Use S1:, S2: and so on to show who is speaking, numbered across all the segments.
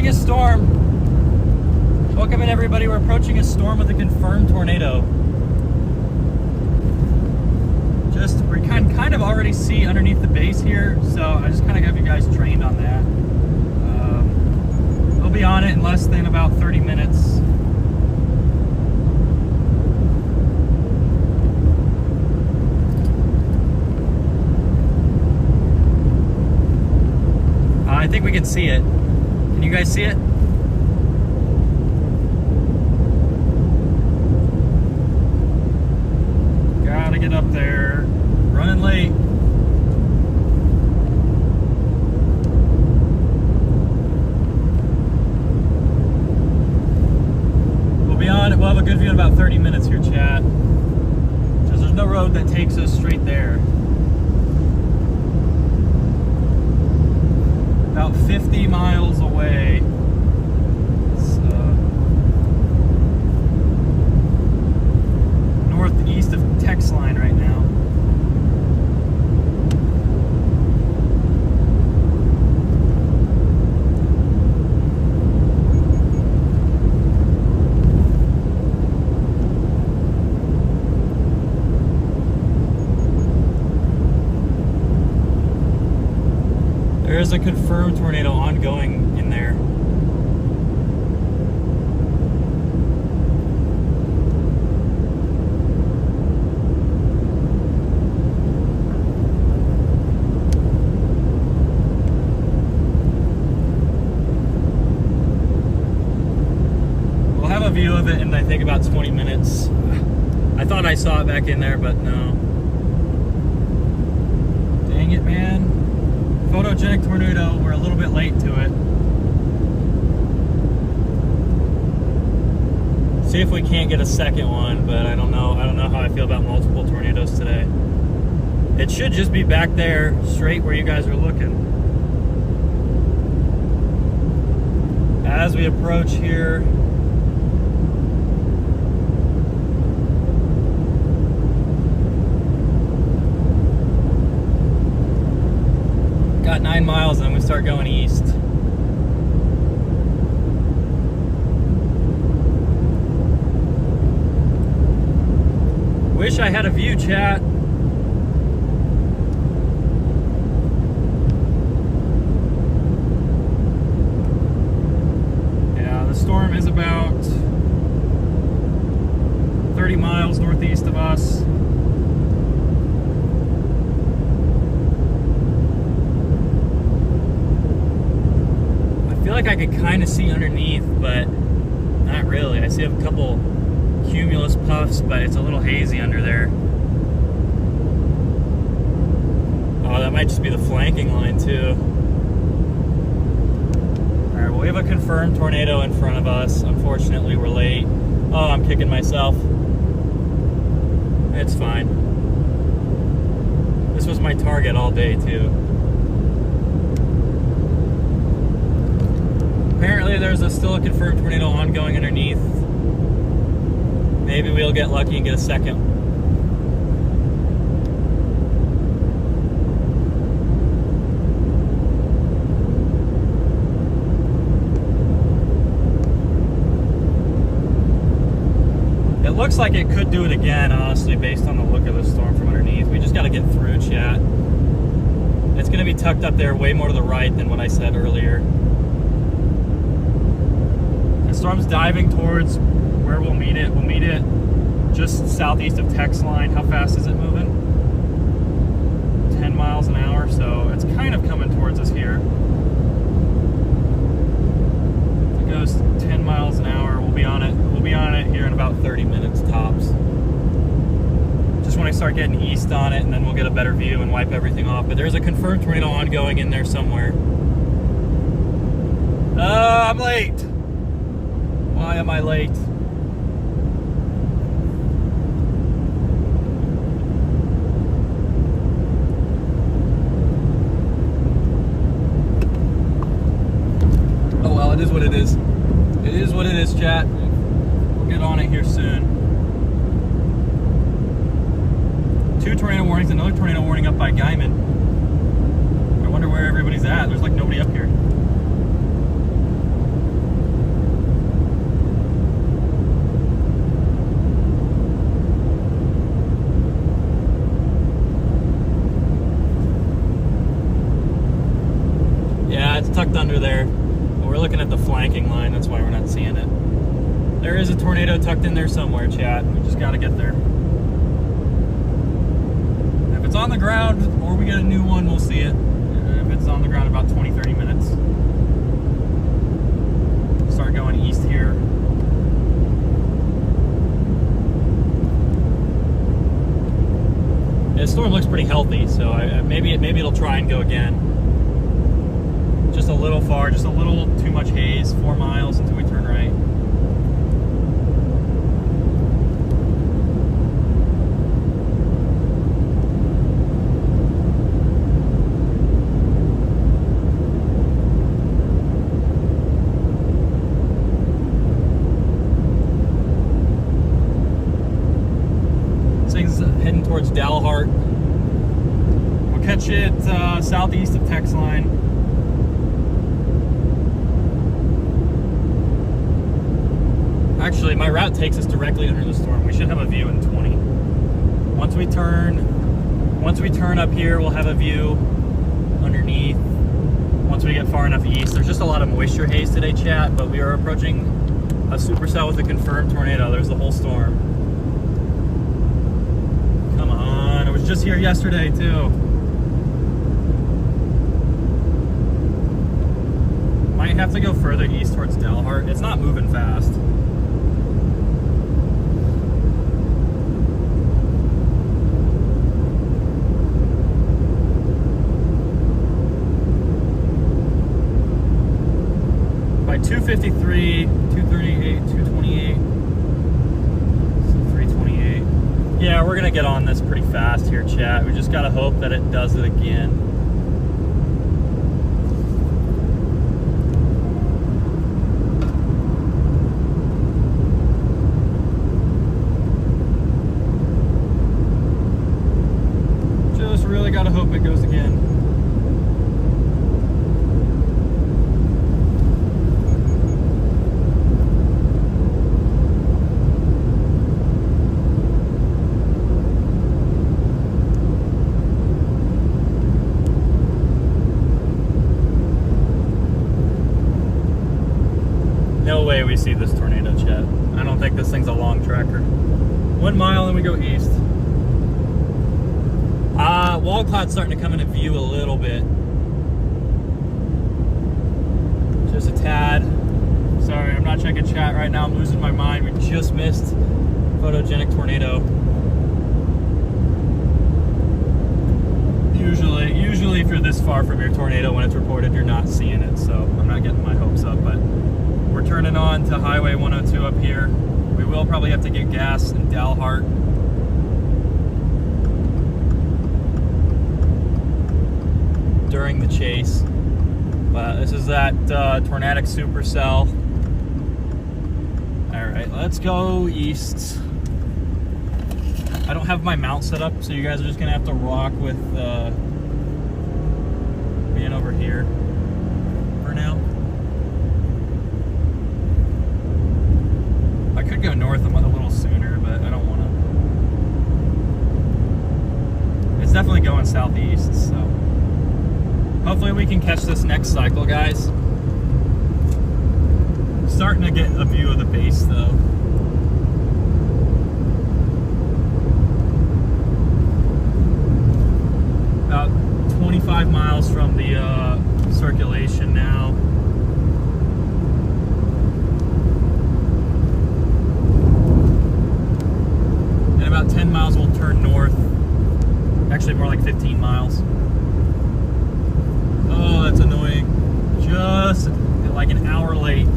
S1: approaching a storm. Welcome in, everybody. We're approaching a storm with a confirmed tornado. We can kind of already see underneath the base here, so I just kind of have you guys trained on that. We'll be on it in less than about 30 minutes. I think we can see it. Can you guys see it? Gotta get up there. Running late. We'll be on it. We'll have a good view in about 30 minutes here, chat. Because there's no road that takes us straight there. About 50 miles away. It's northeast of Tex line right now. There's a confirmed tornado ongoing in there. We'll have a view of it in, I think, about 20 minutes. I thought I saw it back in there, but no. Dang it, man. Photogenic tornado, we're a little bit late to it. See if we can't get a second one, but I don't know how I feel about multiple tornadoes today. It should just be back there, straight where you guys are looking. As we approach here, got 9 miles and then we start going east. Wish I had a view, chat. Yeah, the storm is about 30 miles northeast of us. I feel like I could kind of see underneath, but not really. I see a couple cumulus puffs, but it's a little hazy under there. Oh, that might just be the flanking line too. Alright, well, we have a confirmed tornado in front of us. Unfortunately, we're late. Oh, I'm kicking myself. It's fine. This was my target all day too. Apparently there's still a confirmed tornado ongoing underneath. Maybe we'll get lucky and get a second. It looks like it could do it again, honestly, based on the look of the storm from underneath. We just got to get through, chat. It's going to be tucked up there way more to the right than what I said earlier. The storm's diving towards where we'll meet it. We'll meet it just southeast of Tex line. How fast is it moving? 10 miles an hour, so it's kind of coming towards us here. It goes 10 miles an hour. We'll be on it. We'll be on it here in about 30 minutes tops. Just when I start getting east on it, and then we'll get a better view and wipe everything off. But there's a confirmed tornado ongoing in there somewhere. I'm late. Why am I late? Oh well, it is what it is. It is what it is, chat. We'll get on it here soon. 2 tornado warnings, another tornado warning up by Guyman. I wonder where everybody's at. There's like nobody up here. braking line. That's why we're not seeing it. There is a tornado tucked in there somewhere, chat. We just got to get there. If it's on the ground or we get a new one, we'll see it. If it's on the ground, about 20-30 minutes. Start going east here. The storm looks pretty healthy, so maybe it'll try and go again. Just a little far, just a little too much haze. 4 miles until we turn right. Heading towards Dalhart. We'll catch it southeast of Tex Line. Actually, my route takes us directly under the storm. We should have a view in 20. Once we turn up here, we'll have a view underneath. Once we get far enough east, there's just a lot of moisture haze today, chat, but we are approaching a supercell with a confirmed tornado. There's the whole storm. Just here yesterday too. Might have to go further east towards Dalhart. It's not moving fast. By 253, 238, 228. Yeah, we're gonna get on this pretty fast here, chat. We just gotta hope that it does it again. Just really gotta hope it goes again. No way we see this tornado, chat. I don't think this thing's a long tracker. 1 mile and we go east. Wall cloud's starting to come into view a little bit. Just a tad. Sorry, I'm not checking chat right now. I'm losing my mind. We just missed photogenic tornado. Usually if you're this far from your tornado when it's reported, you're not seeing it. So I'm not getting my hopes up, but we're turning on to Highway 102 up here. We will probably have to get gas in Dalhart. During the chase. But this is that tornadic supercell. Alright, let's go east. I don't have my mount set up, so you guys are just gonna have to rock with being over here for now. I could go north a little sooner, but I don't want to. It's definitely going southeast, so hopefully we can catch this next cycle, guys. Starting to get a view of the base, though. About 25 miles from the circulation now. In about 10 miles we'll turn north. Actually more like 15 miles. Oh, that's annoying. Just like an hour late.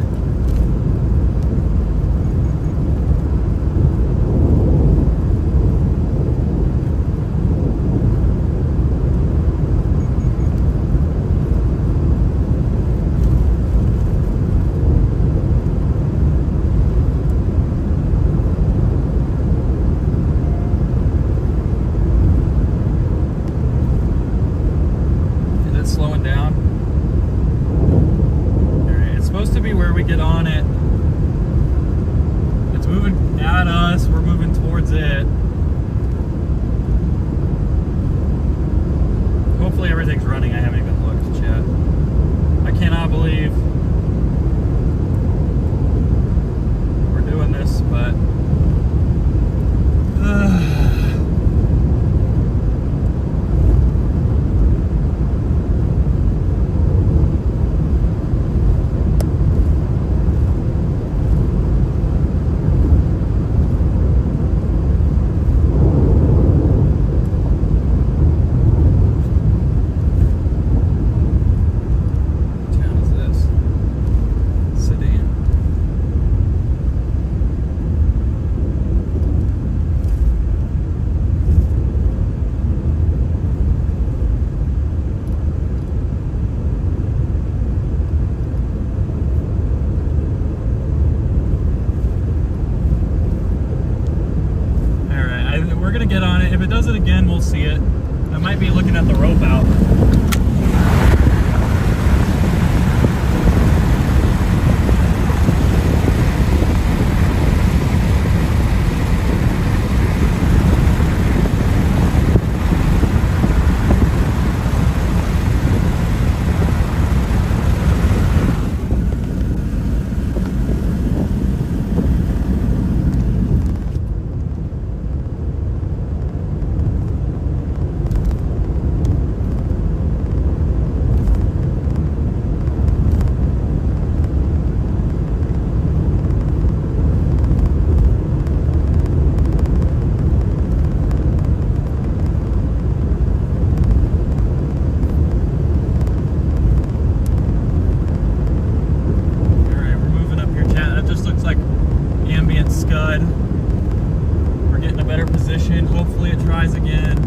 S1: Slowing down. Alright, it's supposed to be where we get on it. It's moving at us, we're moving towards it. Hopefully everything's running. I haven't even looked, chat. I cannot believe again, we'll see it. I might be looking at the rope out. We're getting a better position. Hopefully it tries again.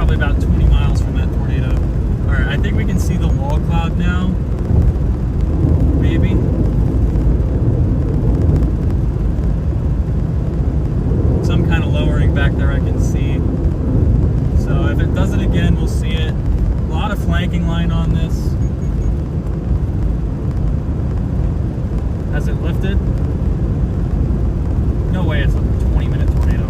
S1: About 20 miles from that tornado. Alright, I think we can see the wall cloud now. Maybe. Some kind of lowering back there I can see. So if it does it again, we'll see it. A lot of flanking line on this. Has it lifted? No way, it's a 20-minute tornado.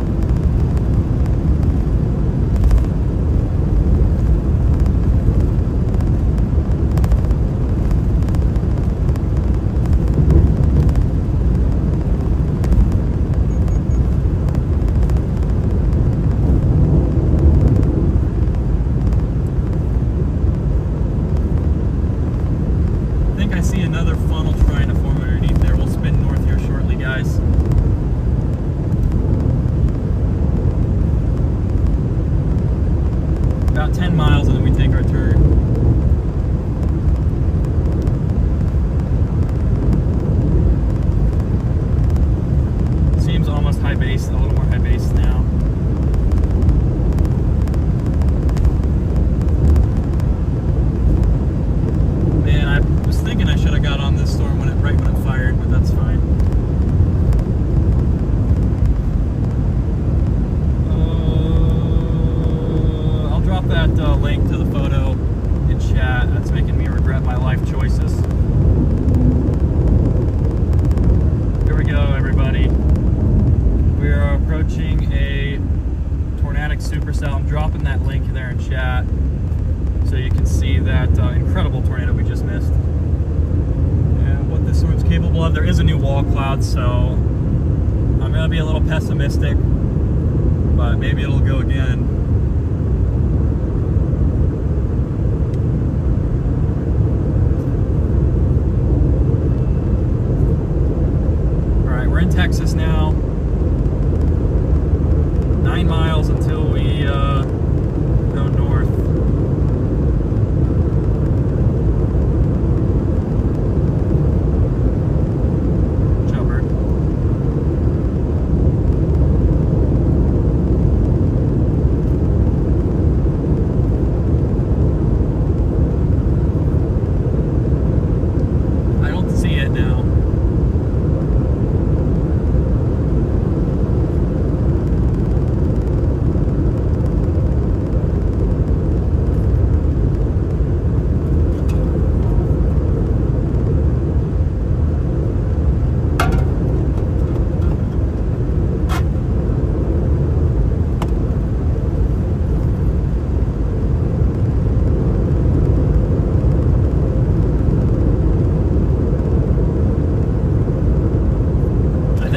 S1: I see another funnel trying to form underneath there. We'll spin north here shortly, guys. About 10 miles and then we take our turn. Seems almost high base, a little more high base now. I should have got on this storm right when it fired, but that's fine. I'll drop that link to the photo in chat. That's making me regret my life choices. Here we go, everybody. We are approaching a tornadic supercell. I'm dropping that link there in chat so you can see that incredible tornado we just missed. This storm's capable of. There is a new wall cloud, so I'm gonna be a little pessimistic, but maybe it'll go again. Alright, we're in Texas now. 9 miles until we go north.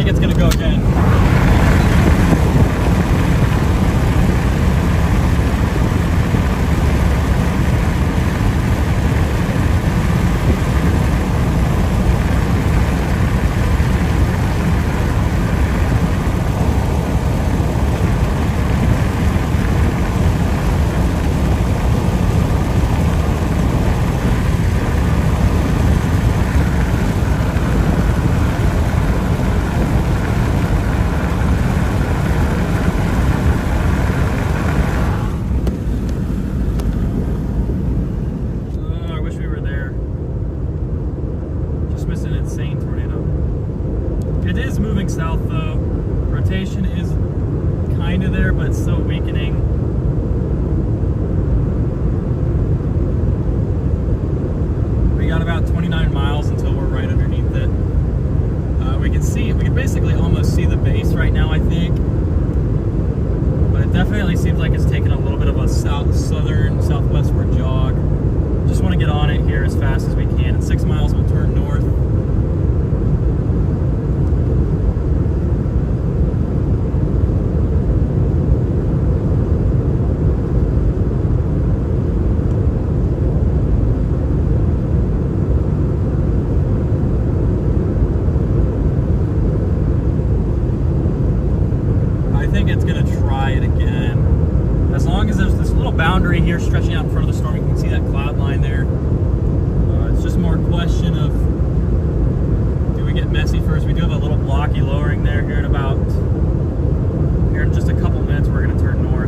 S1: It's gonna go again. It is moving south though. Rotation is kind of there, but it's still weakening. We got about 29 miles until we're right underneath it. We can basically almost see the base right now, I think. But it definitely seems like it's taking a little bit of a southwestward jog. Just want to get on it here as fast as we can. In 6 miles, we'll turn north. Boundary here stretching out in front of the storm. You can see that cloud line there. It's just more a question of, do we get messy first? We do have a little blocky lowering there. Here in just a couple minutes we're going to turn north.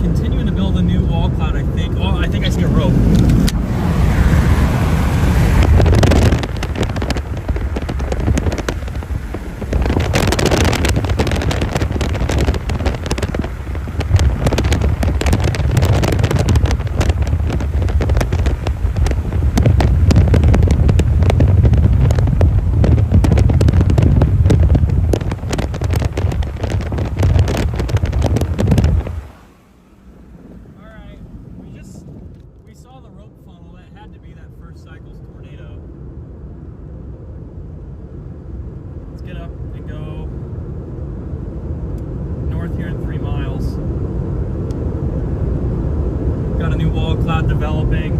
S1: Continuing to build a new wall cloud, I think. Oh, I think I see a rope. Cycles tornado. Let's get up and go north here in 3 miles. Got a new wall cloud developing.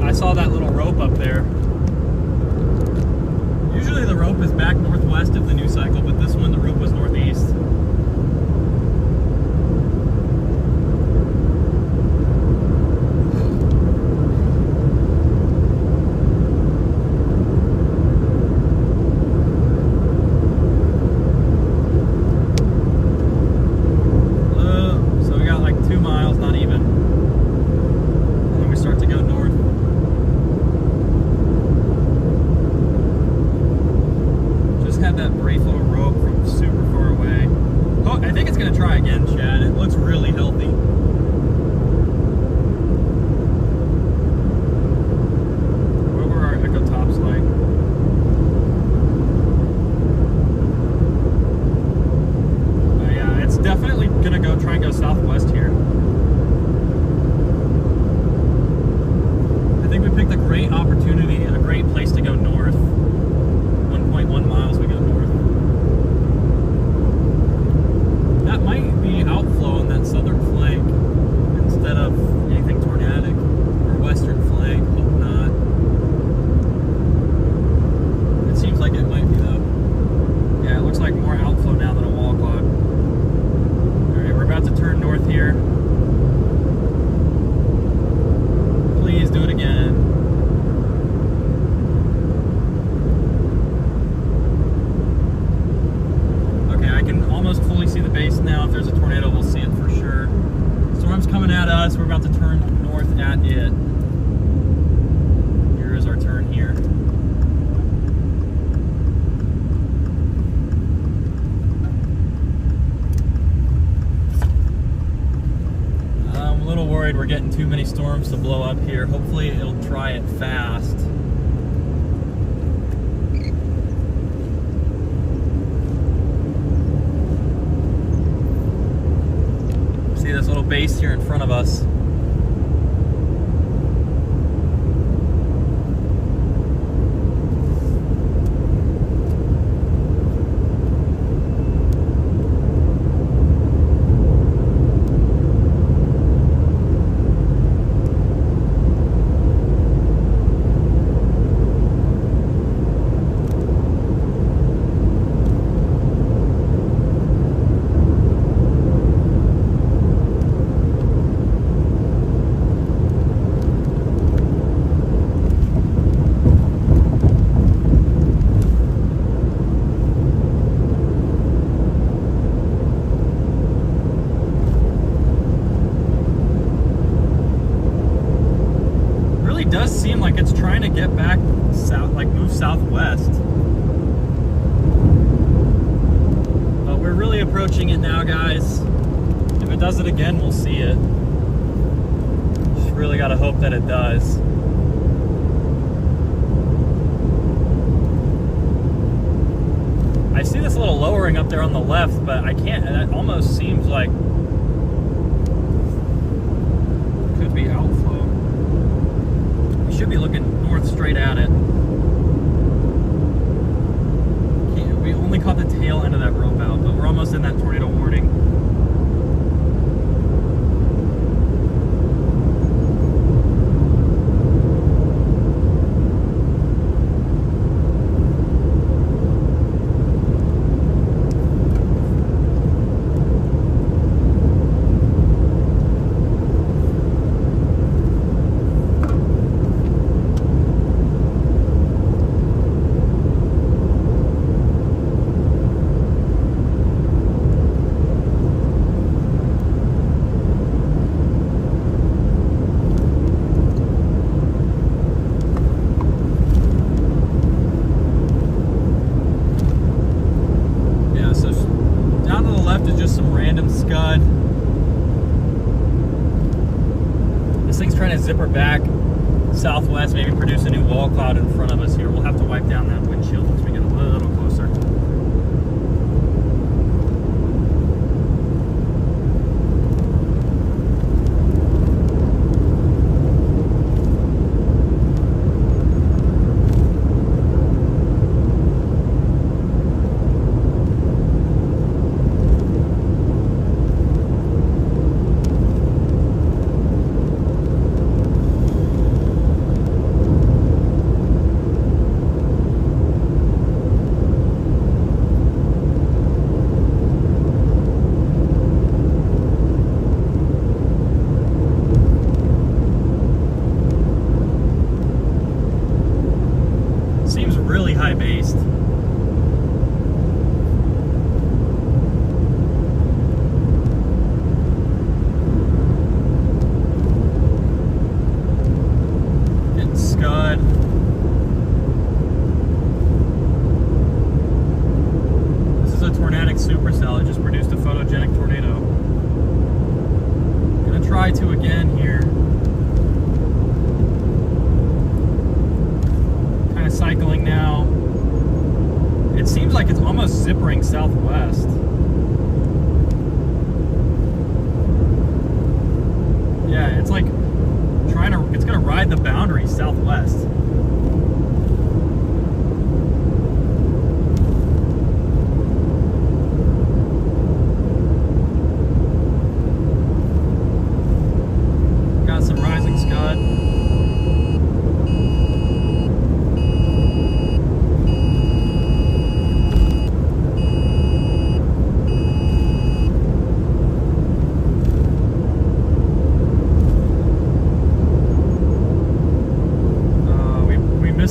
S1: I saw that little rope up there. Usually the rope is back northwest of the new cycle, but this one the rope was northeast. Southwest here. I think we picked a great opportunity, a great place to go north. 1.1 miles we go north. That might be outflow on that southern flank instead of anything tornadic, or western flank. Hope not. It seems like it might be though. Yeah, it looks like more outflow now than a wall cloud. We're about to turn north here. Please do it again. Okay, I can almost fully see the base now. If there's a tornado, we'll see it for sure. Storm's coming at us. We're about to turn north at it. Here is our turn here. Worried we're getting too many storms to blow up here. Hopefully it'll try it fast. See this little base here in front of us. trying to get back south, like move southwest. But we're really approaching it now, guys. If it does it again, we'll see it. Just really got to hope that it does. I see this little lowering up there on the left, but I can't, that almost seems like it could be outflow. We should be looking north straight at it. We only caught the tail end of that rope out, but we're almost in that tornado warning. This thing's trying to zipper back southwest, maybe produce a new wall cloud in front of us here. We'll have to wipe down that windshield once we get a little closer. High-based. Getting scud. This is a tornadic supercell. It just produced a photogenic tornado. I'm gonna try to again here. Kind of cycling now. It seems like it's almost zippering southwest. Yeah, it's like it's gonna ride the boundary southwest. Got some rising scud.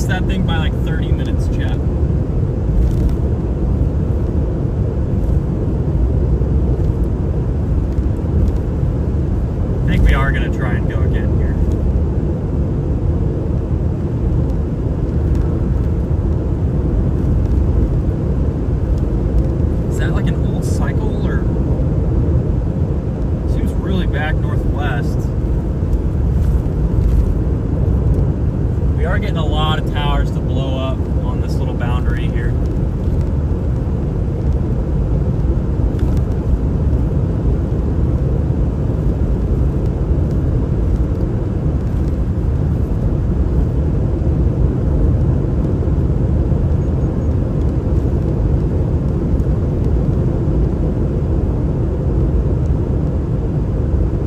S1: That thing by like 30 minutes, chat. I think we are going to try and go again here. Is that like an old cycle, or seems really back northwest? We are getting a lot of towers to blow up on this little boundary here.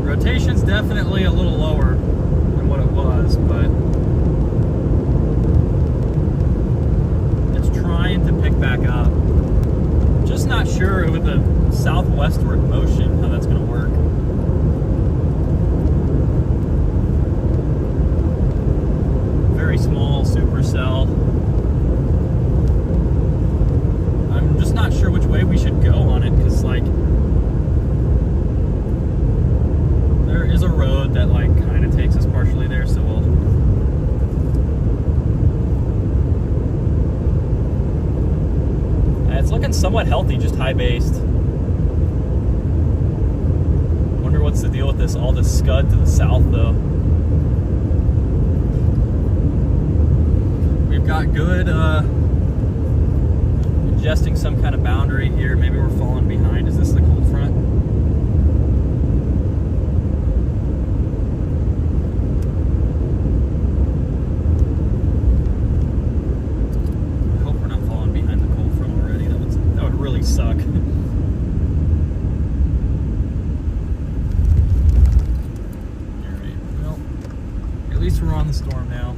S1: Rotation's definitely a little lower than what it was, but to pick back up. Just not sure with the southwestward motion how that's going to work. Very small supercell. I'm just not sure which way we should go on it, because like there is a road that like kind of takes us partially there, so we'll looking somewhat healthy, just high-based. Wonder what's the deal with this, all this scud to the south, though. We've got good, adjusting some kind of boundary here. Maybe we're falling behind. Is this the cold front? I hope we're not falling behind the cold front already. That would really suck. Alright, well, at least we're on the storm now.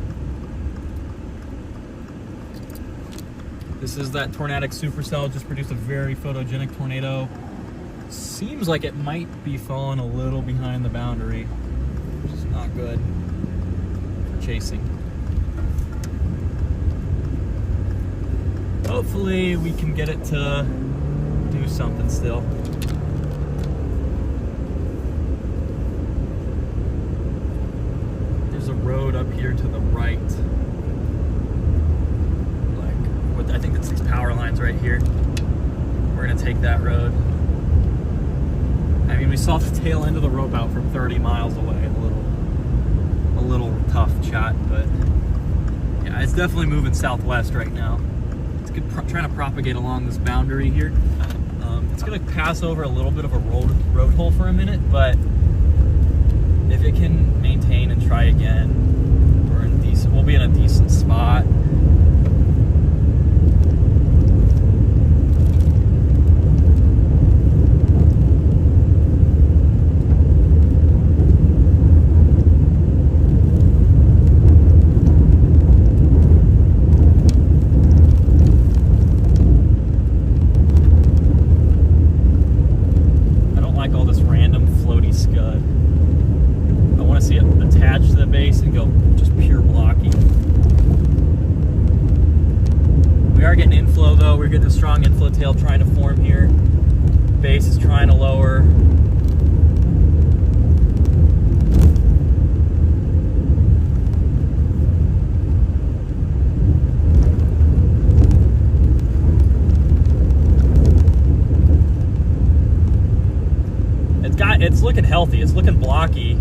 S1: This is that tornadic supercell. Just produced a very photogenic tornado. Seems like it might be falling a little behind the boundary, which is not good for chasing. Hopefully we can get it to do something still. There's a road up here to the right. I think it's these power lines right here. We're gonna take that road. I mean, we saw the tail end of the rope out from 30 miles away. A little tough chat, but yeah, it's definitely moving southwest right now. It's good, trying to propagate along this boundary here. It's gonna pass over a little bit of a road hole for a minute, but if it can maintain and try again, we'll be in a decent spot. We're getting a strong inflow tail trying to form here. Base is trying to lower. It's looking healthy. It's looking blocky.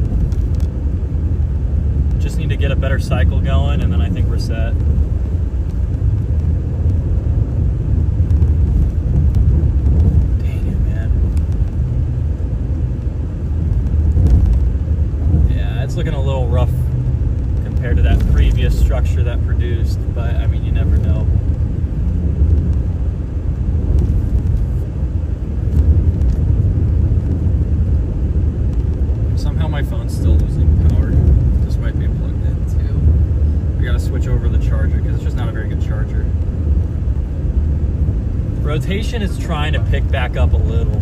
S1: Just need to get a better cycle going, and then I think we're set. Looking a little rough compared to that previous structure that produced, but I mean, you never know. Somehow my phone's still losing power. This might be plugged in too. I gotta switch over the charger because it's just not a very good charger. Rotation is trying to pick back up a little.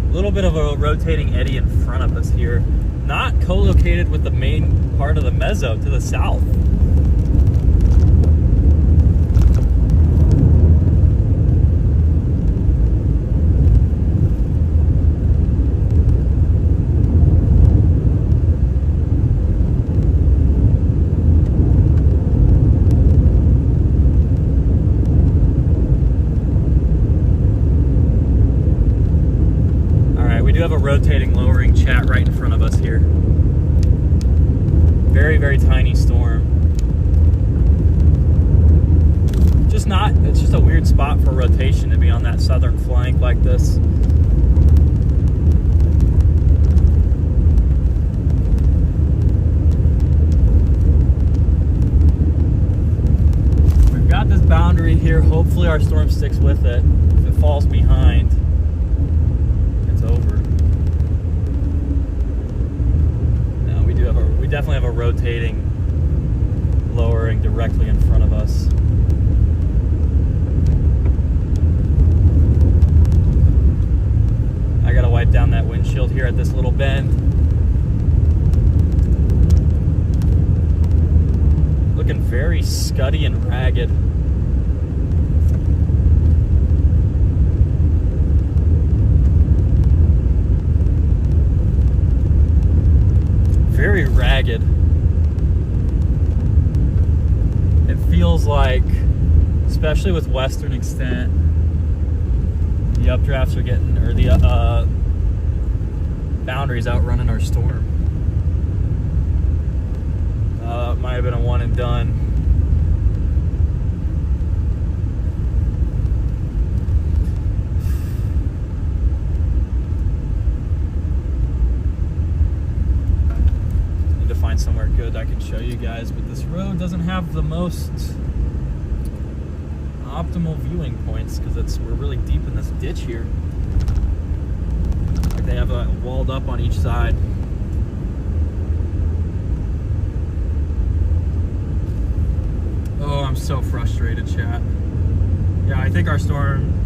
S1: A little bit of a rotating eddy in front of us here, not co-located with the main part of the meso to the south. We do have a rotating, lowering chat right in front of us here. Very, very tiny storm. It's just a weird spot for rotation to be on that southern flank like this. We've got this boundary here. Hopefully our storm sticks with it. If it falls behind, it's over. No, we definitely have a rotating, lowering directly in front of us. I gotta wipe down that windshield here at this little bend. Looking very scuddy and ragged. Very ragged. feels like, especially with western extent, the updrafts are getting, or the boundaries outrunning our storm. It might have been a one and done. Need to find somewhere good I can show you guys, but this road doesn't have the most optimal viewing points because we're really deep in this ditch here. Like they have it walled up on each side. Oh, I'm so frustrated, chat. Yeah, I think our storm.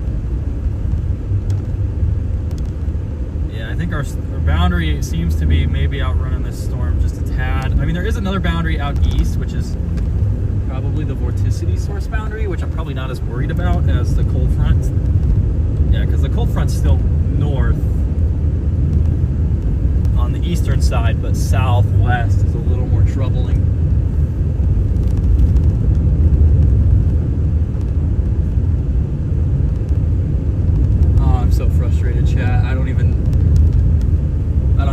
S1: Yeah, I think our boundary seems to be maybe outrunning this storm just a tad. I mean, there is another boundary out east, which is probably the vorticity source boundary, which I'm probably not as worried about as the cold front. Yeah, because the cold front's still north on the eastern side, but southwest is a little more troubling. Oh, I'm so frustrated, chat. I don't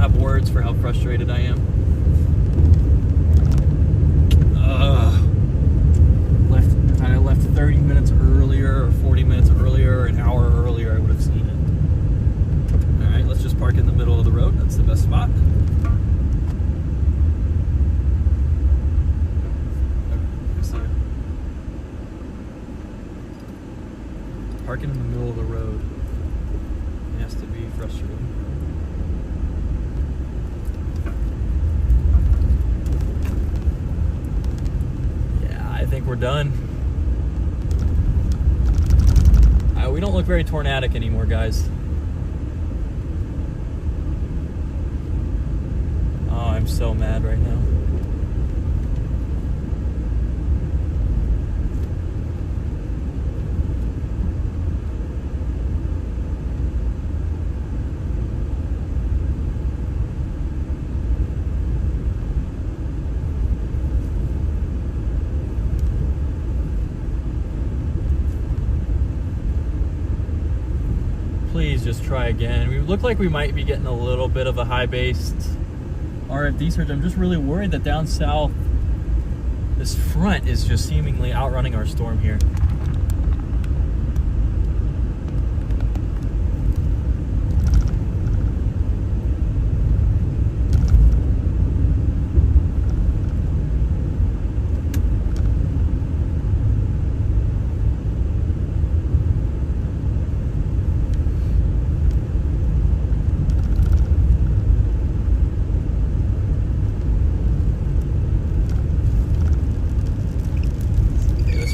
S1: have words for how frustrated I am. I left 30 minutes earlier, or 40 minutes earlier, or an hour earlier, I would have seen it. Alright, let's just park in the middle of the road. That's the best spot. Parking in the middle of the road has to be frustrating. Yeah, I think we're done. We don't look very tornadic anymore, guys. Oh, I'm so mad right now. Please just try again. We look like we might be getting a little bit of a high-based RFD surge. I'm just really worried that down south, this front is just seemingly outrunning our storm here.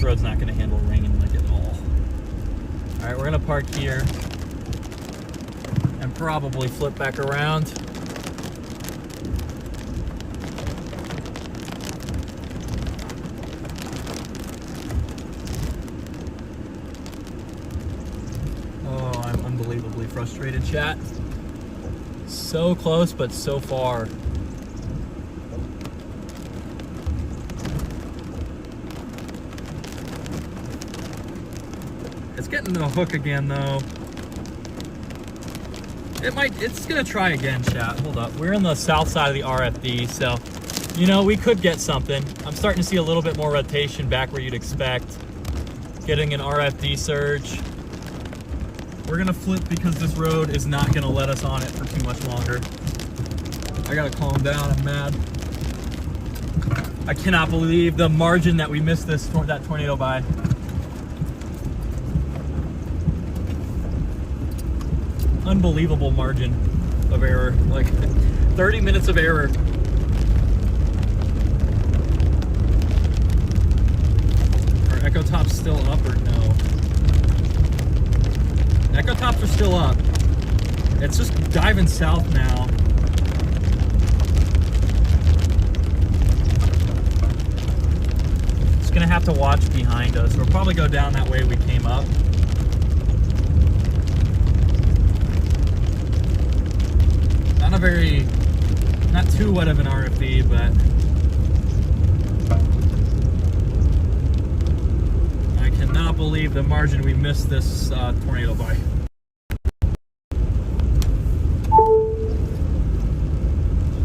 S1: Road's not going to handle rain like at all. Alright, we're going to park here and probably flip back around. Oh, I'm unbelievably frustrated, chat. So close, but so far. It's getting the hook again, though. It's gonna try again, chat. Hold up. We're on the south side of the RFD, so, you know, we could get something. I'm starting to see a little bit more rotation back where you'd expect. Getting an RFD surge. We're gonna flip because this road is not gonna let us on it for too much longer. I gotta calm down, I'm mad. I cannot believe the margin that we missed that tornado by. Unbelievable margin of error, like 30 minutes of error. Are echo tops still up or no? Echo tops are still up. It's just diving south now. It's gonna have to watch behind us. We'll probably go down that way we came up. Not too wet of an RFD, but the margin we missed this tornado by.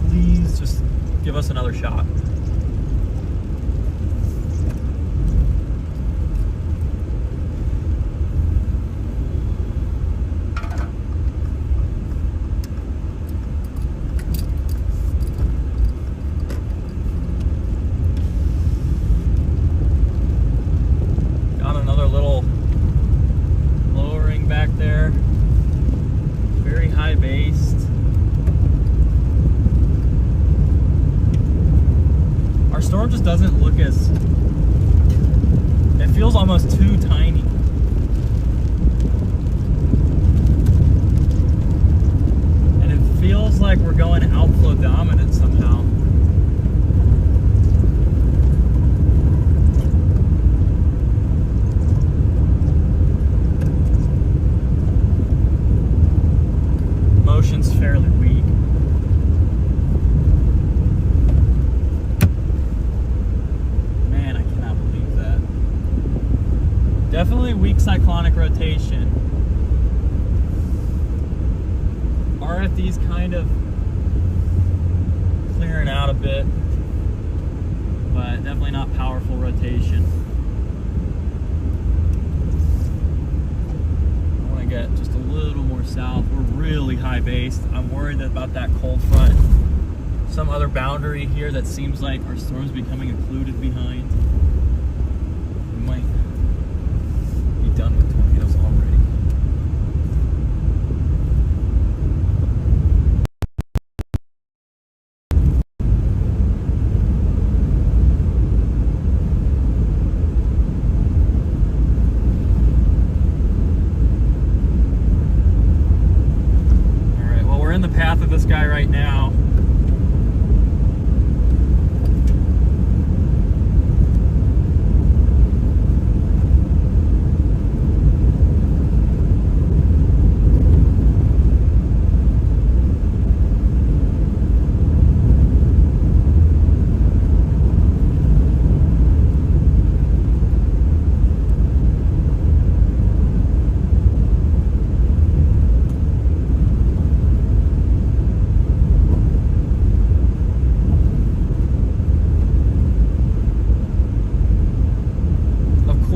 S1: Please just give us another shot. Got another little lowering back there. Very high based. Our storm just doesn't look as, it feels almost too tiny. And it feels like we're going outflow dominant somehow. Motion's fairly weak. Definitely weak cyclonic rotation. RFD's kind of clearing out a bit, but definitely not powerful rotation. I want to get just a little more south. We're really high based. I'm worried about that cold front. Some other boundary here that seems like our storm's becoming occluded behind. We might done with tornadoes already. All right, well, we're in the path of this guy right now.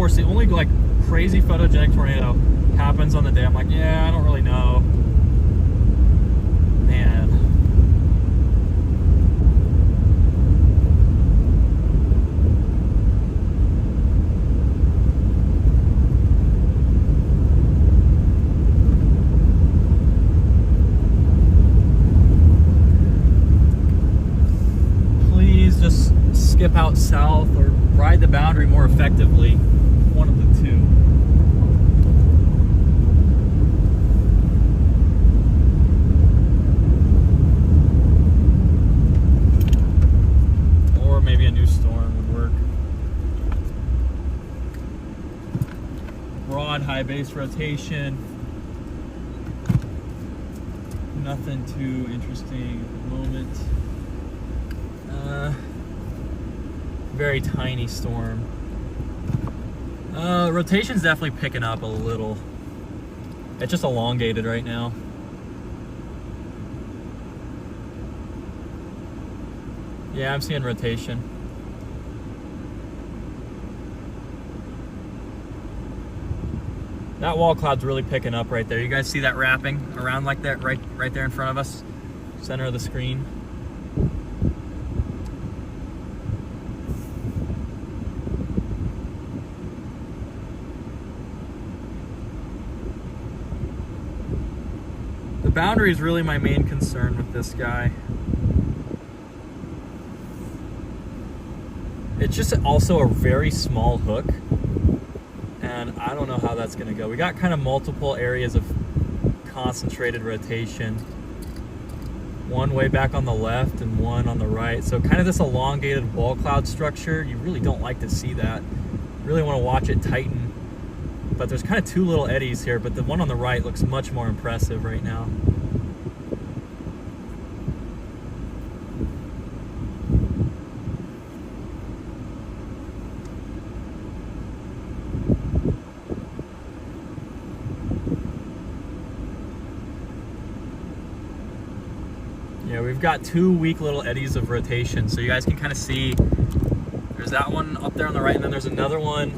S1: The only like crazy photogenic tornado happens on the day I'm like, yeah, I don't really know. Man. Please just skip out south or ride the boundary more effectively. One of the two. Or maybe a new storm would work. Broad high base rotation. Nothing too interesting at the moment. Very tiny storm. Rotation's definitely picking up a little. It's just elongated right now. Yeah, I'm seeing rotation. That wall cloud's really picking up right there. You guys see that wrapping around like that right there in front of us? Center of the screen. The boundary is really my main concern with this guy. It's just also a very small hook, and I don't know how that's going to go. We got kind of multiple areas of concentrated rotation. One way back on the left and one on the right. So kind of this elongated wall cloud structure. You really don't like to see that. You really want to watch it tighten. But there's kind of two little eddies here, but the one on the right looks much more impressive right now. we've got 2 weak little eddies of rotation, so you guys can kind of see there's that one up there on the right, and then there's another one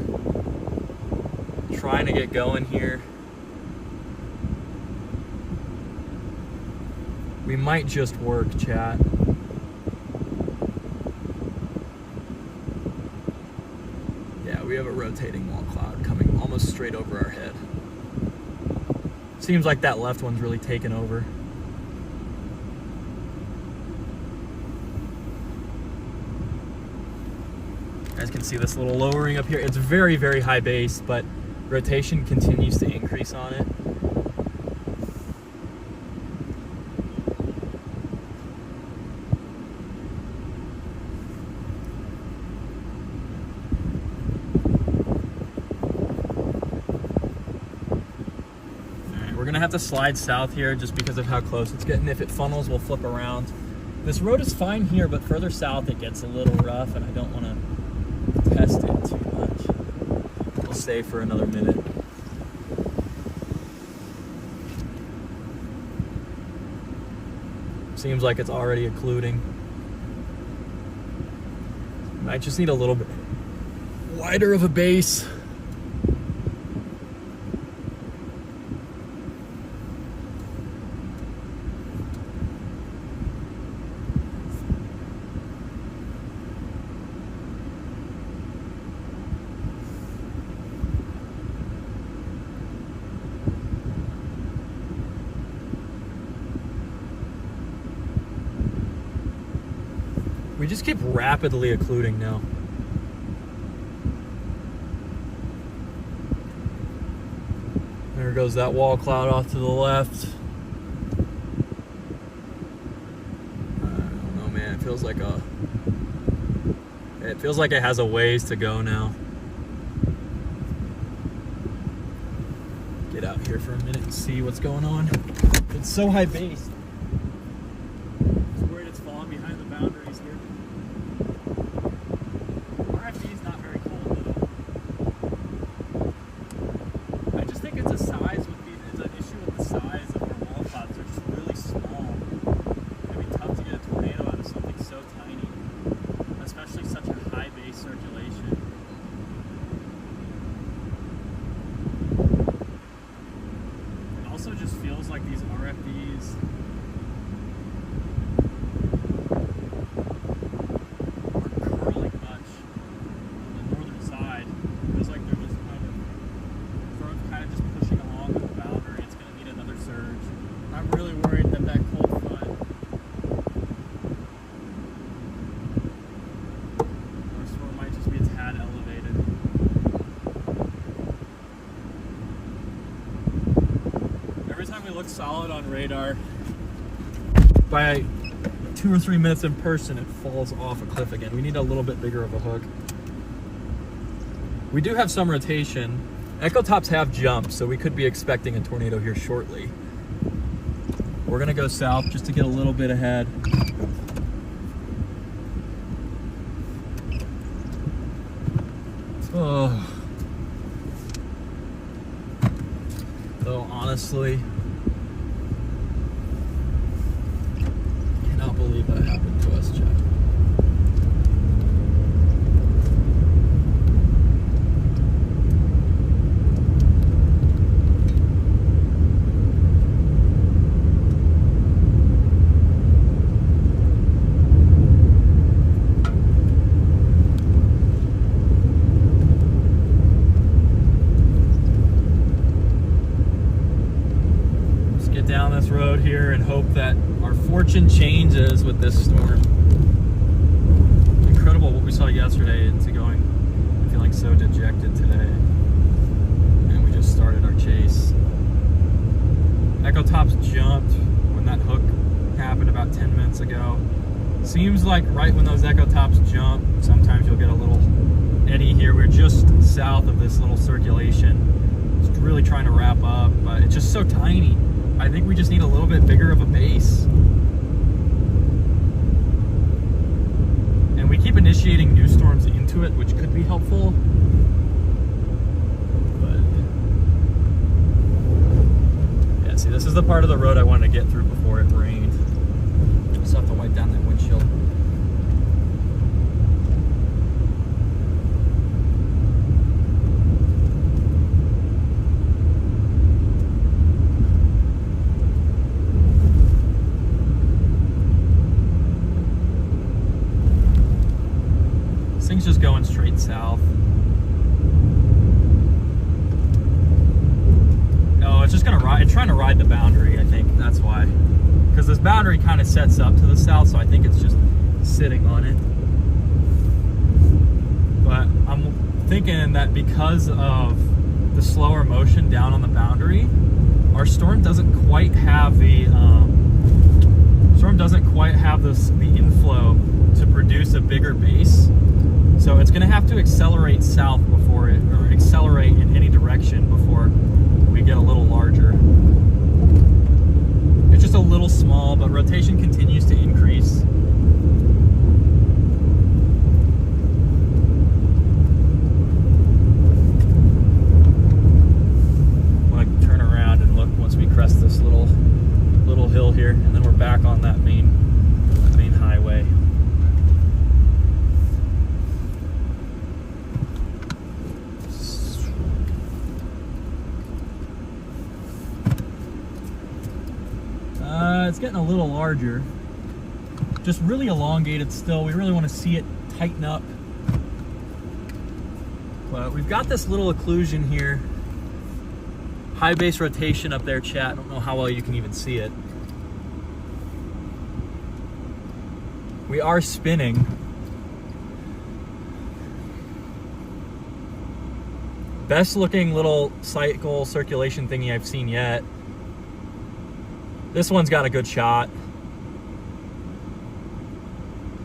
S1: trying to get going here. We might just work, chat. Yeah, we have a rotating wall cloud coming almost straight over our head. Seems like that left one's really taken over. You guys can see this little lowering up here. It's very, very high base, but rotation continues to increase on it. We're gonna have to slide south here just because of how close it's getting. If it funnels, we'll flip around. This road is fine here, but further south it gets a little rough, and I don't want to test it too much. We'll stay for another minute. Seems like it's already occluding. Might just need a little bit wider of a base. We just keep rapidly occluding now. There goes that wall cloud off to the left. I don't know, man. It feels like it has a ways to go now. Get out here for a minute and see what's going on. It's so high base. Solid on radar. By 2 or 3 minutes in person, it falls off a cliff again. We need a little bit bigger of a hook. We do have some rotation. Echo tops have jumped, so we could be expecting a tornado here shortly. We're gonna go south just to get a little bit ahead. Oh. Though honestly, cannot believe that happened to us, Chad. Down this road here and hope that our fortune changes with this storm. Incredible what we saw yesterday into going feeling so dejected today, and we just started our chase. Echo tops jumped when that hook happened about 10 minutes ago. Seems like right when those echo tops jump, sometimes you'll get a little eddy here. We're just south of this little circulation. It's really trying to wrap up, but it's just so tiny. I think we just need a little bit bigger of a base. And we keep initiating new storms into it, which could be helpful. But yeah, see, this is the part of the road I wanted to get through before it rained. Just have to wipe down that windshield. This thing's just going straight south. Oh, it's just gonna ride. It's trying to ride the boundary, I think. That's why. Because this boundary kind of sets up to the south, so I think it's just sitting on it. But I'm thinking that because of the slower motion down on the boundary, our storm doesn't quite have the the inflow to produce a bigger base. So it's going to have to accelerate south before it, or accelerate in any direction before we get a little larger. It's just a little small, but rotation continues to increase. I'm going to turn around and look once we crest this little hill here, and then we're back on that main highway. It's getting a little larger, just really elongated still. We really want to see it tighten up, but we've got this little occlusion here. High base rotation up there, chat. I don't know how well you can even see it. We are spinning. Best looking little cycle circulation thingy I've seen yet. This one's got a good shot.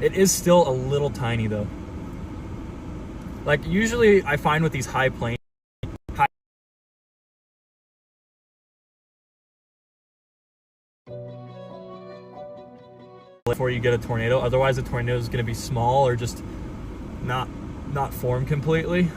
S1: It is still a little tiny though. Like usually I find with these high planes, before you get a tornado. Otherwise the tornado is going to be small or just not formed completely.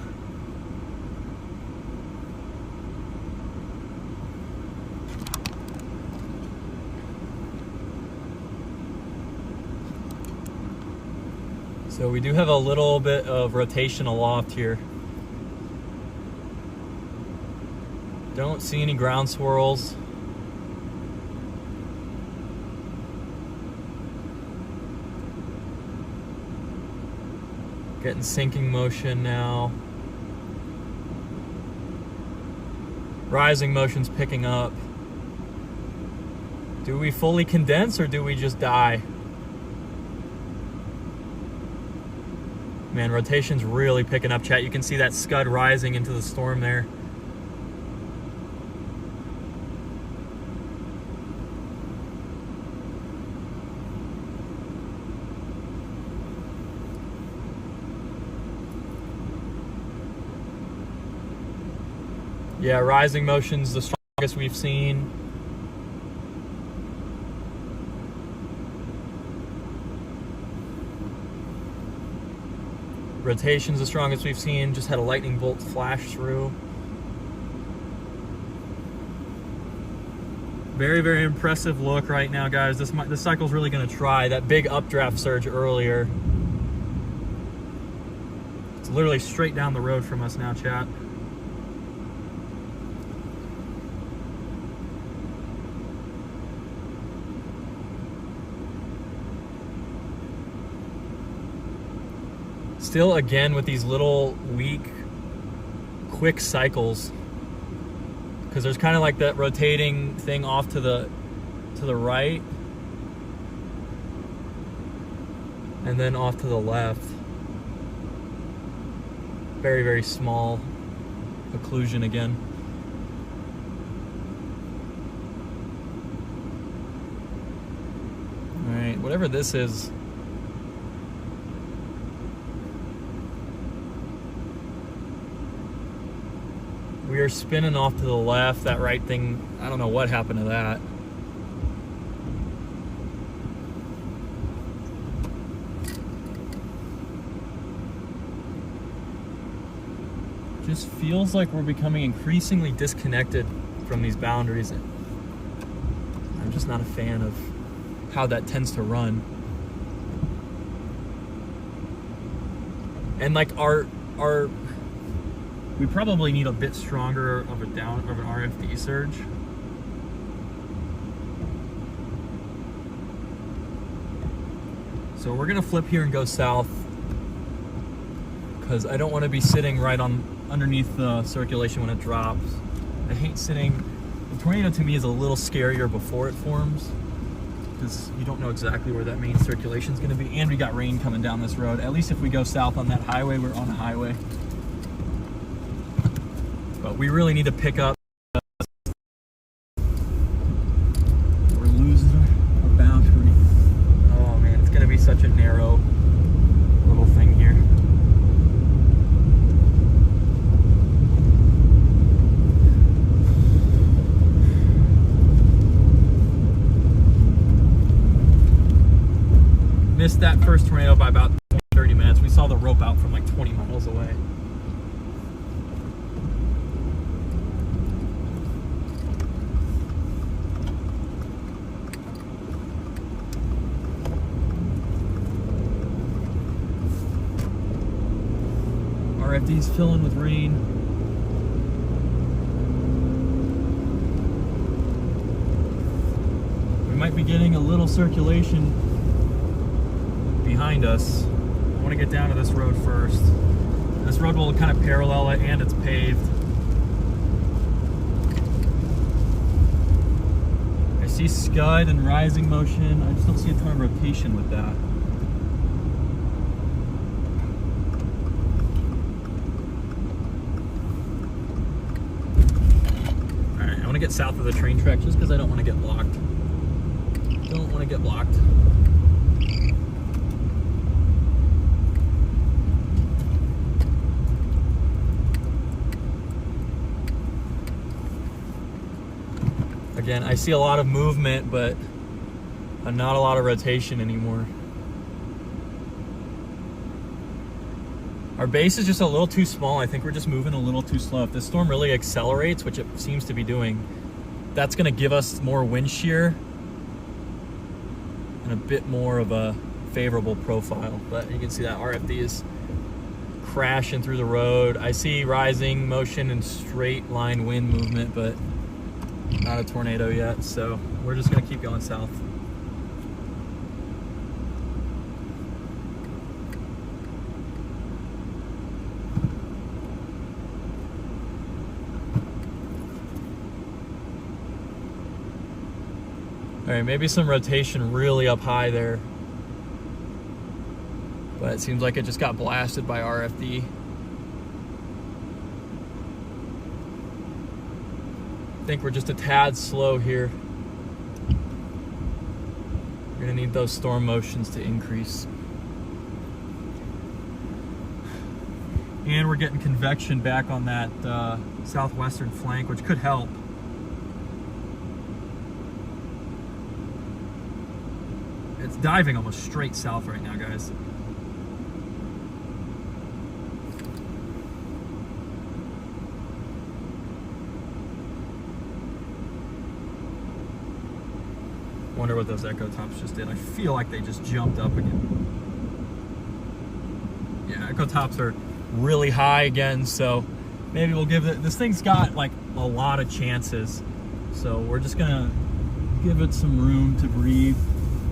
S1: So we do have a little bit of rotation aloft here. Don't see any ground swirls. Getting sinking motion now. Rising motion's picking up. Do we fully condense or do we just die? Man, rotation's really picking up, chat. You can see that scud rising into the storm there. Yeah, rising motion's the strongest we've seen. Rotation's the strongest we've seen. Just had a lightning bolt flash through. Very, very impressive look right now, guys. This cycle's really going to try. That big updraft surge earlier. It's literally straight down the road from us now, chat. Still, again, with these little weak, quick cycles, because there's kind of like that rotating thing off to the right, and then off to the left. Very, very small occlusion again. All right, whatever this is. We are spinning off to the left. That right thing, I don't know what happened to that. Just feels like we're becoming increasingly disconnected from these boundaries. I'm just not a fan of how that tends to run. And like we probably need a bit stronger of an RFD surge. So we're gonna flip here and go south because I don't want to be sitting right underneath the circulation when it drops. I hate sitting. The tornado to me is a little scarier before it forms because you don't know exactly where that main circulation is going to be, and we got rain coming down this road. At least if we go south on that highway, we're on a highway. But we really need to pick up. We're losing our boundary. Oh man, it's going to be such a narrow little thing here. Missed that first tornado by about 30 minutes. We saw the rope out from like 20 miles away. RFD's filling with rain. We might be getting a little circulation behind us. I want to get down to this road first. This road will kind of parallel it, and it's paved. I see scud and rising motion. I just don't see a ton of rotation with that. Alright, I want to get south of the train track just because I don't want to get blocked. Don't want to get blocked. Again, I see a lot of movement, but not a lot of rotation anymore. Our base is just a little too small. I think we're just moving a little too slow. If this storm really accelerates, which it seems to be doing, that's going to give us more wind shear and a bit more of a favorable profile. But you can see that RFD is crashing through the road. I see rising motion and straight line wind movement, but not a tornado yet, so we're just going to keep going south. All right, maybe some rotation really up high there, but it seems like it just got blasted by RFD. I think we're just a tad slow here. We're gonna need those storm motions to increase. And we're getting convection back on that southwestern flank, which could help. It's diving almost straight south right now, guys. Wonder what those echo tops just did. I feel like they just jumped up again. Yeah, echo tops are really high again, so maybe we'll give it, this thing's got like a lot of chances, so we're just gonna give it some room to breathe,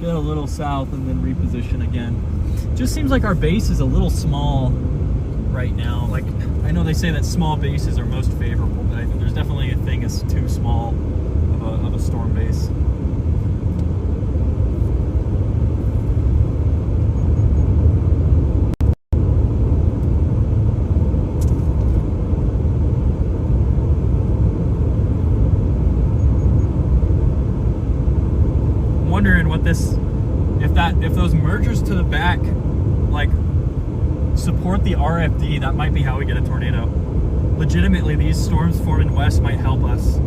S1: get a little south, and then reposition again. Just seems like our base is a little small right now. Like, I know they say that small bases are most favorable, but I think there's definitely a thing as too small of a storm base. Wondering what this, if those mergers to the back like support the RFD, that might be how we get a tornado. Legitimately, these storms forming west might help us.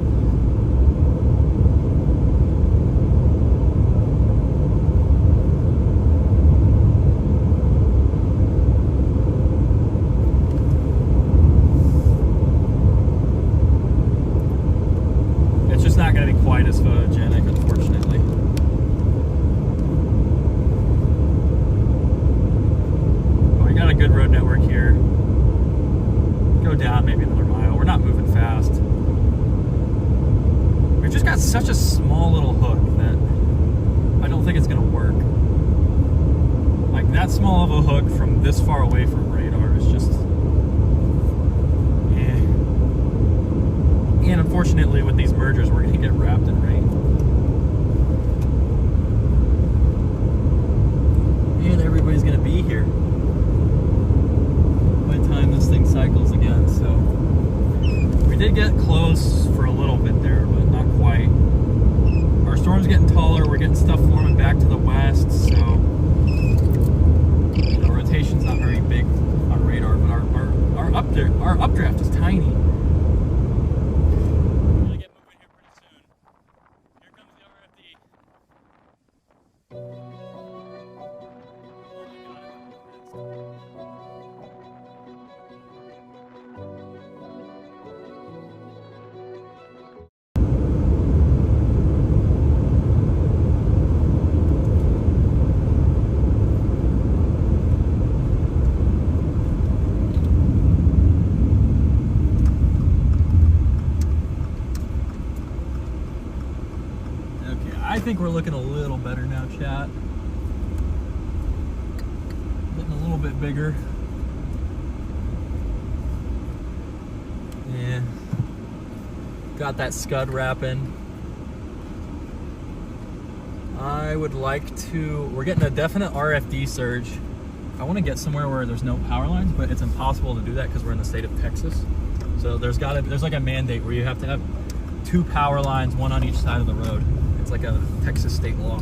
S1: It's just not going to be quite as photogenic, unfortunately. good road network here. Go down maybe another mile. We're not moving fast. We've just got such a small little hook that I don't think it's gonna work. Like that small of a hook from this far away from radar is just, and unfortunately with these mergers, we're gonna get wrapped in rain. And everybody's gonna be here by the time this thing cycles again, so. We did get close for a little bit there, but not quite. Our storm's getting taller, we're getting stuff forming back to the west, so the rotation's not very big on radar, but our updraft is tiny. I think we're looking a little better now, chat. Getting a little bit bigger. Yeah. Got that scud wrapping. I would like to, we're getting a definite RFD surge. I want to get somewhere where there's no power lines, but it's impossible to do that because we're in the state of Texas. So there's like a mandate where you have to have 2 power lines, 1 on each side of the road. It's like a Texas state law.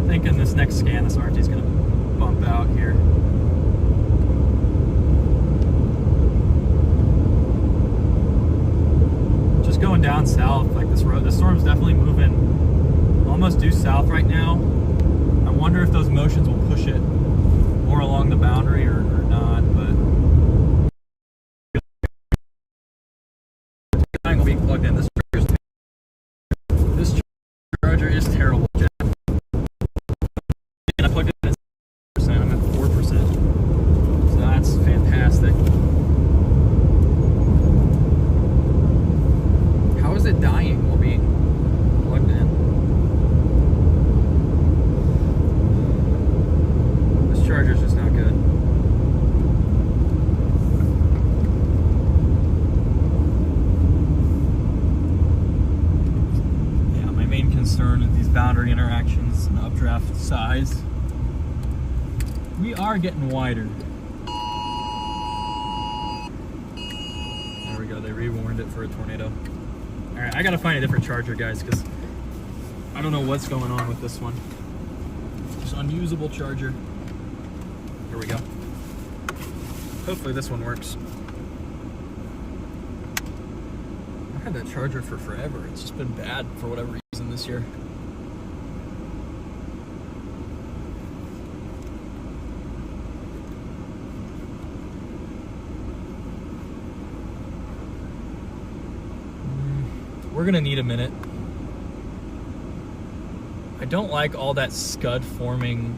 S1: I think in this next scan, this RT is going to bump out here. Just going down south, like this road, the storm's definitely moving almost due south right now. I wonder if those motions will push it more along the boundary or not, but the will be plugged in. This charger is terrible, Jeff. And I plugged it in at 6%, I'm at 4%. So that's fantastic. How is it dying while being plugged in? Charger's just not good. Yeah, my main concern is these boundary interactions and updraft size. We are getting wider. There we go, they rewarned it for a tornado. Alright, I gotta find a different charger, guys, because I don't know what's going on with this one. Just unusable charger. Here we go. Hopefully this one works. I've had that charger for forever. It's just been bad for whatever reason this year. We're gonna need a minute. I don't like all that scud forming.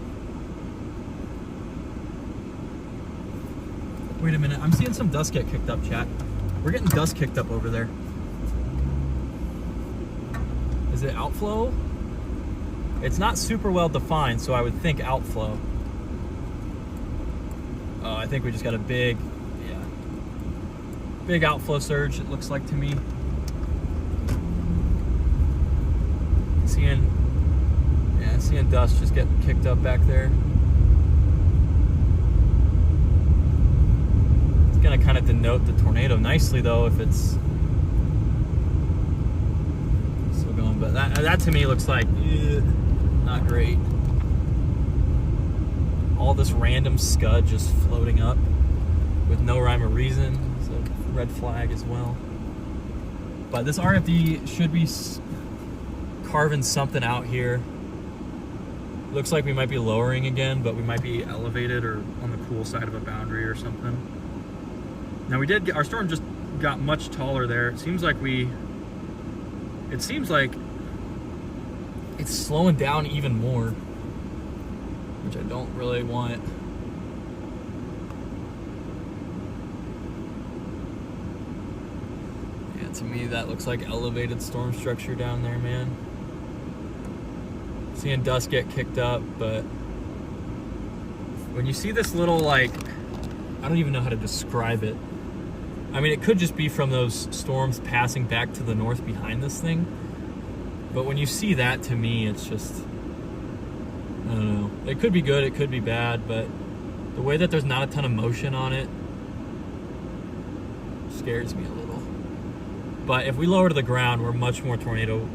S1: Wait a minute, I'm seeing some dust get kicked up, chat. We're getting dust kicked up over there. Is it outflow? It's not super well defined, so I would think outflow. Oh, I think we just got a big outflow surge, it looks like to me. Seeing dust just getting kicked up back there. It's gonna kind of denote the tornado nicely though if it's still going, but that to me looks like not great. All this random scud just floating up with no rhyme or reason. It's a red flag as well. But this RFD should be carving something out here. Looks like we might be lowering again, but we might be elevated or on the cool side of a boundary or something. Now we did get, our storm just got much taller there. It seems like it's slowing down even more, which I don't really want. Yeah, to me that looks like elevated storm structure down there, man. Seeing dust get kicked up, but when you see this little, like, I don't even know how to describe it. I mean, it could just be from those storms passing back to the north behind this thing. But when you see that, to me, it's just, I don't know. It could be good, it could be bad, but the way that there's not a ton of motion on it scares me a little. But if we lower to the ground, we're much more tornado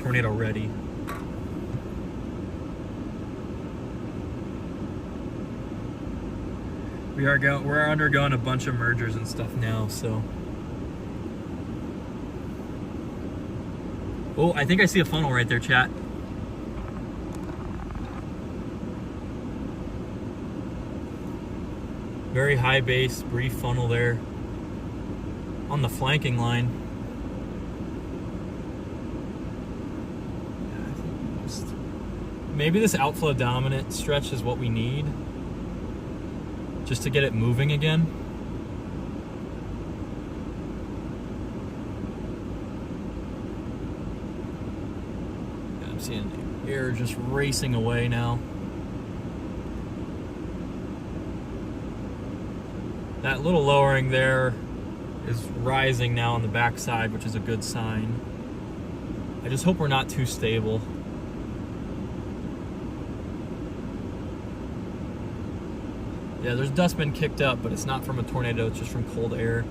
S1: ready. We're undergoing a bunch of mergers and stuff now, so. Oh, I think I see a funnel right there, chat. Very high base, brief funnel there on the flanking line. Maybe this outflow dominant stretch is what we need, just to get it moving again. Yeah, I'm seeing the air just racing away now. That little lowering there is rising now on the backside, which is a good sign. I just hope we're not too stable. Yeah, there's dust been kicked up, but it's not from a tornado, it's just from cold air.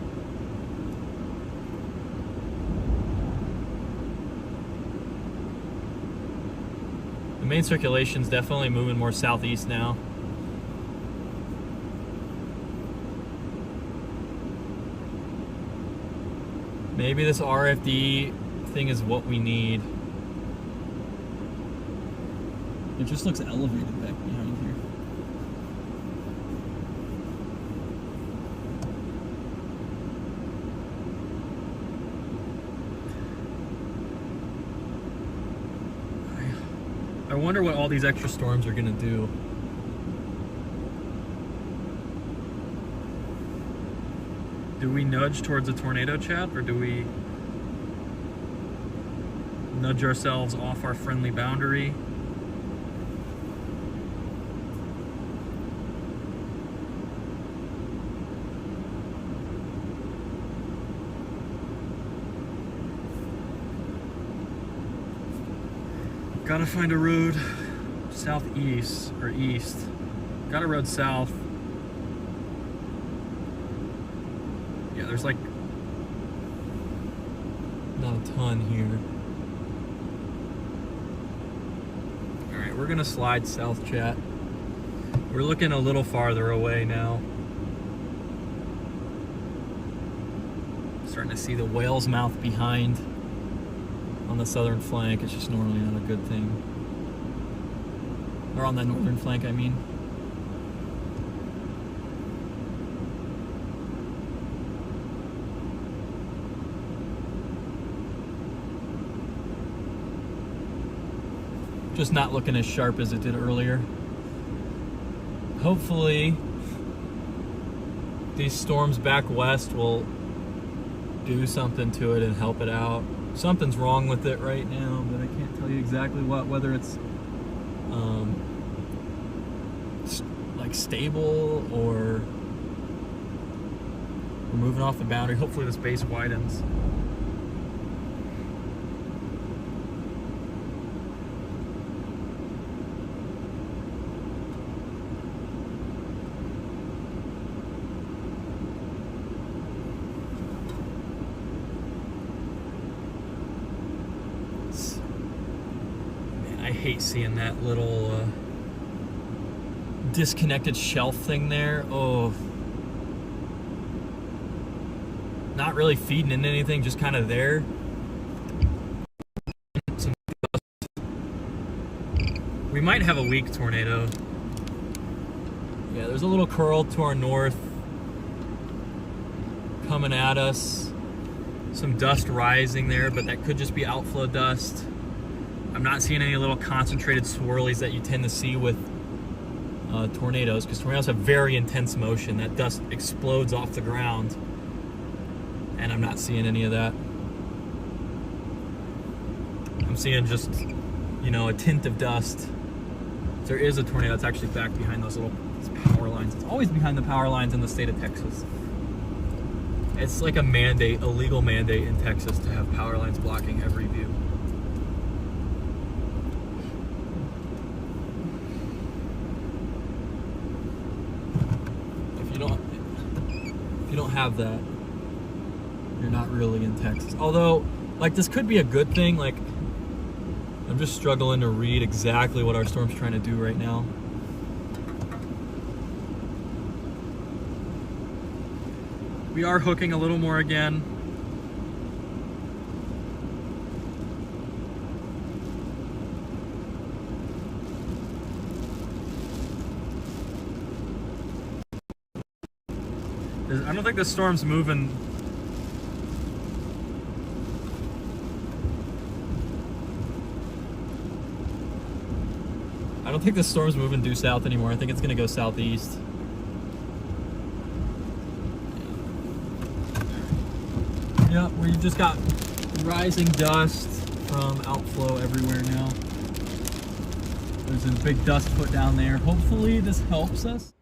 S1: The main circulation's definitely moving more southeast now. Maybe this RFD thing is what we need. It just looks elevated back behind here. I wonder what all these extra storms are gonna do. Do we nudge towards a tornado, chat, or do we nudge ourselves off our friendly boundary? Gotta find a road southeast or east. Got a road south. Yeah, there's like not a ton here. All right, we're gonna slide south, chat. We're looking a little farther away now. Starting to see the whale's mouth behind on the southern flank. It's just normally not a good thing. Or on that northern flank, I mean. Just not looking as sharp as it did earlier. Hopefully, these storms back west will do something to it and help it out. Something's wrong with it right now, but I can't tell you exactly what, whether it's like stable or we're moving off the boundary. Hopefully this base widens. I hate seeing that little disconnected shelf thing there. Oh, not really feeding into anything, just kind of there. We might have a weak tornado. Yeah, there's a little curl to our north, coming at us. Some dust rising there, but that could just be outflow dust. I'm not seeing any little concentrated swirlies that you tend to see with tornadoes, because tornadoes have very intense motion. That dust explodes off the ground, and I'm not seeing any of that. I'm seeing just, you know, a tint of dust. If there is a tornado, it's actually back behind those little power lines. It's always behind the power lines in the state of Texas. It's like a mandate, a legal mandate in Texas to have power lines blocking every view. If you don't have that, you're not really in Texas. Although, like, this could be a good thing. Like, I'm just struggling to read exactly what our storm's trying to do right now. We are hooking a little more again. I don't think the storm's moving. I don't think the storm's moving due south anymore. I think it's gonna go southeast. Yeah, we just got rising dust from outflow everywhere now. There's a big dust foot down there. Hopefully this helps us.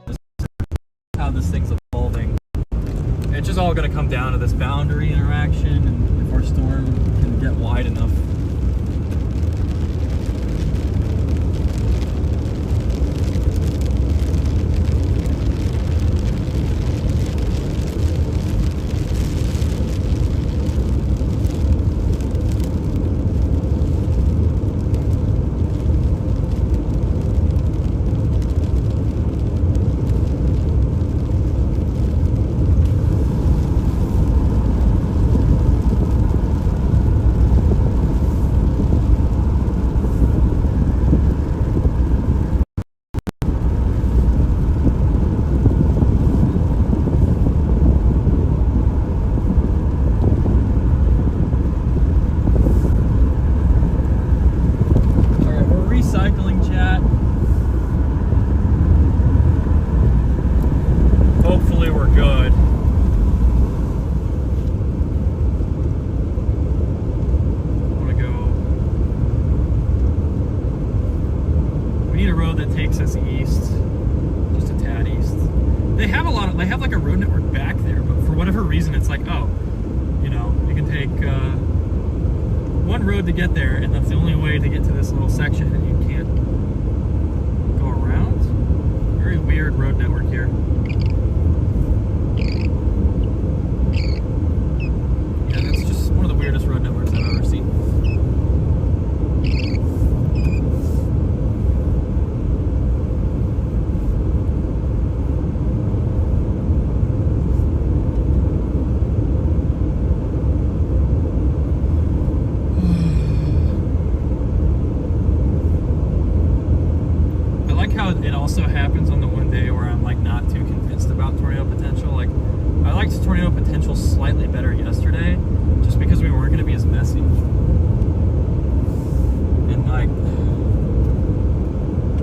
S1: This is how this thing's evolving. It's just all going to come down to this boundary interaction, and if our storm can get wide enough. They have like a road network back there, but for whatever reason, it's like, oh, you know, you can take one road to get there, and that's the only way to get to this little section, and you can't go around. Very weird road network here. Yeah, that's just one of the weirdest road networks I've ever seen. It also happens on the one day where I'm like not too convinced about tornado potential. Like, I liked tornado potential slightly better yesterday, just because we weren't going to be as messy. And like,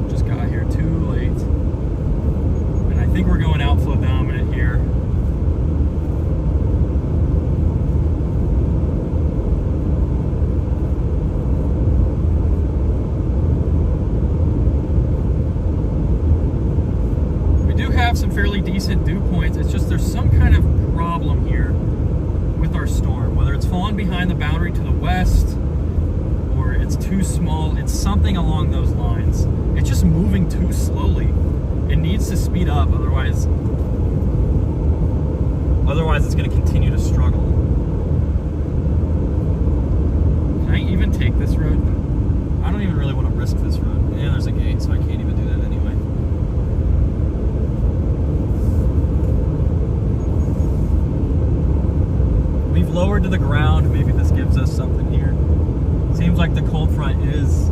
S1: just got here too late. And I think we're going outflow dominant here. Some fairly decent dew points. It's just there's some kind of problem here with our storm, whether it's falling behind the boundary to the west or it's too small. It's something along those lines. It's just moving too slowly. It needs to speed up, otherwise it's going to continue to struggle. Can I even take this road? I don't even really want to risk this road. And there's a gate, so I can't even do that anyway. We've lowered to the ground. Maybe this gives us something here. Seems like the cold front is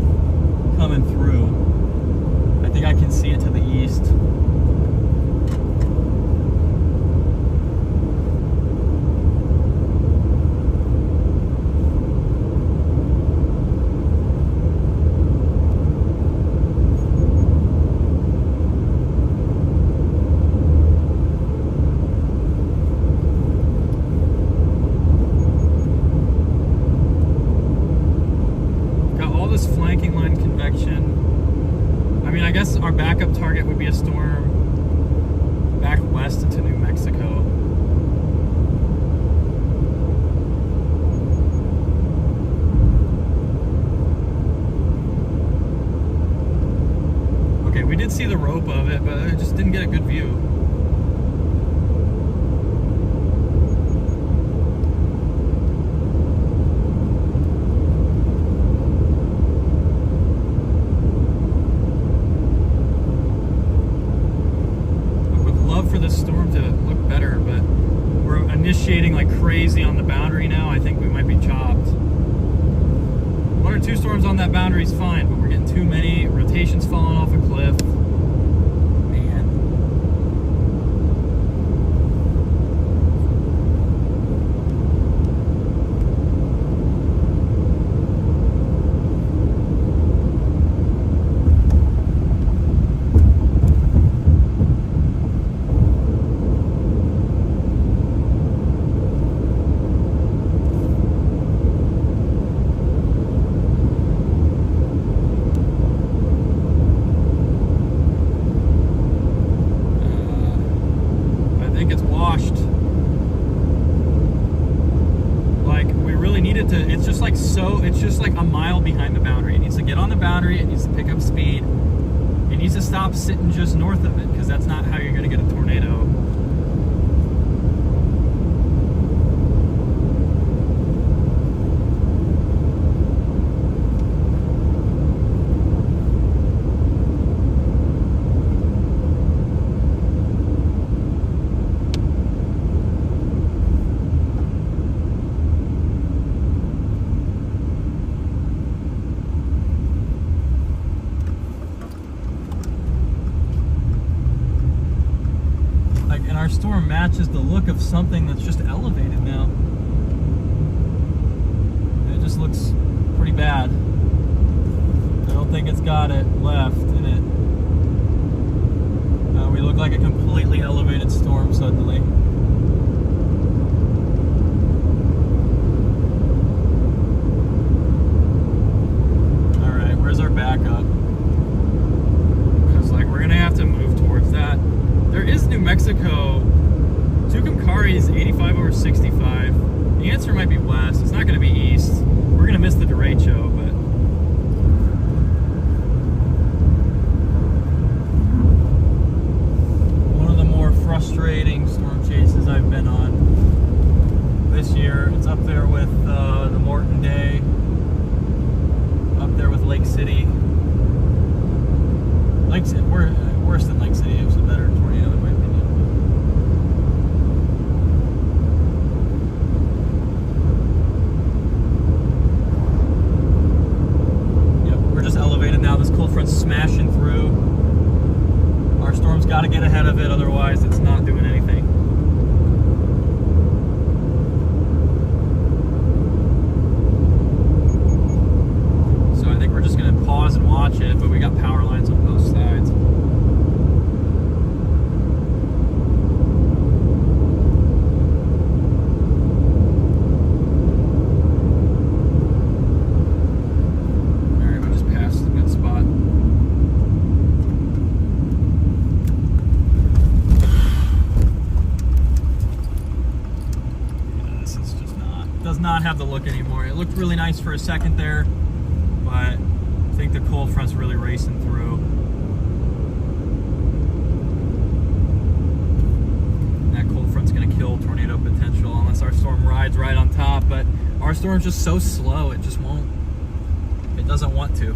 S1: coming through. I I think I can see it to the east. Flanking line convection. I mean, I guess our backup target would be a storm back west into New Mexico. Okay, we did see the rope of it, but I just didn't get a good view. For this storm to look better, but we're initiating like crazy on the boundary now. I think we might be chopped. 1 or 2 storms on that boundary is fine, but we're getting too many rotations falling off a cliff. It's just like a mile behind the boundary. It needs to get on the boundary, it needs to pick up speed. It needs to stop sitting just north of it, because that's not how you're going to get a tornado. And our storm matches the look of something that's just elevated now. It just looks pretty bad. I don't think it's got it left in it. We look like a completely elevated storm suddenly. Alright, where's our backup? Because like we're gonna have to move towards that. There is New Mexico. Tucumcari is 85/65. The answer might be west. It's not going to be east. We're going to miss the derecho, but one of the more frustrating storm chases I've been on this year. It's up there with the Morton Day, up there with Lake City. Lake City, worse than Lake City. It was a better tornado in my opinion. Yep, we're just elevated now. This cold front's smashing through. Our storm's got to get ahead of it, otherwise it's not doing anything. So I think we're just going to pause and watch it, but we got power lines on both sides. Not have the look anymore. It looked really nice for a second there, but I think the cold front's really racing through. That cold front's going to kill tornado potential unless our storm rides right on top, but our storm's just so slow, it just won't. It doesn't want to.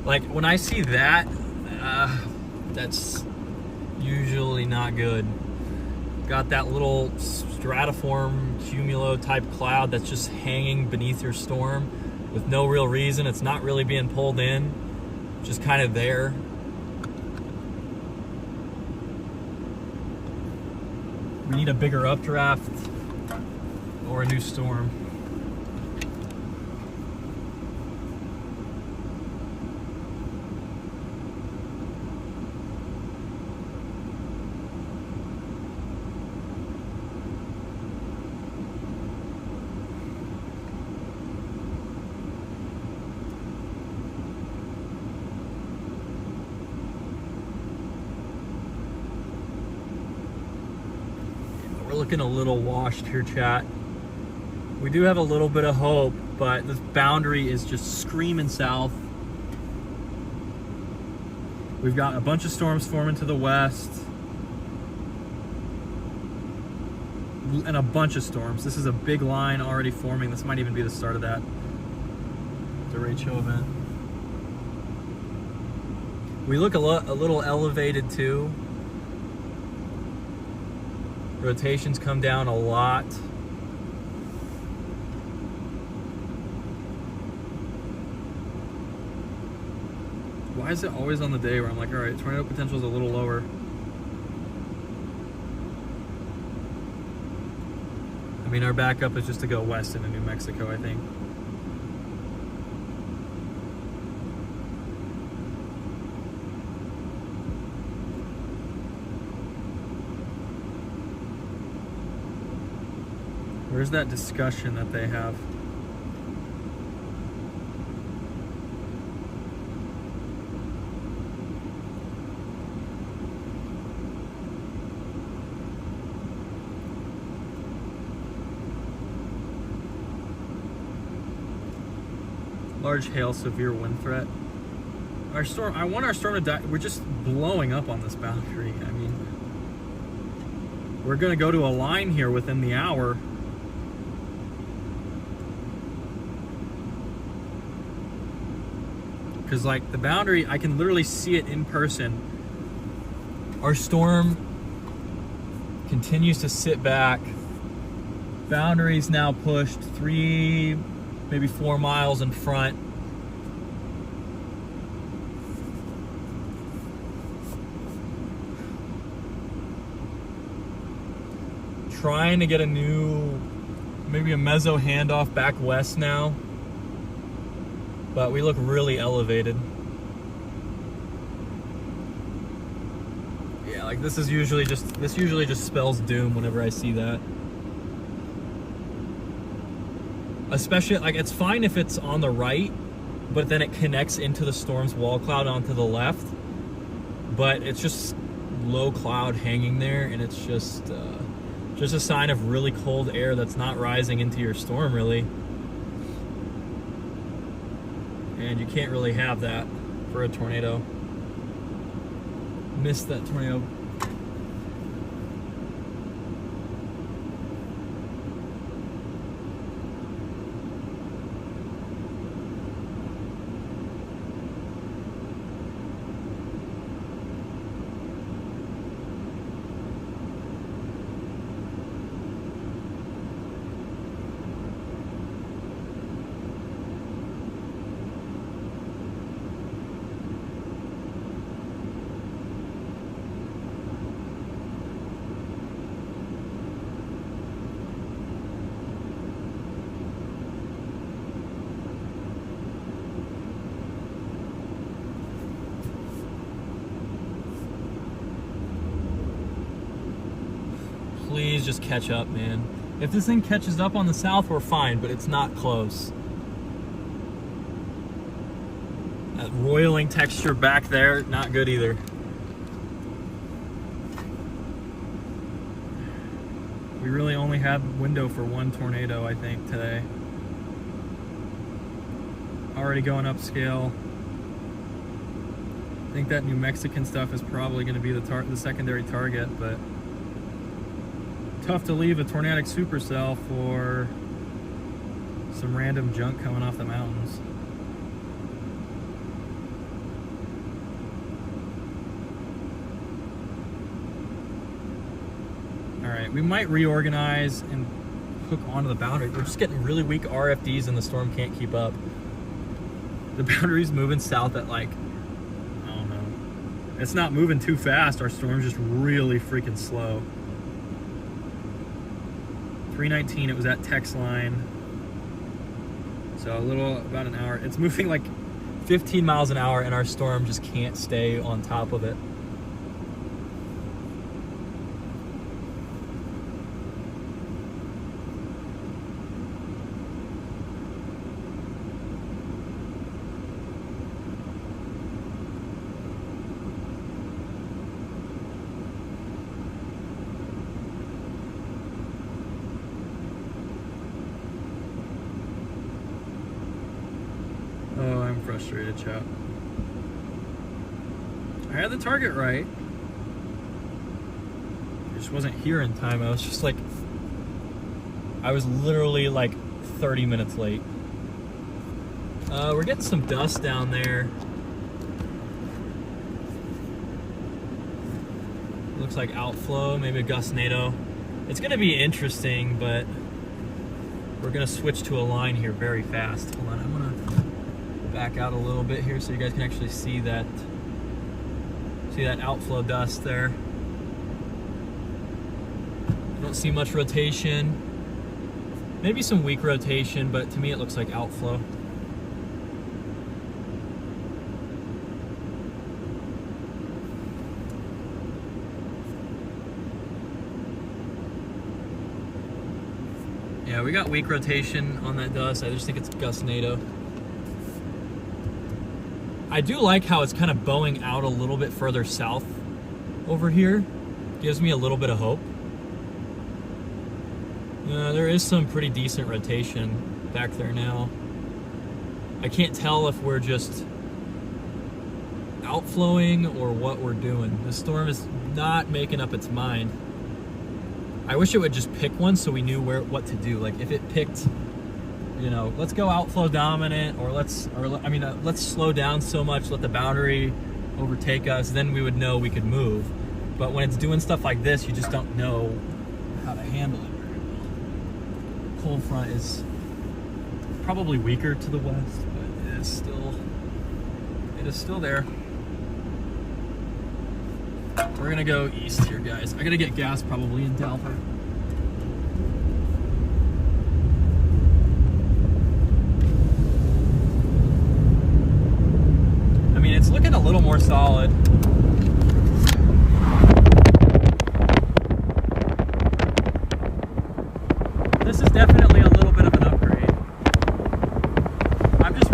S1: Like, when I see that, that's usually not good. Got that little stratiform cumulo type cloud that's just hanging beneath your storm. with no real reason. It's not really being pulled in, just kind of there. We need a bigger updraft or a new storm. We're looking a little washed here, chat. We do have a little bit of hope, but this boundary is just screaming south. We've got a bunch of storms forming to the west. And a bunch of storms. This is a big line already forming. This might even be the start of that derecho event. We look a little elevated too. Rotations come down a lot. Why is it always on the day where I'm like, all right, tornado potential is a little lower? I mean, our backup is just to go west into New Mexico, I think. Where's that discussion that they have? Large hail, severe wind threat. Our storm, I want our storm to die. We're just blowing up on this boundary. I mean, we're gonna go to a line here within the hour. Because like the boundary, I can literally see it in person. Our storm continues to sit back. Boundary's now pushed 3, maybe 4 miles in front. Trying to get a new, maybe a mezzo handoff back west now. But we look really elevated. Yeah, like this usually just spells doom whenever I see that. Especially, like, it's fine if it's on the right, but then it connects into the storm's wall cloud onto the left. But it's just low cloud hanging there, and it's just a sign of really cold air that's not rising into your storm, really. And you can't really have that for a tornado. Missed that tornado. Please just catch up, man. If this thing catches up on the south, we're fine, but it's not close. That roiling texture back there, not good either. We really only had window for one tornado, I think, today. Already going upscale. I think that New Mexican stuff is probably going to be the secondary target, but tough to leave a tornadic supercell for some random junk coming off the mountains. All right, we might reorganize and hook onto the boundary. We're just getting really weak RFDs and the storm can't keep up. The boundary's moving south at like, I don't know. It's not moving too fast. Our storm's just really freaking slow. 319, it was at text line. So about an hour. It's moving like 15 miles an hour and our storm just can't stay on top of it. Oh, I'm frustrated, chat. I had the target right. I just wasn't here in time. I was just like, I was literally like 30 minutes late. We're getting some dust down there. Looks like outflow, maybe a gustnado. It's gonna be interesting, but we're gonna switch to a line here very fast. Hold on, I'm gonna back out a little bit here so you guys can actually see that outflow dust there. I don't see much rotation, maybe some weak rotation, but to me it looks like outflow. Yeah, we got weak rotation on that dust. I just think it's gustnado. I do like how it's kind of bowing out a little bit further south over here. Gives me a little bit of hope. There is some pretty decent rotation back there now. I can't tell if we're just outflowing or what we're doing. The storm is not making up its mind. I wish it would just pick one so we knew what to do. Like if it picked, you know, let's go outflow dominant, or let's slow down so much, let the boundary overtake us, then we would know we could move. But when it's doing stuff like this, you just don't know how to handle it very well. Cold front is probably weaker to the west, but it is still there. We're gonna go east here, guys. I gotta get gas probably in Dalhart. I mean, it's looking a little more solid. This is definitely a little bit of an upgrade. I'm just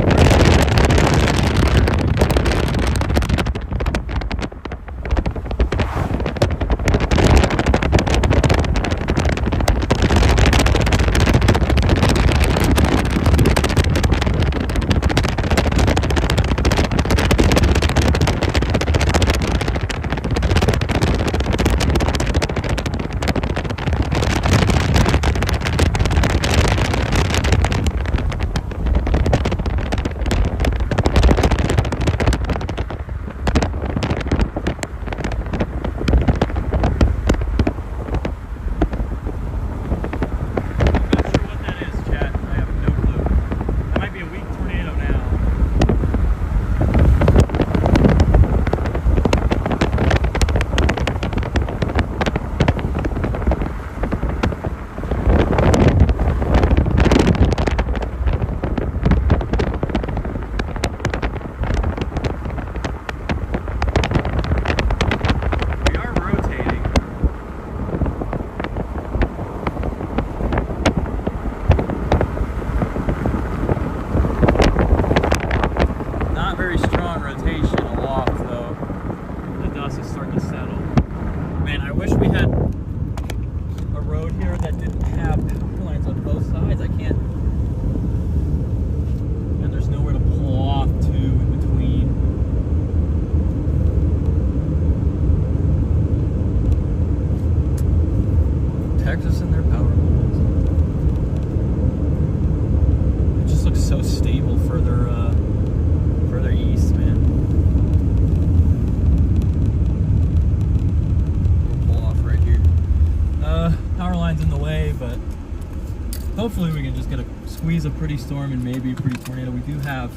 S1: hopefully we can just get a squeeze a pretty storm and maybe a pretty tornado. We do have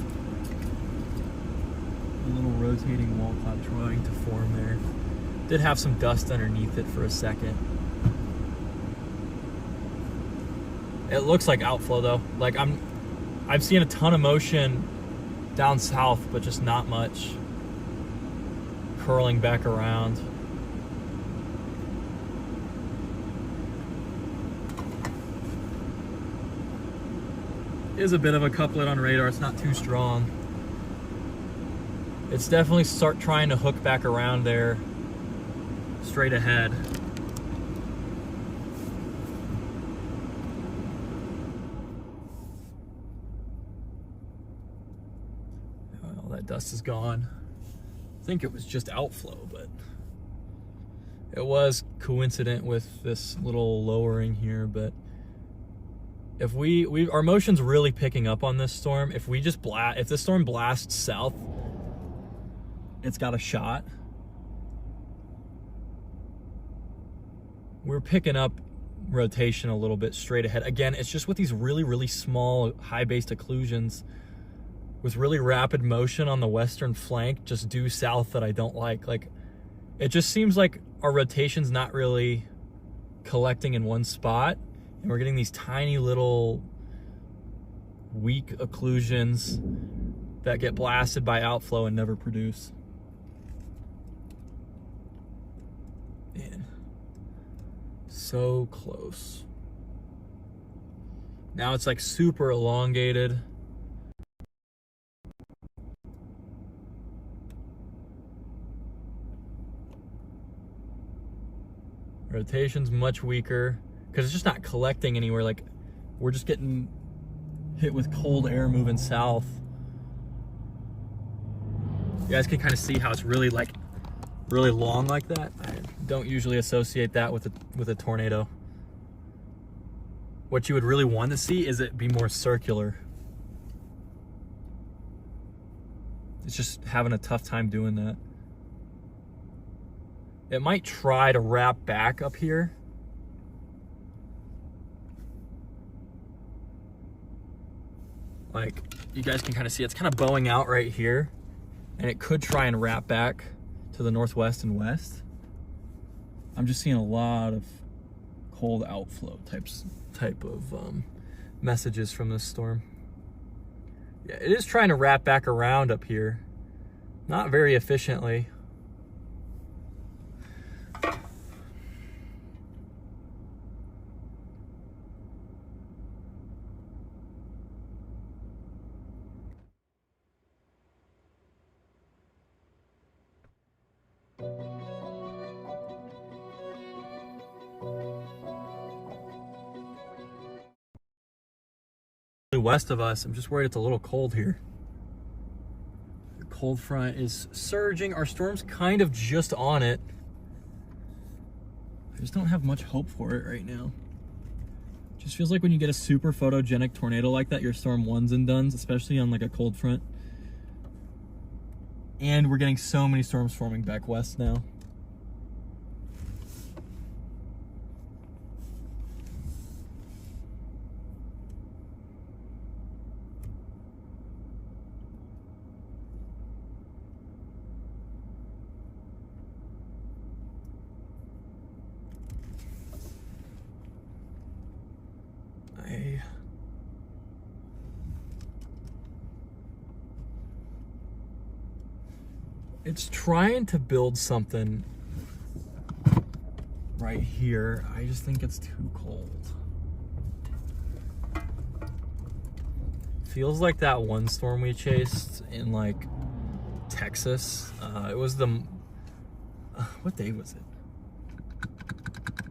S1: a little rotating wall cloud trying to form there. Did have some dust underneath it for a second. It looks like outflow though. Like I've seen a ton of motion down south, but just not much curling back around. Is a bit of a couplet on radar. It's not too strong. It's definitely start trying to hook back around there straight ahead. All that dust is gone. I think it was just outflow, but it was coincident with this little lowering here. But if our motion's really picking up on this storm, if we just if this storm blasts south, it's got a shot. We're picking up rotation a little bit straight ahead. Again, it's just with these really, really small high-based occlusions with really rapid motion on the western flank, just due south, that I don't like. Like, it just seems like our rotation's not really collecting in one spot, and we're getting these tiny little weak occlusions that get blasted by outflow and never produce. Man, so close. Now it's like super elongated. Rotation's much weaker because it's just not collecting anywhere. Like, we're just getting hit with cold air moving south. You guys can kind of see how it's really really long like that. I don't usually associate that with a tornado. What you would really want to see is it be more circular. It's just having a tough time doing that. It might try to wrap back up here. Like, you guys can kind of see it's kind of bowing out right here, and it could try and wrap back to the northwest and west. I'm just seeing a lot of cold outflow type of messages from this storm. Yeah, it is trying to wrap back around up here. Not very efficiently. West of us, I'm just worried it's a little cold here. The cold front is surging. Our storm's kind of just on it. I just don't have much hope for it right now. Just feels like when you get a super photogenic tornado like that, your storm ones and dones, especially on like a cold front. And we're getting so many storms forming back west now. It's trying to build something right here. I just think it's too cold. Feels like that one storm we chased in like Texas. It was the, what day was it?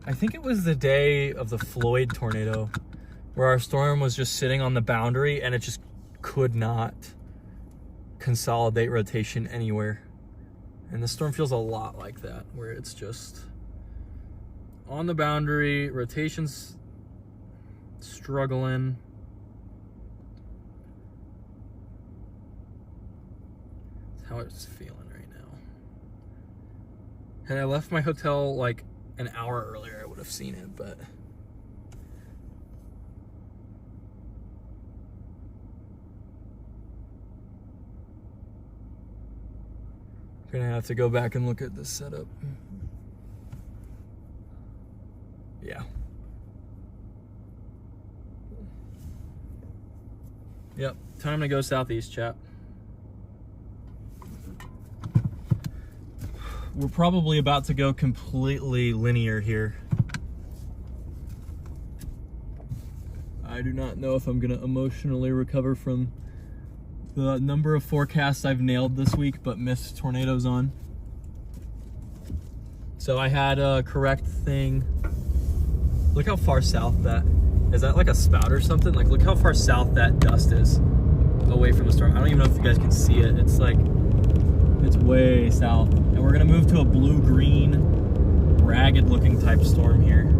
S1: I think it was the day of the Floyd tornado, where our storm was just sitting on the boundary and it just could not consolidate rotation anywhere. And the storm feels a lot like that, where it's just on the boundary, rotation's struggling. That's how it's feeling right now. Had I left my hotel like an hour earlier, I would have seen it, but Gonna have to go back and look at this setup. Yeah. Yep, time to go southeast, chap. We're probably about to go completely linear here. I do not know if I'm gonna emotionally recover from the number of forecasts I've nailed this week but missed tornadoes on. So I had a correct thing. Look how far south that is. That like a spout or something? Like, look how far south that dust is away from the storm. I don't even know if you guys can see it. It's like, it's way south. And we're gonna move to a blue-green, ragged looking type storm here.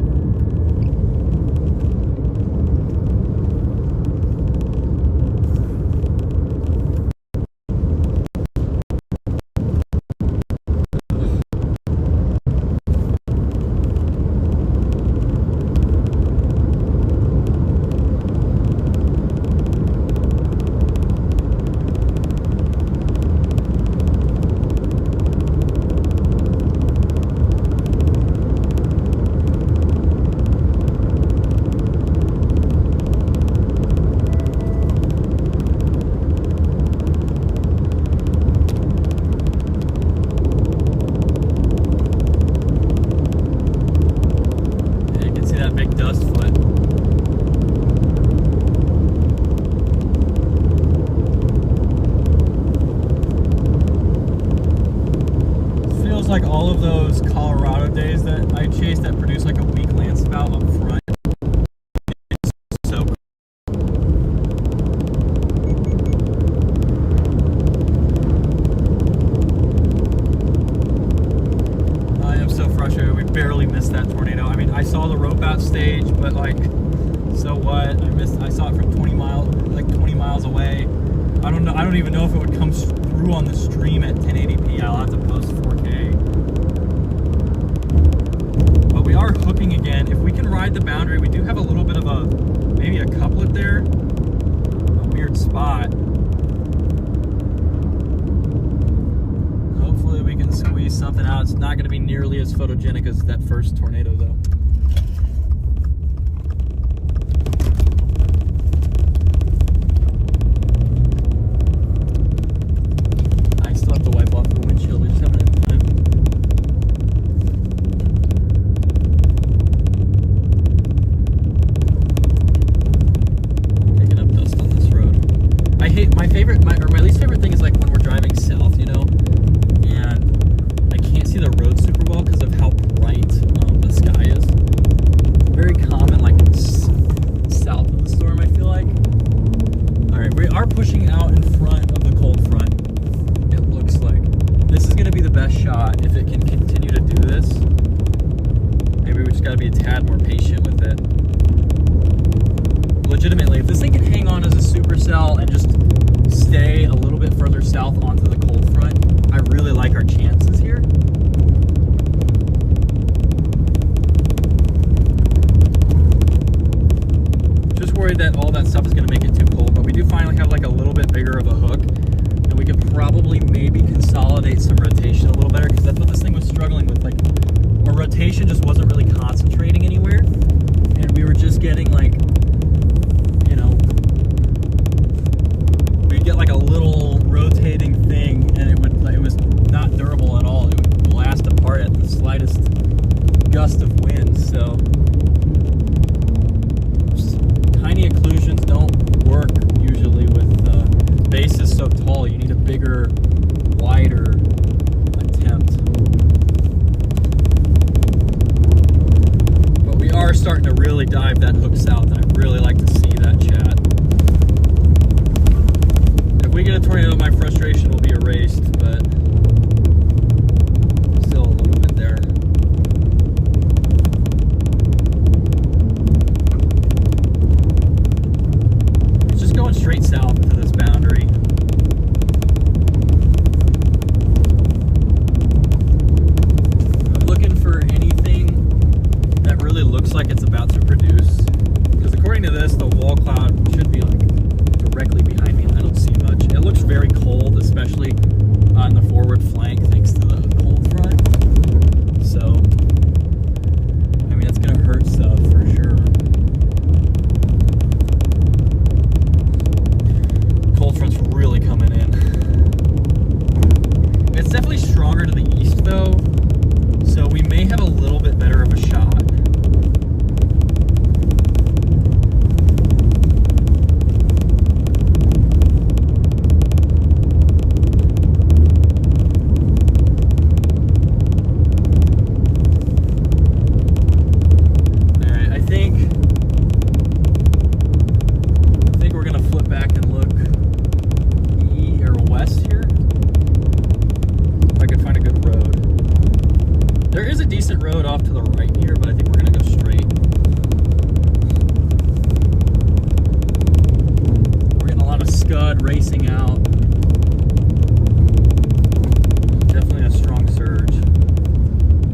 S1: Like all of those Colorado days that I chased that produce like a weak land spout up front. It's so cool. I am so frustrated. We barely missed that tornado. I mean, I saw the rope out stage, but like, so what? I saw it from 20 miles away. I don't know. I don't even know if it would come through on the stream at 1080p. I'll have to post 4K. But we are hooking again. If we can ride the boundary, we do have a little bit of a, maybe a couplet there. A weird spot. Hopefully we can squeeze something out. It's not going to be nearly as photogenic as that first tornado though. My least favorite thing is like when we're driving south, you know, and I can't see the road super well because of how bright the sky is. Very common like south of the storm, I feel like. All right, we are pushing out in front of the cold front. It looks like this is going to be the best shot if it can continue to do this. Maybe we just got to be a tad more patient with it. Legitimately, if this thing can hang on as a supercell and just stay a little bit further south onto the cold front, I really like our chances here. Just worried that all that stuff is going to make it too cold, but we do finally have like a little bit bigger of a hook, and we could probably maybe consolidate some rotation a little better, because that's what this thing was struggling with. Like, our rotation just wasn't really concentrating anywhere, and we were just getting like, get like a little rotating thing, and it was not durable at all. It would blast apart at the slightest gust of wind. So tiny occlusions don't work usually with bases so tall. You need a bigger, wider attempt. But we are starting to really dive that hook south, and I tornado, so we may have a little bit better of a shot. Road off to the right here, but I think we're going to go straight. We're getting a lot of scud racing out. Definitely a strong surge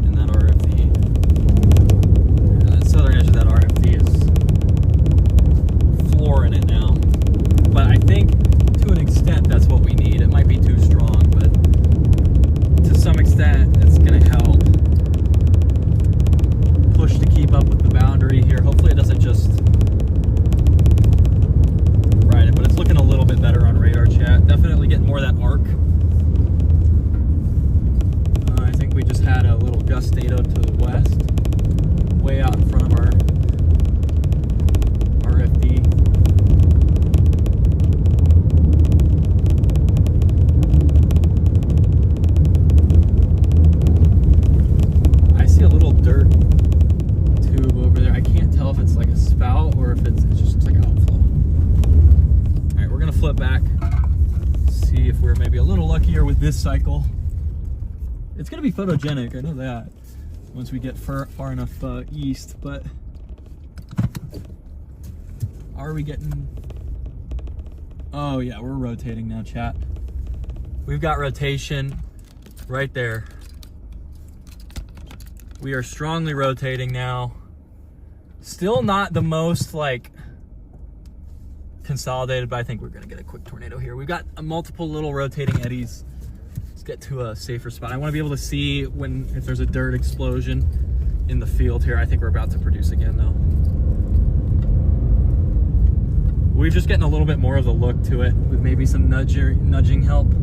S1: in that RFD. The southern edge of that RFD is flooring it now. But I think to an extent that's what we need. It might be too strong, but to some extent it's going to help push to keep up with the boundary here. Hopefully it doesn't just ride it, but it's looking a little bit better on radar, chat. Definitely getting more of that arc. I think we just had a little gustado to the west, way out in front of our RFD. I see a little dirt over there. I can't tell if it's like a spout or if it just looks like outflow. Alright, we're gonna flip back, see if we're maybe a little luckier with this cycle. It's gonna be photogenic, I know that, once we get far enough east, but are we getting... Oh yeah, we're rotating now, chat. We've got rotation right there. We are strongly rotating now. Still not the most like consolidated, but I think we're gonna get a quick tornado here. We've got multiple little rotating eddies. Let's get to a safer spot. I want to be able to see if there's a dirt explosion in the field here. I think we're about to produce again though. We're just getting a little bit more of the look to it with maybe some nudging help.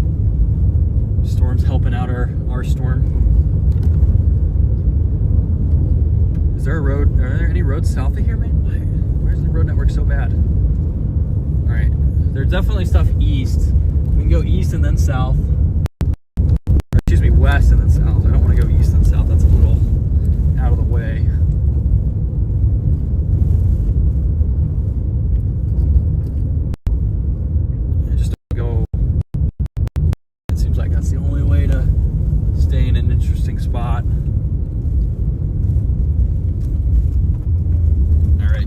S1: Storm's helping out our storm. Is there a road? Are there any roads south of here, man? Why is the road network so bad? All right, there's definitely stuff east. We can go east and then south. Or excuse me, west and then south. I don't want to go east and south. That's a little out of the way. I just don't go. It seems like that's the only way to stay in an interesting spot.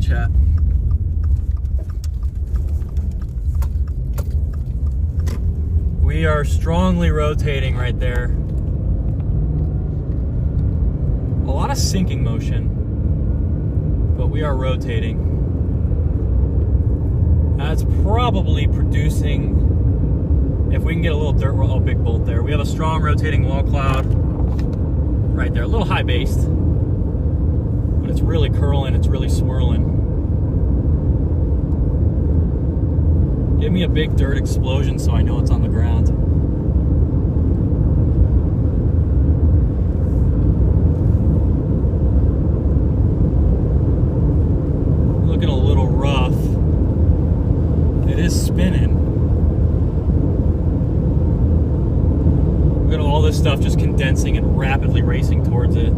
S1: Chat. We are strongly rotating right there. A lot of sinking motion, but we are rotating. That's probably producing, if we can get a little dirt, oh, big bolt there. We have a strong rotating wall cloud right there, a little high based. But it's really curling, it's really swirling. Give me a big dirt explosion so I know it's on the ground. Looking a little rough. It is spinning. We've got all this stuff just condensing and rapidly racing towards it.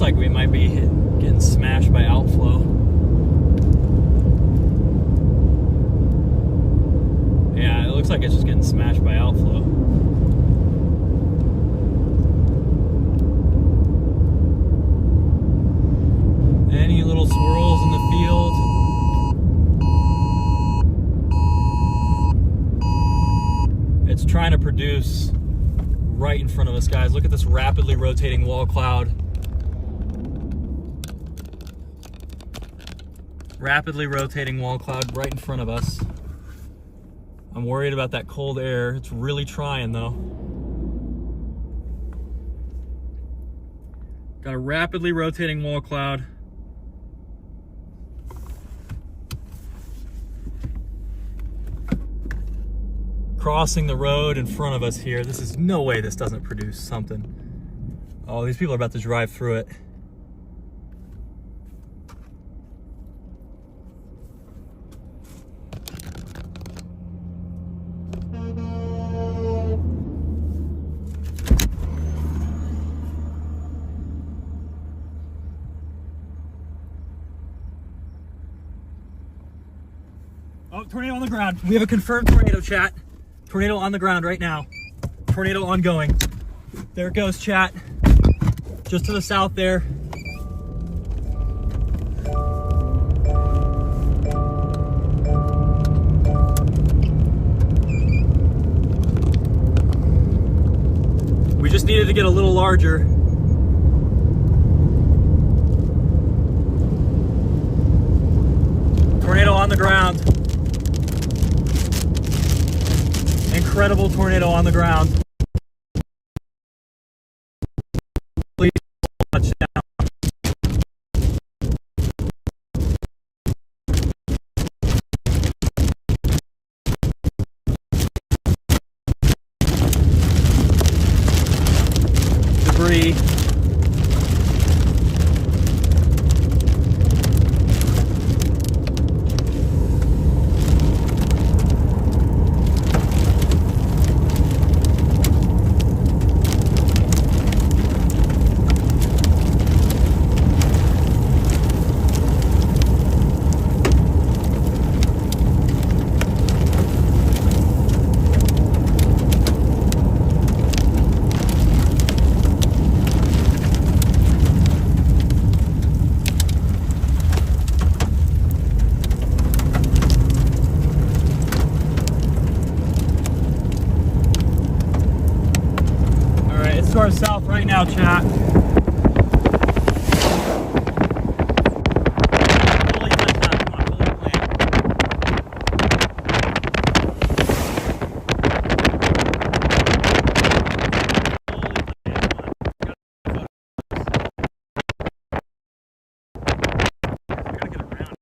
S1: Like we might be getting smashed by outflow. Yeah, it looks like it's just getting smashed by outflow. Any little swirls in the field. It's trying to produce right in front of us, guys. Look at this rapidly rotating wall cloud. Rapidly rotating wall cloud right in front of us. I'm worried about that cold air. It's really trying though. Got a rapidly rotating wall cloud. Crossing the road in front of us here. This is no way this doesn't produce something. Oh, these people are about to drive through it. Oh, tornado on the ground. We have a confirmed tornado, chat. Tornado on the ground right now. Tornado ongoing. There it goes, chat. Just to the south there. We just needed to get a little larger. Tornado on the ground. Incredible tornado on the ground. Please touch down. Debris. To our south right now, chat. Fully plant that. Come on, fully plant. Gotta get around.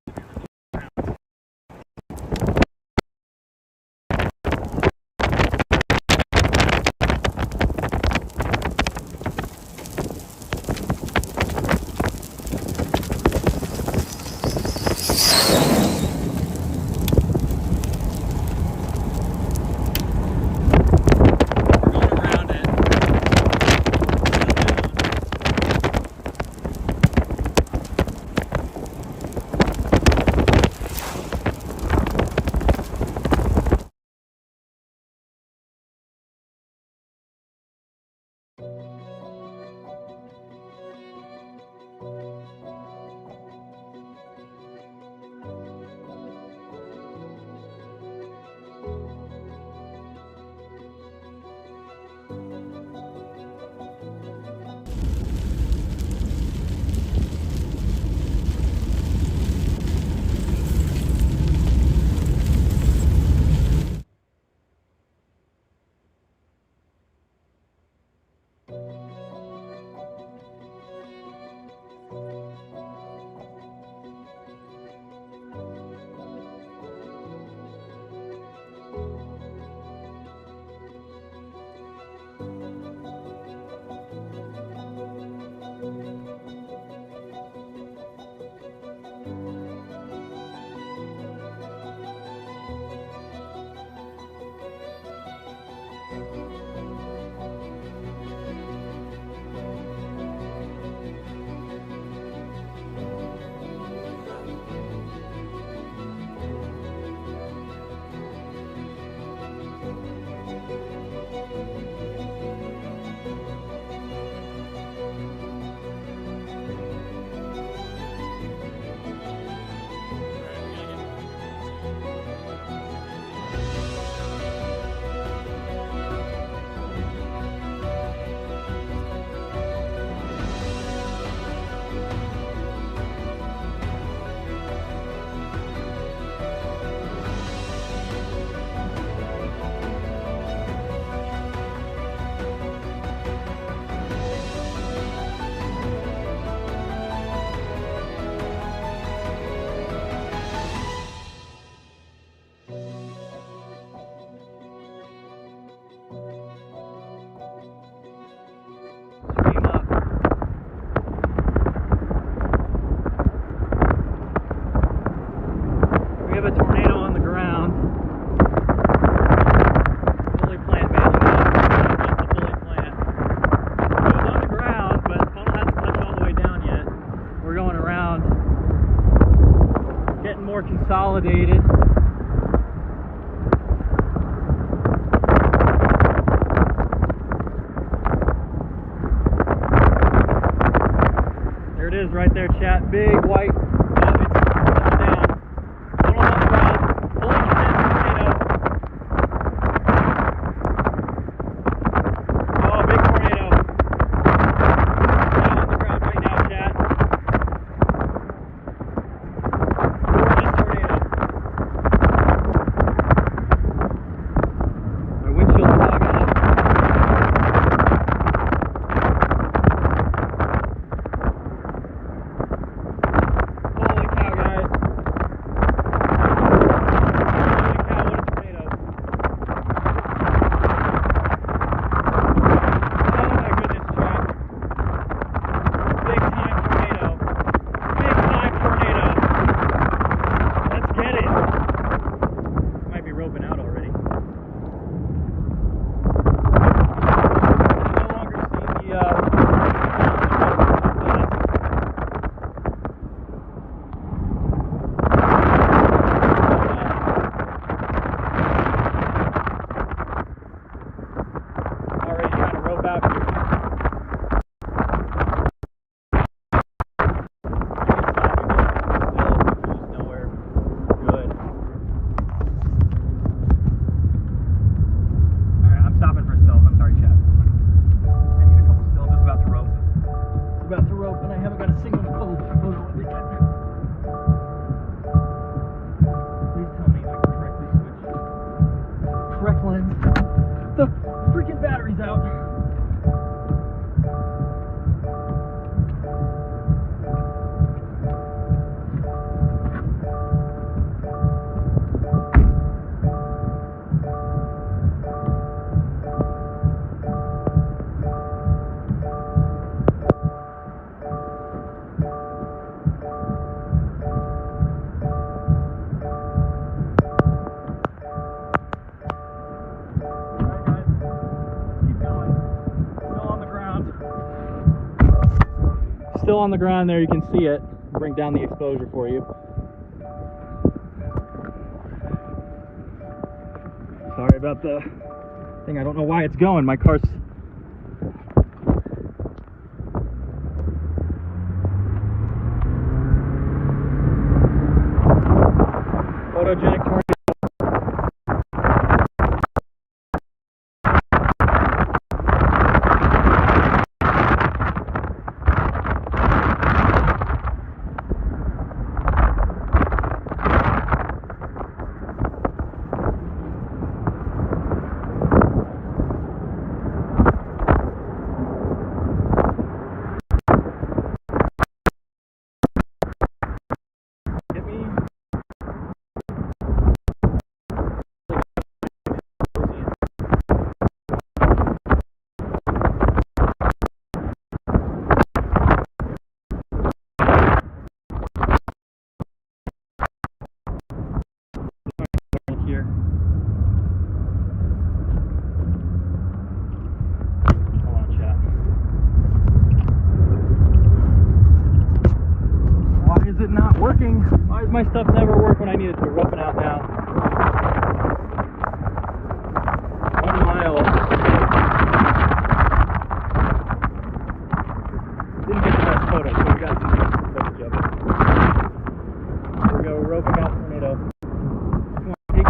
S1: consolidated. There it is right there, chat. Big white. Oh, it's coming down. One on the ground. Fully condensed tornado. Oh, big tornado. Down on the ground right now, chat. Gorgeous tornado. My windshield's fogging up. Holy cow, guys. Holy cow, what a tornado. Oh my goodness, chat. Big time tornado. Big time tornado. Let's get it. Might be roping out already. No longer see the already trying to rope out here. Still nowhere good. Alright, I'm stopping for stills. I'm sorry, chat. I need a couple stills. It's about to rope. It's about to rope, and I haven't got a single photo of it yet. Please tell me I can correctly switch. Correct lens. The freaking battery's out. Alright, guys. Let's keep going. Still on the ground. Still on the ground there, you can see it. Bring down the exposure for you. Sorry about the thing. I don't know why it's going. My car's photogenic tornado. Hit me. Here. Hold on, chat. Why is it not working? Why does my stuff never work when I need it to? Roughing out now. 1 mile. Didn't get the best photo, so we got some footage of it. Here we go, roping out tornado. Come on, take.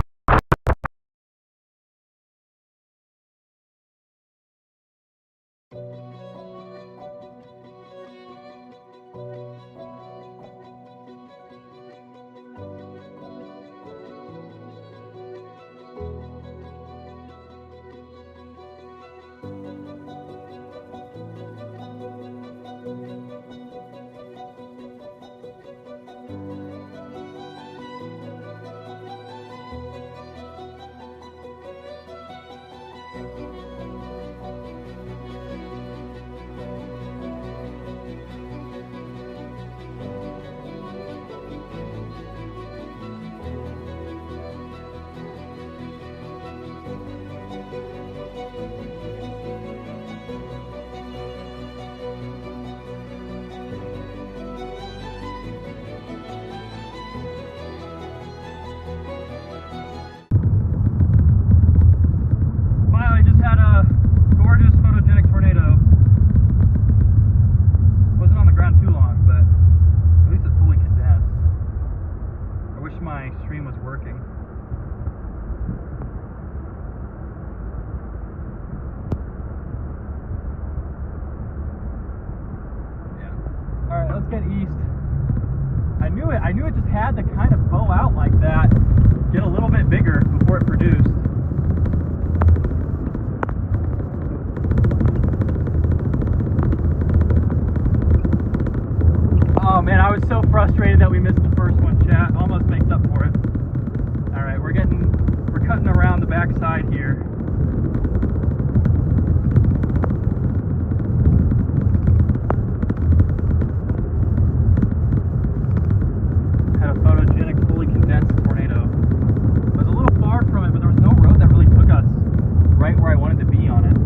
S1: get east. I knew it just had to kind of bow out like that, get a little bit bigger before it produced. Oh man, I was so frustrated that we missed the first one, chat. Almost makes up for it. All right, we're cutting around the backside here. Had a photogenic, fully condensed tornado. I was a little far from it, but there was no road that really took us right where I wanted to be on it.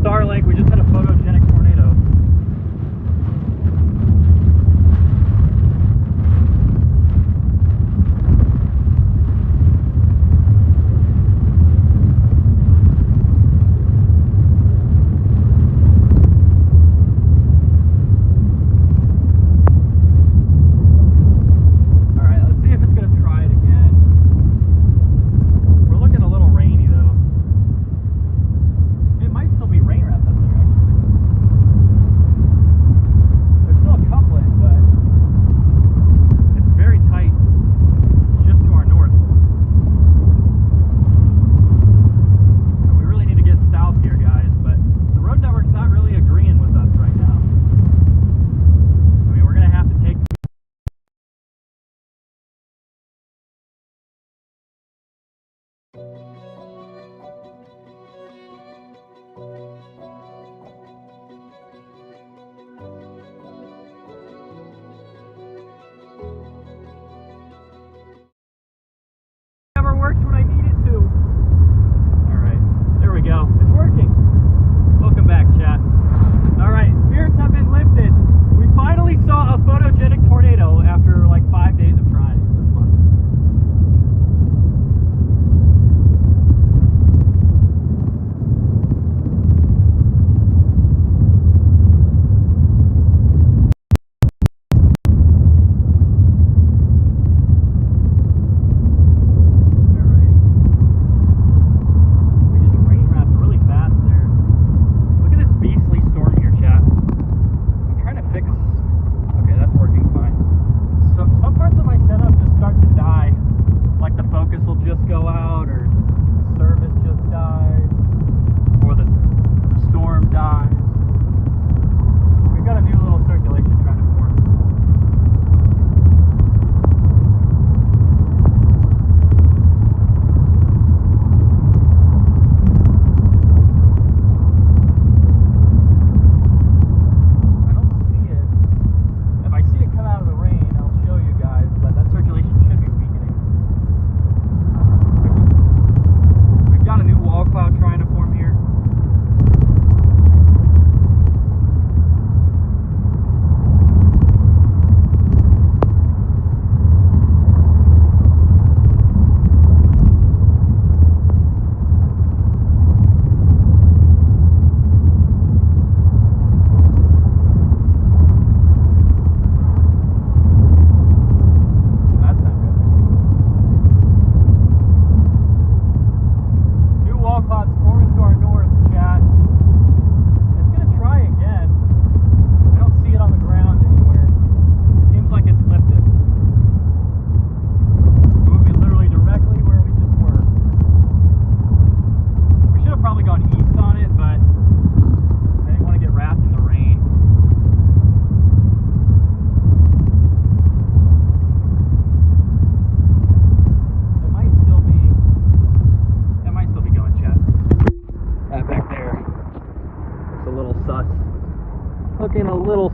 S1: Starlink, we just had a photogenic tornado.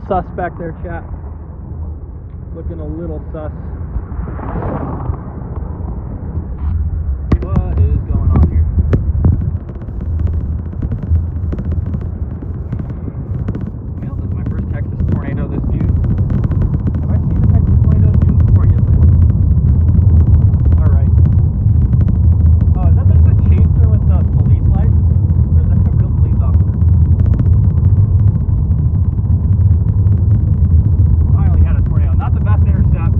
S1: sus back there, chat. Looking a little sus. What is going on here? Well, this is my first Texas tornado this June. Have I seen a Texas tornado in June before? Yes, I have. Alright. Oh, is that just a chaser with the police lights? Or is that a real police officer? Finally had a tornado. Not the best intercept.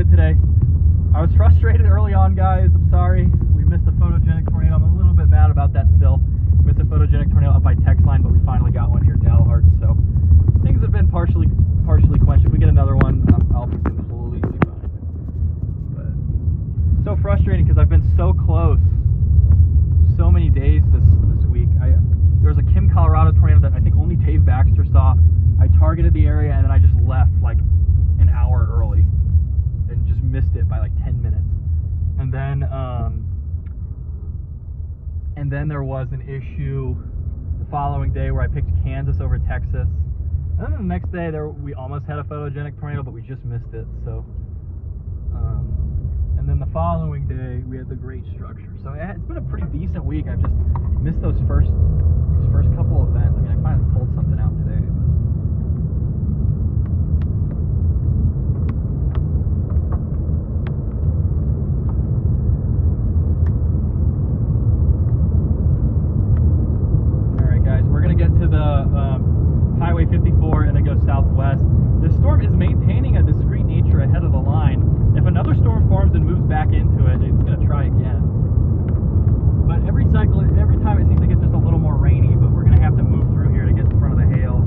S1: good today. I was frustrated early on, guys. I'm sorry. We missed a photogenic tornado. I'm a little bit mad about that still. We missed a photogenic tornado up by text line, but we finally got one here at Dalhart. So things have been partially quenched. If we get another one, I'll be completely fine. But so frustrating because I've been so close so many days this week. There was a Kim, Colorado tornado that I think only Dave Baxter saw. I targeted the area and then I just left like an hour early and just missed it by like 10 minutes. And then there was an issue the following day where I picked Kansas over Texas. And then the next day we almost had a photogenic tornado, but we just missed it. So, and then the following day we had the great structure. So it's been a pretty decent week. I've just missed these first couple events. I mean, I finally pulled something out today. To the Highway 54 and then go southwest. This storm is maintaining a discrete nature ahead of the line. If another storm forms and moves back into it, it's going to try again. But every time it seems to get just a little more rainy, but we're going to have to move through here to get in front of the hail.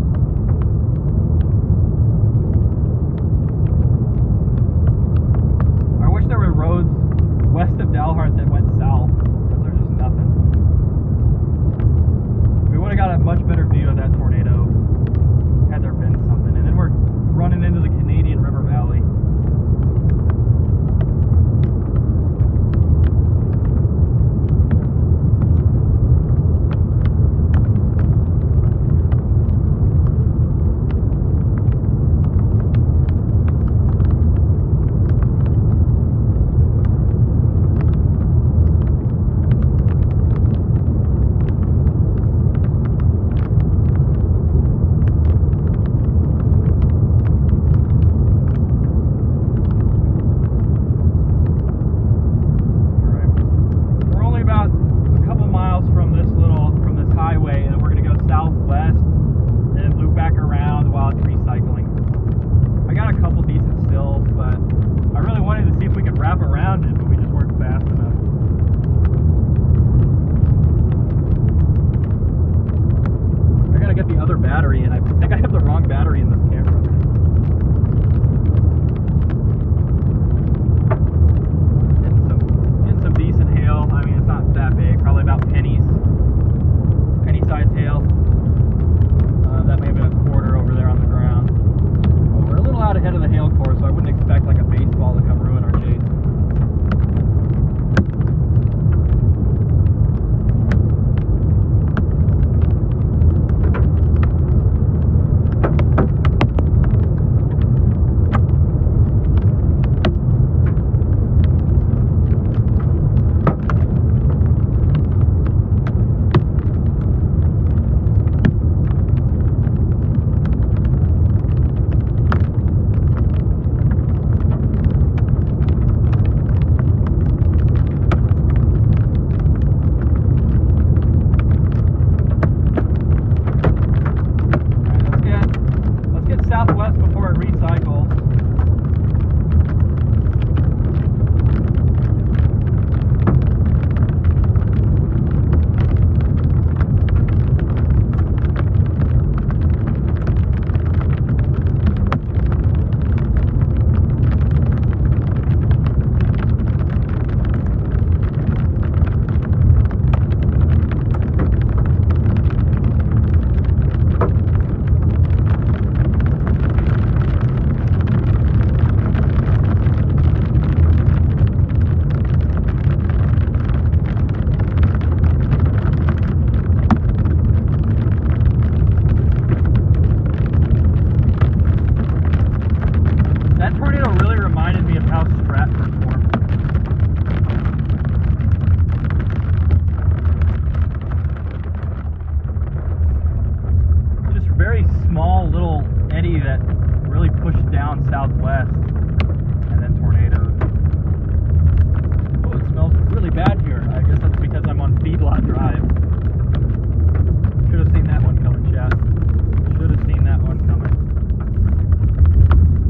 S1: I wish there were roads west of Dalhart that went south, because there's just nothing. We would have got a much better view of that tornado had there been something. And then we're running into the Canadian River Valley. Southwest and then tornadoes. Oh, it smells really bad here. I guess that's because I'm on Feedlot Drive. Should have seen that one coming, chat. Should have seen that one coming.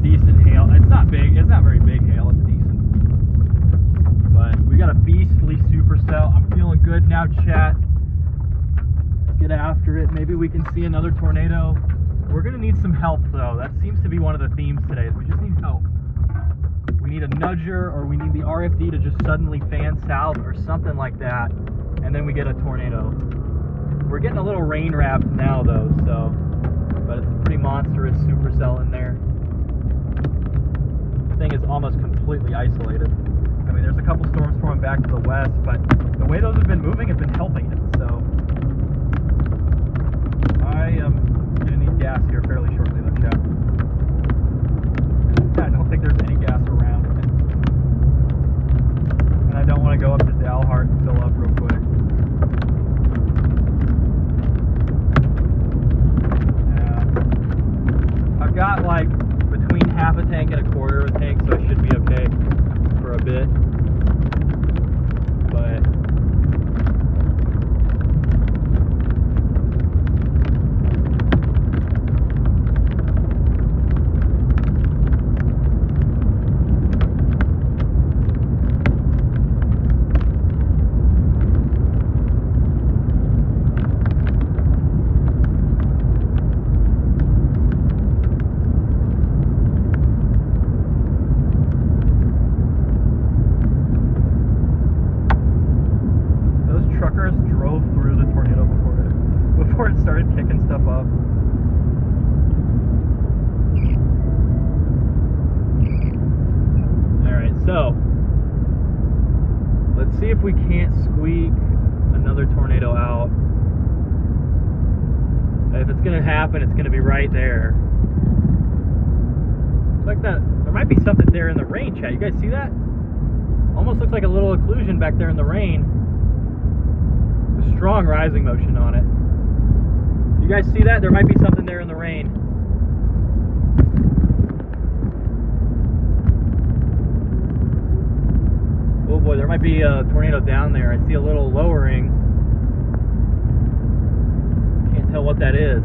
S1: Decent hail. It's not big. It's not very big hail. It's feeling good now, chat. Let's get after it. Maybe we can see another tornado. We're gonna need some help though. That seems to be one of the themes today. We just need help. We need a nudger, or we need the RFD to just suddenly fan south or something like that, and then we get a tornado. We're getting a little rain wrapped now though, so, but it's a pretty monstrous supercell in there. The thing is almost completely isolated. I mean, there's a couple storms forming back to the west, but the way those have been moving have been helping it, so. I am gonna need gas here fairly shortly though, chat. I don't think there's any gas around. And I don't want to go up to Dalhart and fill up real quick. Yeah. I've got like between half a tank and a quarter of a tank, so I should be okay for a bit. But started kicking stuff up. Alright, so let's see if we can't squeak another tornado out. If it's gonna happen, it's gonna be right there. It's like that. There might be something there in the rain, chat. You guys see that? Almost looks like a little occlusion back there in the rain. A strong rising motion on it. You guys see that? There might be something there in the rain. Oh boy, there might be a tornado down there. I see a little lowering. Can't tell what that is.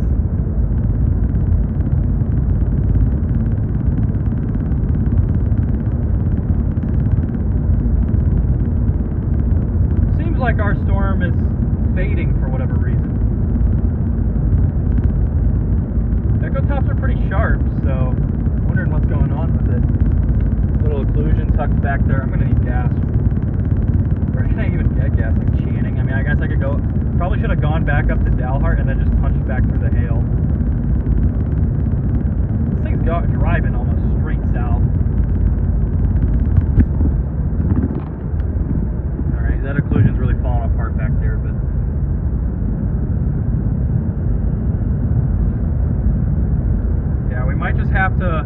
S1: Seems like our storm is fading for whatever reason. Echo tops are pretty sharp, so I'm wondering what's going on with it. Little occlusion tucked back there. I'm gonna need gas. Where can I even get gas? Like Channing? I mean, I guess I could go. Probably should have gone back up to Dalhart and then just punched back through the hail. This thing's driving almost straight south. Alright, that occlusion's really falling apart back there, but we might just have to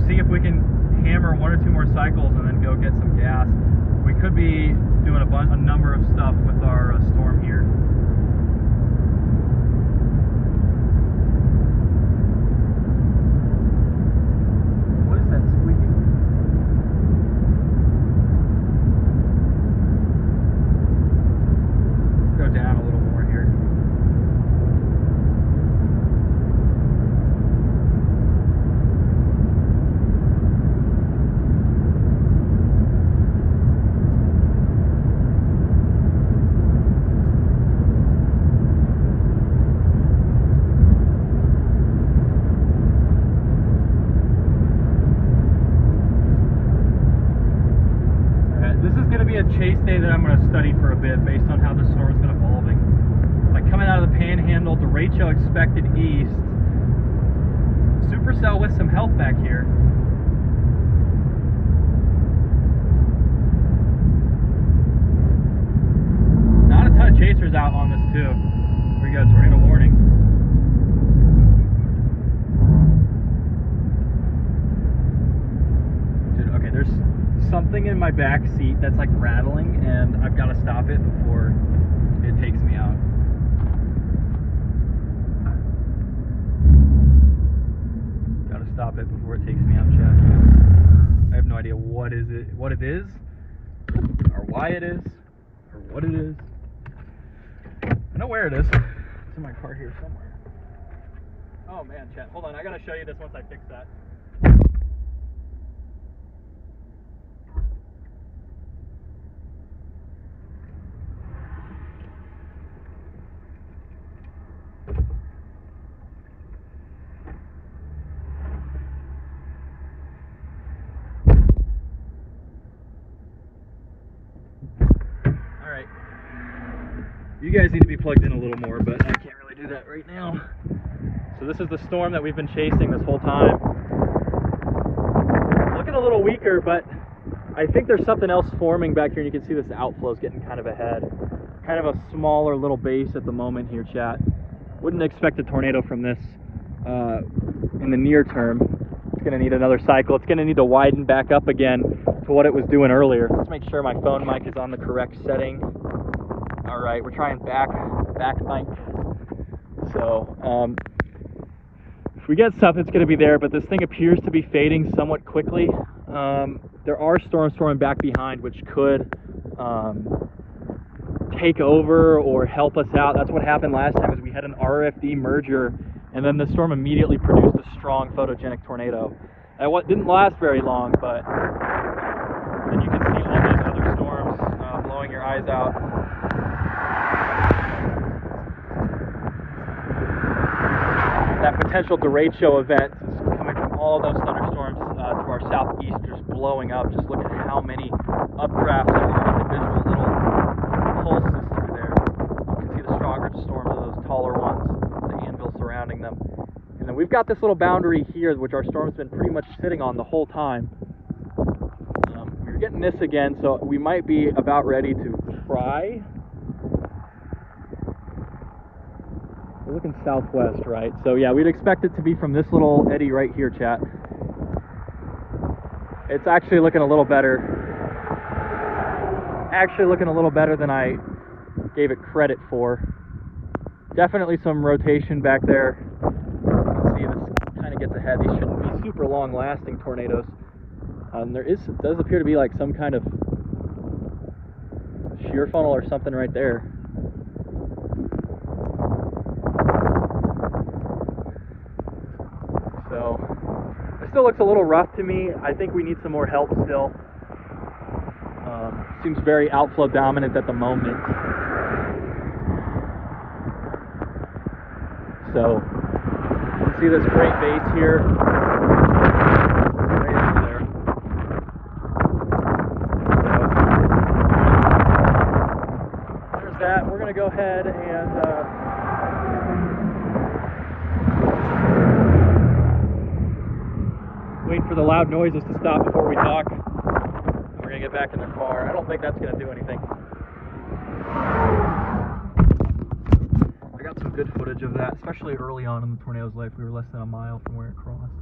S1: see if we can hammer one or two more cycles and then go get some gas. We could be doing a number of stuff with our storm here. What is that squeaking? Go down a little more here. A chase day that I'm going to study for a bit based on how the storm's been evolving. Like coming out of the panhandle, derecho expected east. Supercell with some help back here. Not a ton of chasers out on this too. We got a tornado warning. Dude, okay, there's something in my back seat that's like rattling, and I've got to stop it before it takes me out. Got to stop it before it takes me out, chat. I have no idea what it is, or why it is, or what it is. I know where it is. It's in my car here somewhere. Oh man, chat. Hold on, I gotta show you this once I fix that. You guys need to be plugged in a little more, but I can't really do that right now. So this is the storm that we've been chasing this whole time. Looking a little weaker, but I think there's something else forming back here, and you can see this outflow is getting kind of ahead. Kind of a smaller little base at the moment here, chat. Wouldn't expect a tornado from this in the near term. It's going to need another cycle. It's going to need to widen back up again to what it was doing earlier. Let's make sure my phone mic is on the correct setting. All right, we're trying back mic. So if we get stuff, it's going to be there, but this thing appears to be fading somewhat quickly. There are storms forming back behind, which could take over or help us out. That's what happened last time, is we had an RFD merger, and then the storm immediately produced a strong photogenic tornado. That didn't last very long, but then you can see all those other storms blowing your eyes out. That potential derecho event is coming from all those thunderstorms to our southeast, just blowing up. Just look at how many updrafts are individual little pulses through there. You can see the stronger storms of those taller ones, the anvil surrounding them. And then we've got this little boundary here, which our storm's been pretty much sitting on the whole time. We're getting this again, so we might be about ready to try. We're looking southwest, right? So yeah, we'd expect it to be from this little eddy right here, chat. It's actually looking a little better. Actually looking a little better than I gave it credit for. Definitely some rotation back there. You can see this kind of gets ahead. These shouldn't be super long lasting tornadoes. Does appear to be like some kind of shear funnel or something right there. So it still looks a little rough to me. I think we need some more help still. Seems very outflow dominant at the moment. So you can see this great base here. Right over there. So there's that. We're going to go ahead and wait for the loud noises to stop before we talk. We're going to get back in the car. I don't think that's going to do anything. I got some good footage of that, especially early on in the tornado's life. We were less than a mile from where it crossed.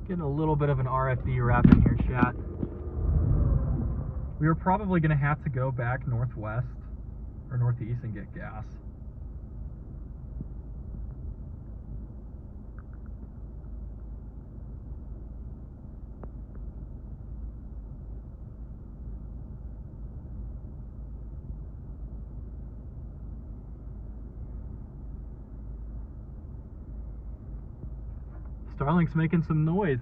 S1: Getting a little bit of an RFD wrap in here, chat. We are probably going to have to go back northwest or northeast and get gas. Starlink's making some noise.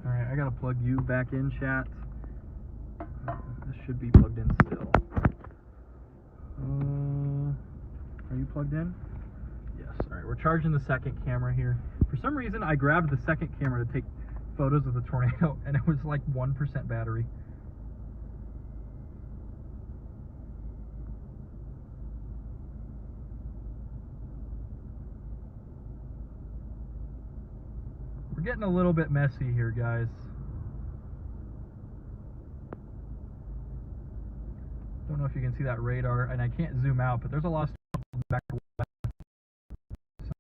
S1: Alright, I gotta plug you back in, chat. This should be plugged in still. Are you plugged in? Yes. Alright, we're charging the second camera here. For some reason, I grabbed the second camera to take photos of the tornado, and it was like 1% battery. We're getting a little bit messy here, guys. Don't know if you can see that radar, and I can't zoom out, but there's a lot of stuff back to west. So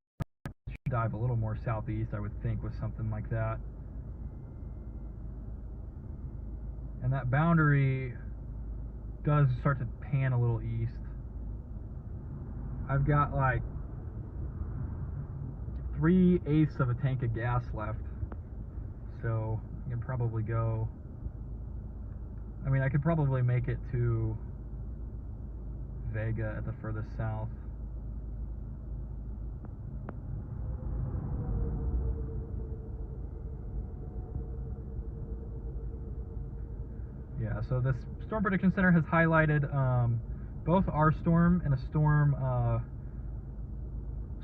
S1: I should dive a little more southeast, I would think, with something like that. And that boundary does start to pan a little east. I've got like 3/8 of a tank of gas left, so I can probably go. I mean, I could probably make it to Vega at the furthest south. Yeah, so this Storm Prediction Center has highlighted both our storm and a storm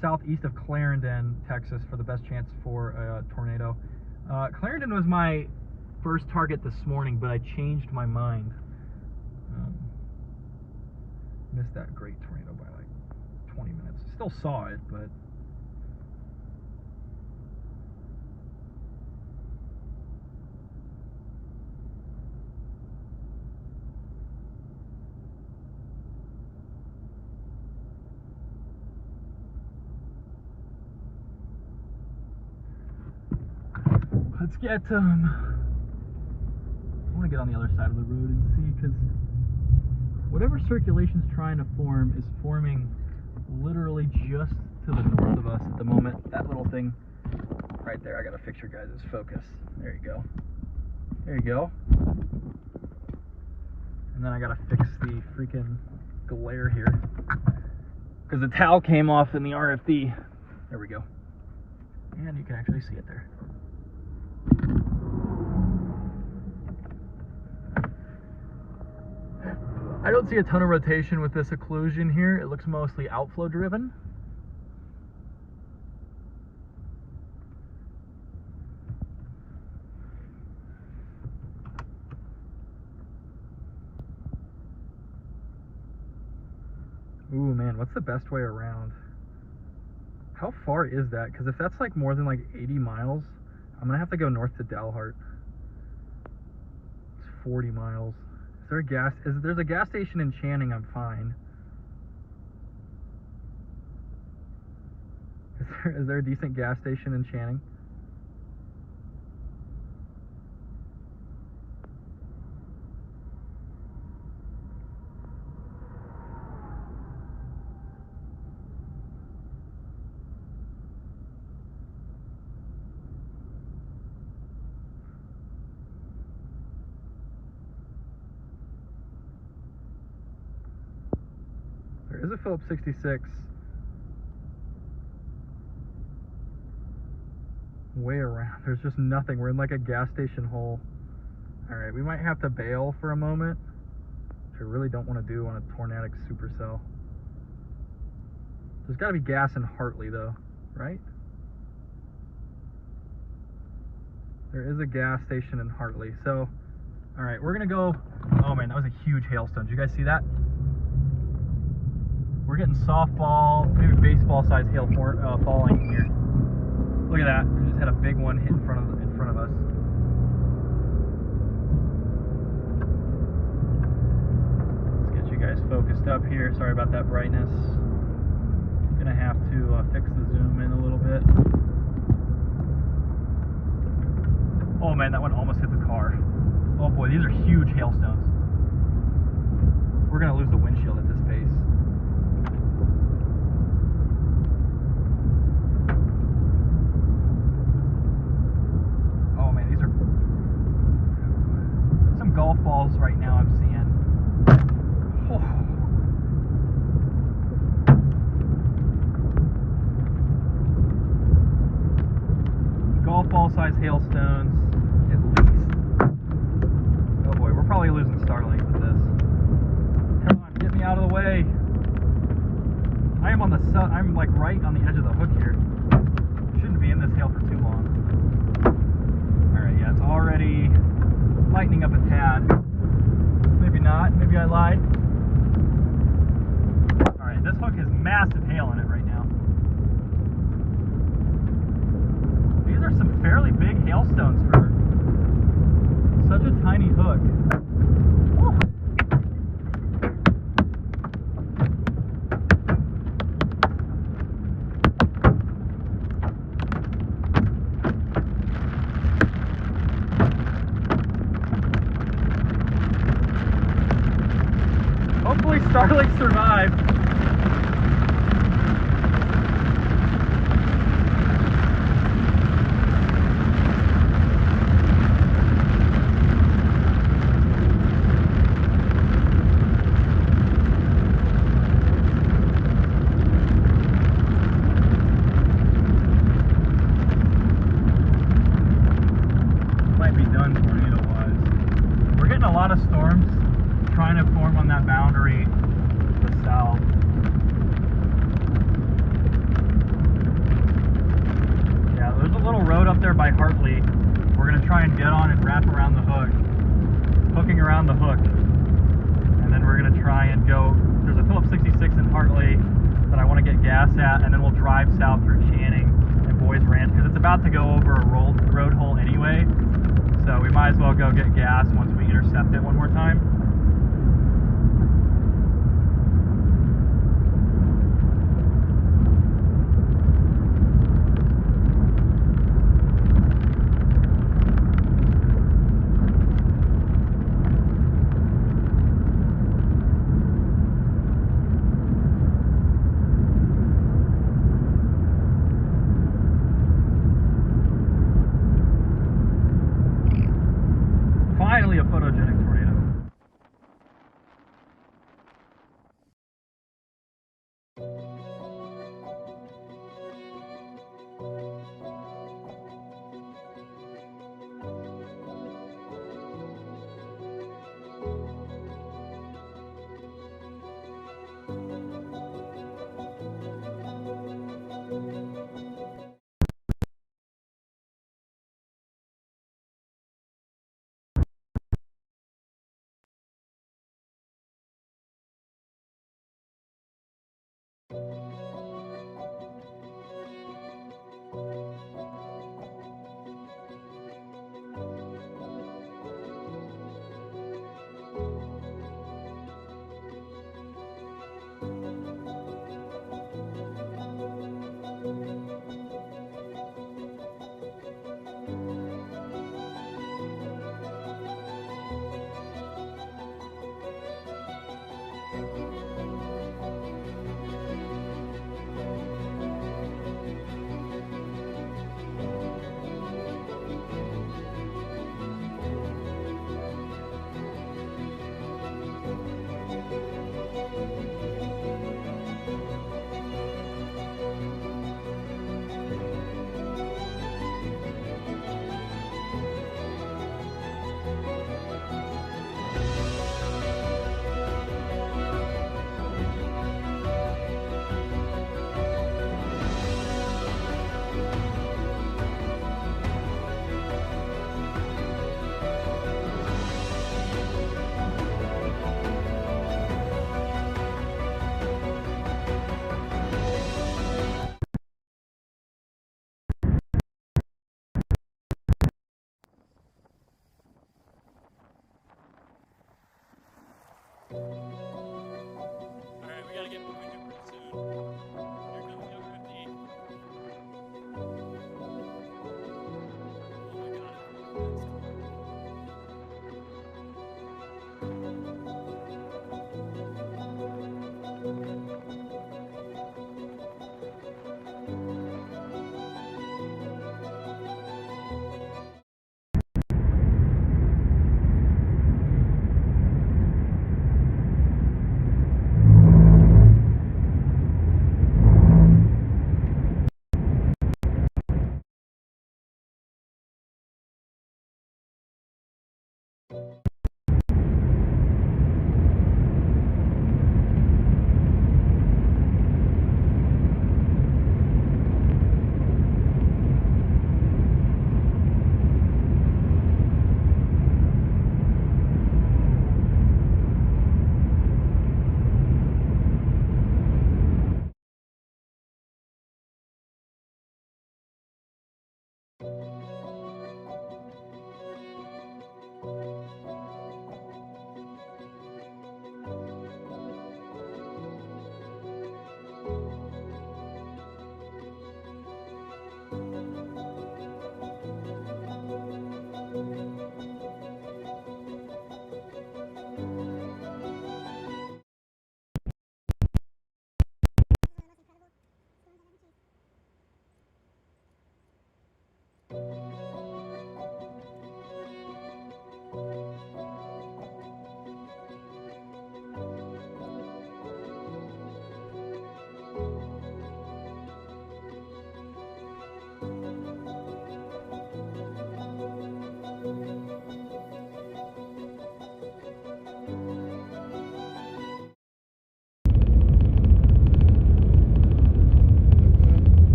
S1: southeast of Clarendon, Texas, for the best chance for a tornado. Clarendon was my first target this morning, but I changed my mind. Missed that great tornado by like 20 minutes. Still saw it, but let's get I want to get on the other side of the road and see, because whatever circulation's trying to form is forming literally just to the north of us at the moment. That little thing right there, I gotta fix your guys' focus. There you go. There you go. And then I gotta fix the freaking glare here, because the towel came off in the RFD. There we go. And you can actually see it there. I don't see a ton of rotation with this occlusion here. It looks mostly outflow driven. Ooh man, what's the best way around? How far is that? Because if that's like more than like 80 miles, I'm gonna have to go north to Dalhart. It's 40 miles. Is there a gas? There's a gas station in Channing, I'm fine. Is there a decent gas station in Channing? There is a Phillips 66 way around. There's just nothing. We're in like a gas station hole. Alright, we might have to bail for a moment, which I really don't want to do on a tornadic supercell. There's got to be gas in Hartley though, right? There is a gas station in Hartley. So, alright, we're going to go. Oh man, that was a huge hailstone. Did you guys see that? We're getting softball, maybe baseball size hail falling here. Look at that. We just had a big one hit in front of us. Let's get you guys focused up here. Sorry about that brightness. Gonna have to fix the zoom in a little bit. Oh man, that one almost hit the car. Oh boy, these are huge hailstones. We're gonna lose the windshield at this pace. Golf balls right now I'm seeing. Oh. Golf ball size hailstones at least. Oh boy, we're probably losing Starlink with this. Come on, get me out of the way. I am on the I'm like right on the edge of the hook here. Shouldn't be in this hail for too long. Alright, yeah, it's already lightening up a tad. Maybe not. Maybe I lied. Alright, this hook has massive hail in it right now. These are some fairly big hailstones for such a tiny hook. Woo. Starlink survived. Might be done tornado-wise. We're getting a lot of storms trying to form on that boundary to the south. Yeah, there's a little road up there by Hartley. We're going to try and get on and wrap around the hook, hooking around the hook. And then we're going to try and go, there's a Phillips 66 in Hartley that I want to get gas at, and then we'll drive south through Channing and Boys Ranch, because it's about to go over a road hole anyway. So we might as well go get gas once we intercept it one more time. Finally a photogenic tornado.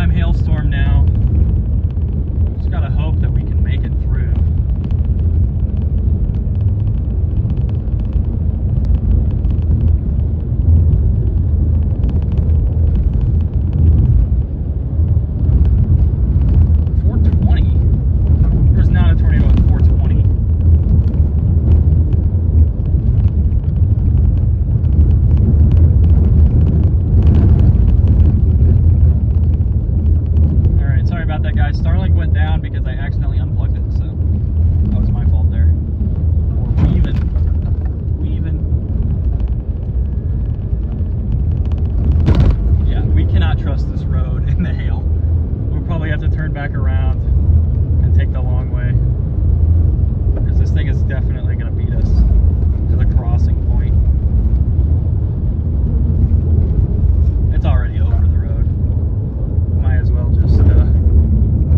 S1: time hailstorm now. Just gotta hope that we can make it through. Back around and take the long way, because this thing is definitely going to beat us to the crossing point. It's already over the road. Might as well just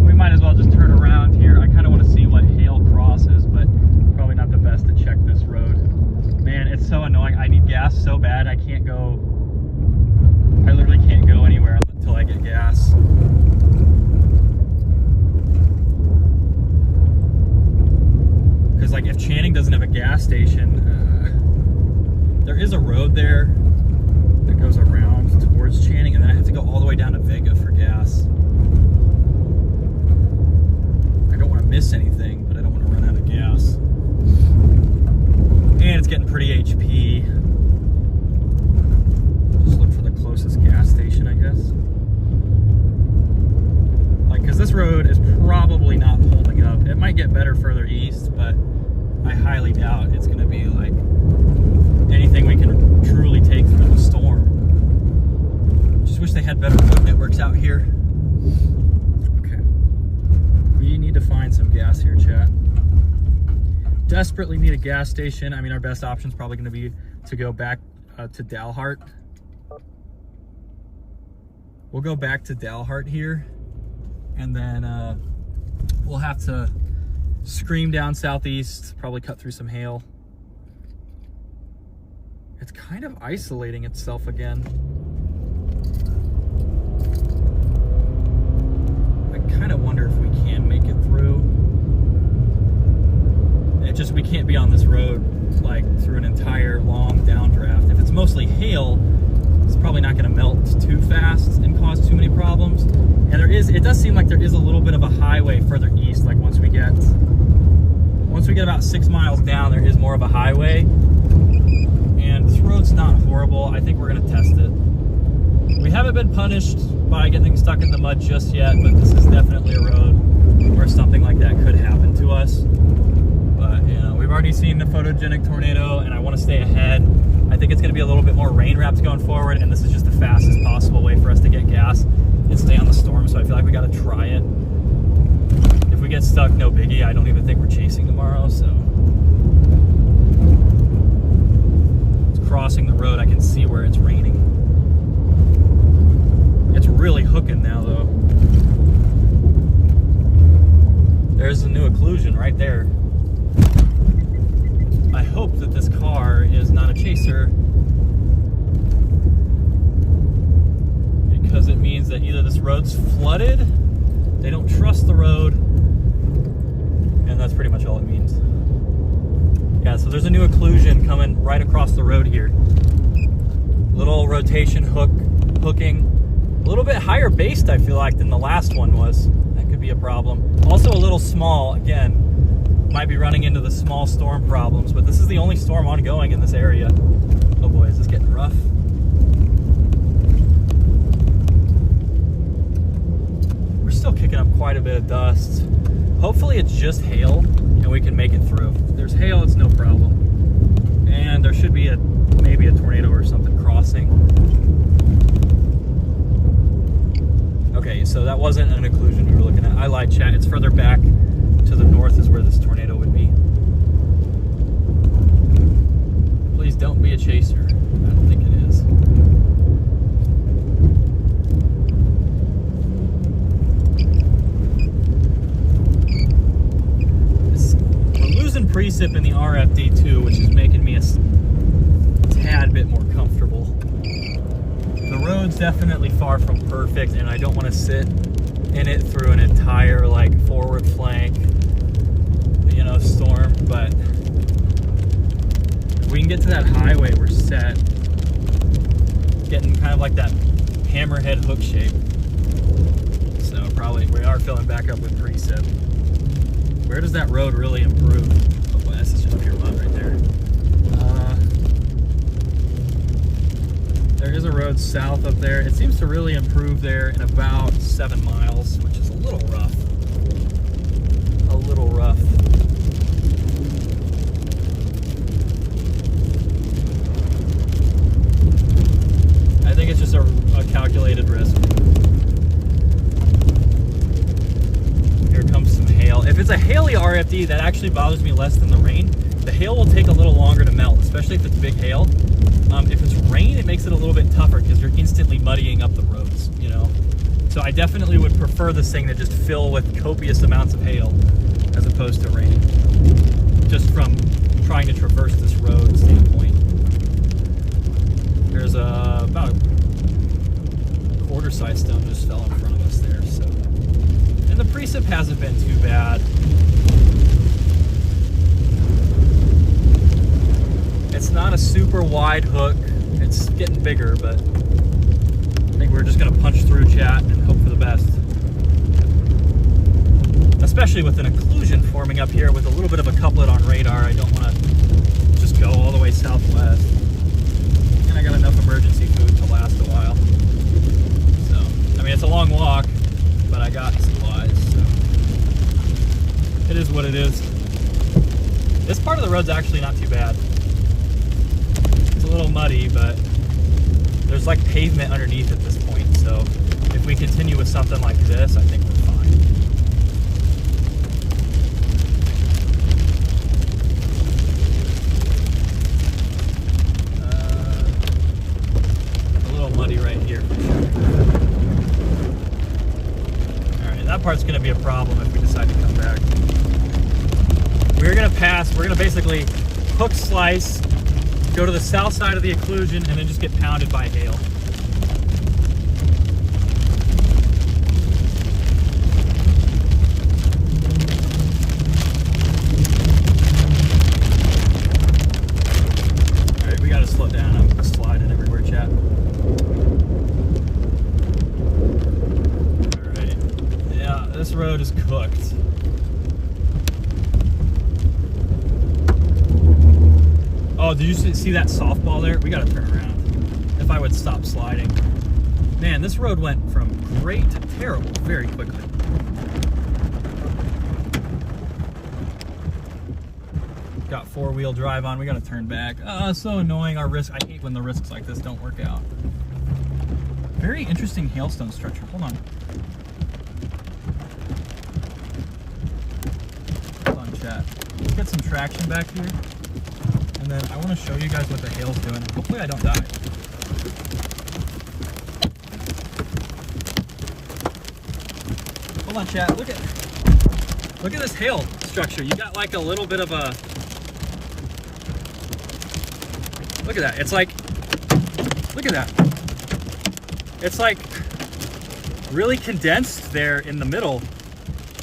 S1: we might as well just turn around here. I kind of want to see what hail crosses, but probably not the best to check this road. Man, it's so annoying. I need gas so bad. I literally can't go anywhere until I get gas. Like, if Channing doesn't have a gas station, there is a road there that goes around towards Channing, and then I have to go all the way down to Vega for gas. I don't want to miss anything, but I don't want to run out of gas. And it's getting pretty HP. Just look for the closest gas station, I guess. Like, because this road is probably not holding up. It might get better further east, but I highly doubt it's going to be like anything we can truly take through the storm. Just wish they had better road networks out here. Okay. We need to find some gas here, chat. Desperately need a gas station. I mean, our best option is probably going to be to go back to Dalhart. We'll go back to Dalhart here, and then we'll have to scream down southeast, probably cut through some hail. It's kind of isolating itself again. I kind of wonder if we can make it through. We can't be on this road like through an entire long downdraft. If it's mostly hail, it's probably not going to melt too fast and cause too many problems. And it does seem like there is a little bit of a highway further east. Like once we get about 6 miles down, there is more of a highway. And this road's not horrible. I think we're going to test it. We haven't been punished by getting stuck in the mud just yet, but this is definitely a road where something like that could happen to us. But, you know, we've already seen the photogenic tornado, and I want to stay ahead. I think it's going to be a little bit more rain wraps going forward, and this is just the fastest possible way for us to get gas and stay on the storm, so I feel like we got to try it. If we get stuck, no biggie. I don't even think we're chasing tomorrow, so. It's crossing the road. I can see where it's raining. It's really hooking now, though. There's a new occlusion right there. I hope that this car is not a chaser, because it means that either this road's flooded, they don't trust the road, and that's pretty much all it means. Yeah, so there's a new occlusion coming right across the road here. Little rotation hooking. A little bit higher based, I feel like, than the last one was. That could be a problem. Also a little small, again. Might be running into the small storm problems, but this is the only storm ongoing in this area. Oh boy, is this getting rough. We're still kicking up quite a bit of dust. Hopefully it's just hail and we can make it through. If there's hail, it's no problem. And there should be maybe a tornado or something crossing. Okay, so that wasn't an occlusion we were looking at. I lied, chat. It's further back to the north is where this tornado would be. Please don't be a chaser. I don't think it is. We're losing precip in the RFD too, which is making me a tad bit more comfortable. The road's definitely far from perfect, and I don't want to sit in it through an entire like forward flank, you know, storm. But if we can get to that highway, we're set. Getting kind of like that hammerhead hook shape. So probably we are filling back up with precip. Where does that road really improve? Oh boy, that's just pure mud right there. There is a road south up there. It seems to really improve there in about 7 miles, which is a little rough. A little rough. I think it's just a calculated risk. Here comes some hail. If it's a haily RFD, that actually bothers me less than the rain. The hail will take a little longer to melt, especially if it's big hail. If it's rain, it makes it a little bit tougher because you're instantly muddying up the roads, you know? So I definitely would prefer this thing to just fill with copious amounts of hail as opposed to rain, just from trying to traverse this road standpoint. There's about a quarter-size stone just fell in front of us there, so. And the precip hasn't been too bad. It's not a super wide hook. It's getting bigger, but I think we're just gonna punch through, chat, and hope for the best. Especially with an occlusion forming up here with a little bit of a couplet on radar. I don't wanna just go all the way southwest. And I got enough emergency food to last a while. So, I mean, it's a long walk, but I got supplies, so. It is what it is. This part of the road's actually not too bad. It's a little muddy, but there's like pavement underneath at this point, so if we continue with something like this, I think we're fine. A little muddy right here for sure. Alright, that part's going to be a problem if we decide to come back. We're going to pass, we're going to basically hook slice, go to the south side of the occlusion, and then just get pounded by hail. Alright, we gotta slow down. I'm sliding everywhere, chat. Alright. Yeah, this road is cooked. Oh, did you see that softball there? We gotta turn around. If I would stop sliding. Man, this road went from great to terrible very quickly. Got 4-wheel drive on, we gotta turn back. So annoying, our risk. I hate when the risks like this don't work out. Very interesting hailstone structure, hold on. Hold on, chat. Let's get some traction back here. And then I want to show you guys what the hail's doing. Hopefully I don't die. Hold on, chat. Look at this hail structure. You got like a little bit of a. Look at that. It's like. Look at that. It's like really condensed there in the middle.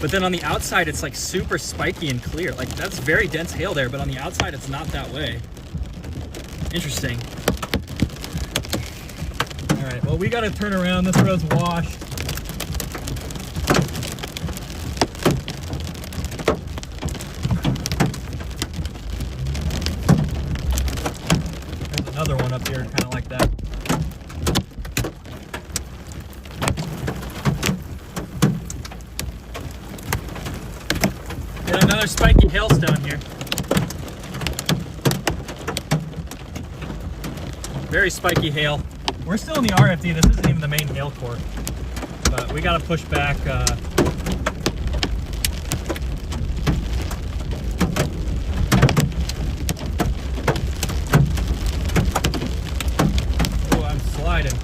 S1: But then on the outside, it's like super spiky and clear. Like that's very dense hail there, but on the outside, it's not that way. Interesting. All right, well, we gotta turn around. This road's washed. There's another one up here, kind of like that. Another spiky hailstone here. Very spiky hail. We're still in the RFD. This isn't even the main hail core. But we got to push back. Oh, I'm sliding.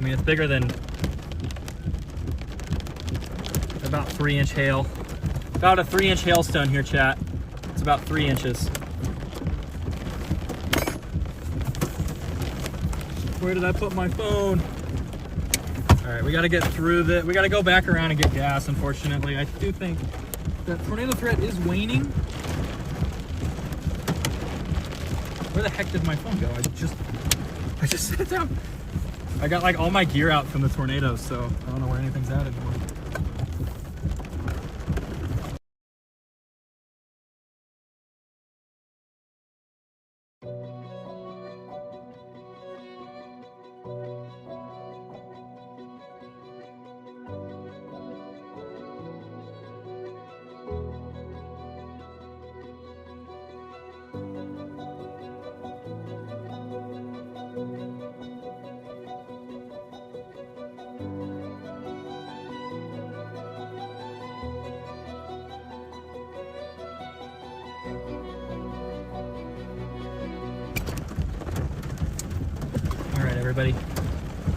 S1: mean, it's bigger than about 3-inch hail. About a 3-inch hailstone here, chat. It's about 3 inches. Where did I put my phone? All right, we got to get through the. We got to go back around and get gas. Unfortunately, I do think that tornado threat is waning. Where the heck did my phone go? I just set it down. I got like all my gear out from the tornado, so I don't know where anything's at anymore. Everybody,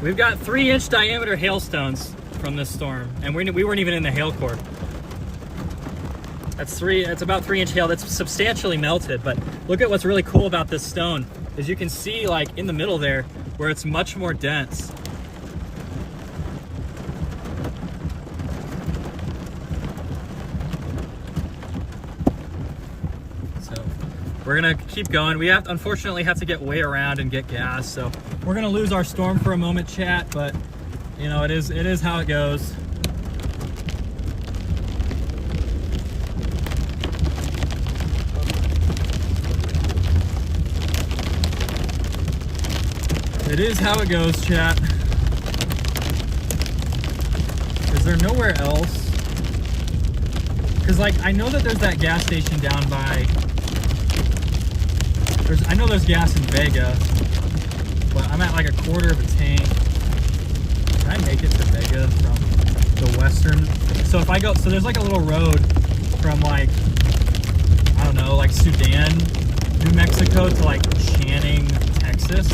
S1: we've got 3-inch diameter hailstones from this storm, and we weren't even in the hail core. It's about 3-inch hail that's substantially melted. But look at what's really cool about this stone is you can see like in the middle there where it's much more dense. We're gonna keep going. We unfortunately have to get way around and get gas, so we're gonna lose our storm for a moment, chat. But you know, it is how it goes. It is how it goes, chat. Is there nowhere else? Because like I know that there's that gas station down by. I know there's gas in Vega, but I'm at like a quarter of a tank. Can I make it to Vega from the western? So if I go, so there's like a little road from like, I don't know, like Sudan, New Mexico to like Channing, Texas.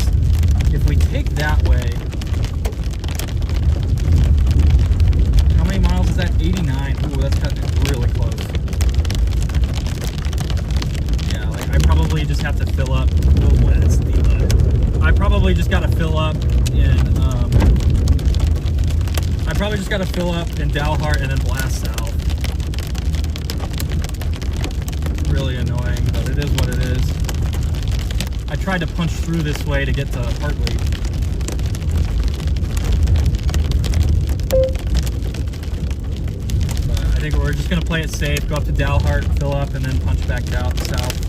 S1: If we take that way, how many miles is that? 89. Ooh, that's cutting it really close. I probably just have to fill up. Oh, that's the. I probably just got to fill up in. I probably just got to fill up in Dalhart and then blast south. Really annoying, but it is what it is. I tried to punch through this way to get to Hartley. But I think we're just gonna play it safe. Go up to Dalhart, fill up, and then punch back out south.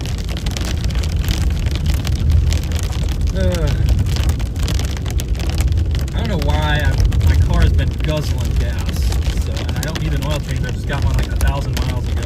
S1: I don't know why my car has been guzzling gas, so, and I don't need an oil change. I just got one like 1,000 miles ago.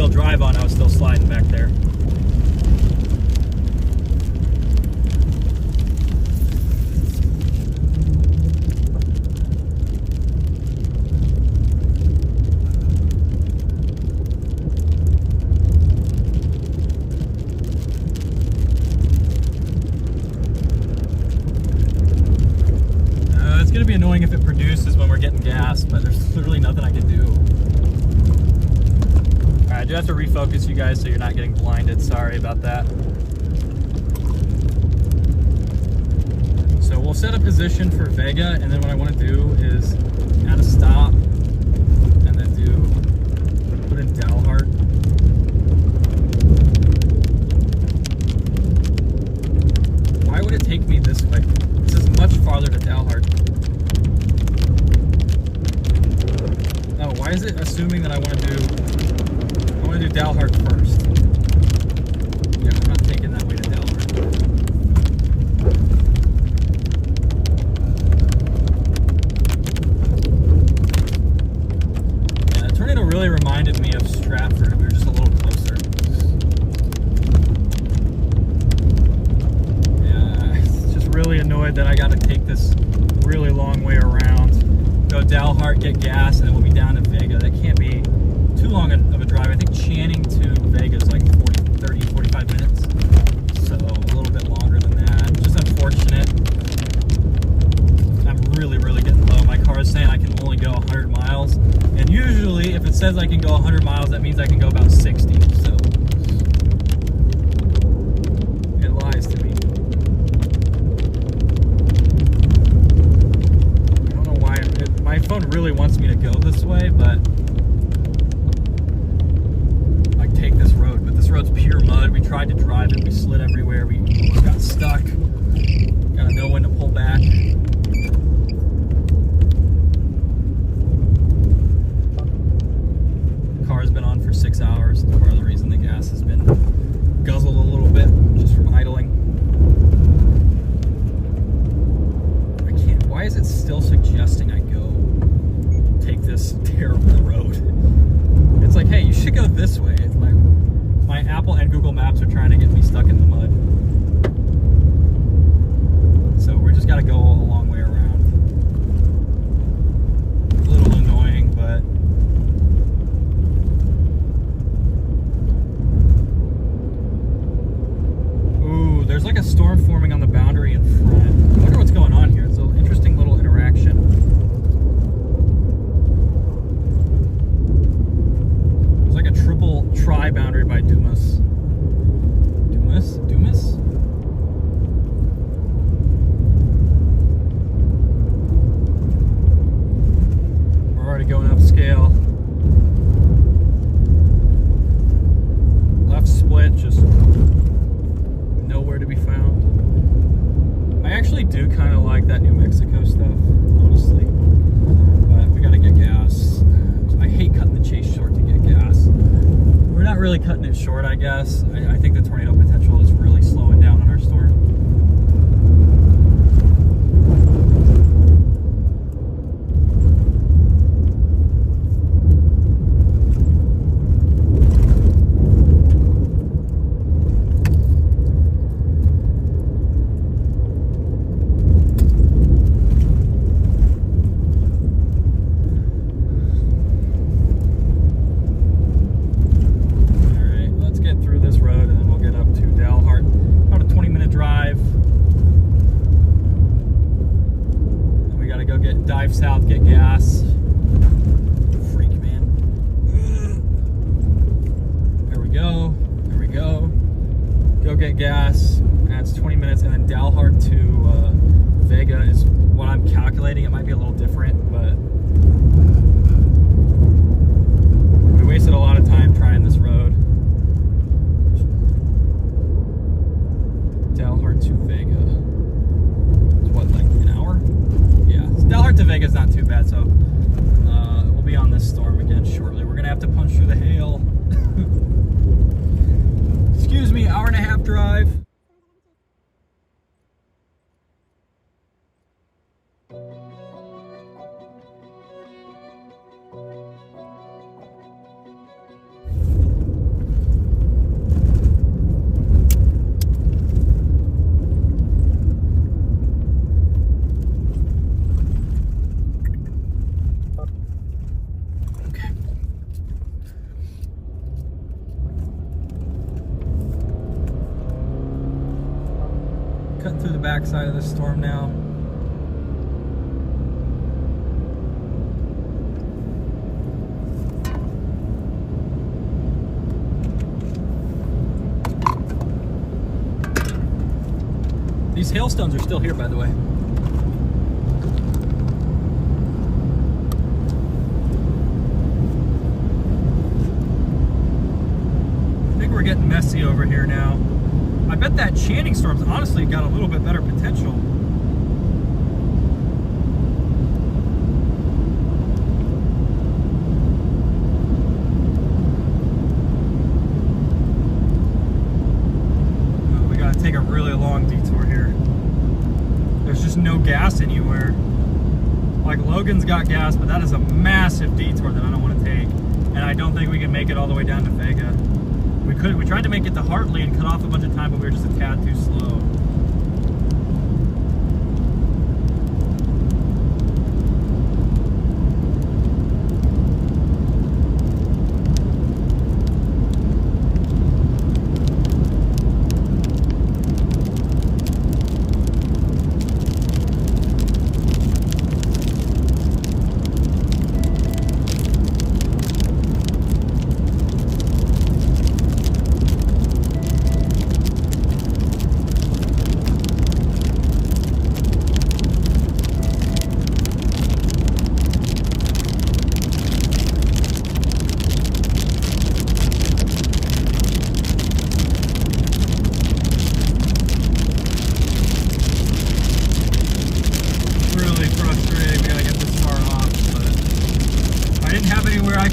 S1: Drive on, I was still sliding back there. It's going to be annoying if it produces when we're getting gas, but there's literally nothing I can do. I do have to refocus you guys so you're not getting blinded. Sorry about that. So we'll set a position for Vega, and then what I want to do is add a stop, and then put in Dalhart. Why would it take me this way? This is much farther to Dalhart. Oh, why is it assuming that I want to do Dalhart first? Yeah, I'm not taking that way to Dalhart. would take this really long way around, go Dalhart, get gas, and then we'll be down to Vega. That can't be too long of a drive. I think Channing to Vega is like 30, 45 minutes. So a little bit longer than that. Just unfortunate. I'm really, really getting low. My car is saying I can only go 100 miles. And usually, if it says I can go 100 miles, that means I can go about 60. So it lies to me. I don't know why. My phone really wants me to go this way, but I take this road. But this road's pure mud. We tried to drive it. We slid everywhere. We almost got stuck. Gotta know when to pull back. Car's been on for 6 hours. That's part of the reason the gas has been guzzled a little bit just from idling. I can't. Why is it still suggesting I go take this terrible road? It's like, hey, you should go this way. It's like my Apple and Google Maps are trying to get me stuck in the mud. So we just got to go a long way around. A little annoying, but there's like a storm forming on the boundary in front. I wonder what's going on here. It's an interesting little interaction. There's like a triple tri-boundary by Dumas. Dumas? We're already going upscale. Left split, just nowhere to be found. I actually do kind of like that New Mexico stuff, honestly. But we gotta get gas. I hate cutting the chase short to get gas. We're not really cutting it short, I guess. I think the tornado potential is really slowing down on our storm. Dive south, get gas. Freak, man. There we go. There we go. Go get gas. That's 20 minutes. And then Dalhart to Vega is what I'm calculating. It might be a little different, but we wasted a lot of time trying this road. Dalhart to Vega. It's what, like an hour? Dalhart to Vega is not too bad, so we'll be on this storm again shortly. We're gonna have to punch through the hail. Excuse me, hour and a half drive. Cutting through the backside of this storm now. These hailstones are still here, by the way. I think we're getting messy over here now. I bet that Channing storm's honestly got a little bit better potential. Oh, we gotta take a really long detour here. There's just no gas anywhere. Like Logan's got gas, but that is a massive detour that I don't want to take. And I don't think we can make it all the way down to Vega. We tried to make it to Hartley and cut off a bunch of time, but we were just a tad too slow.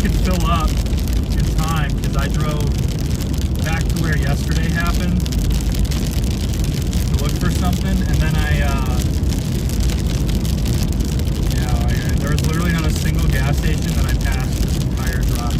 S1: could fill up in time because I drove back to where yesterday happened to look for something, and then there was literally not a single gas station that I passed this entire drive.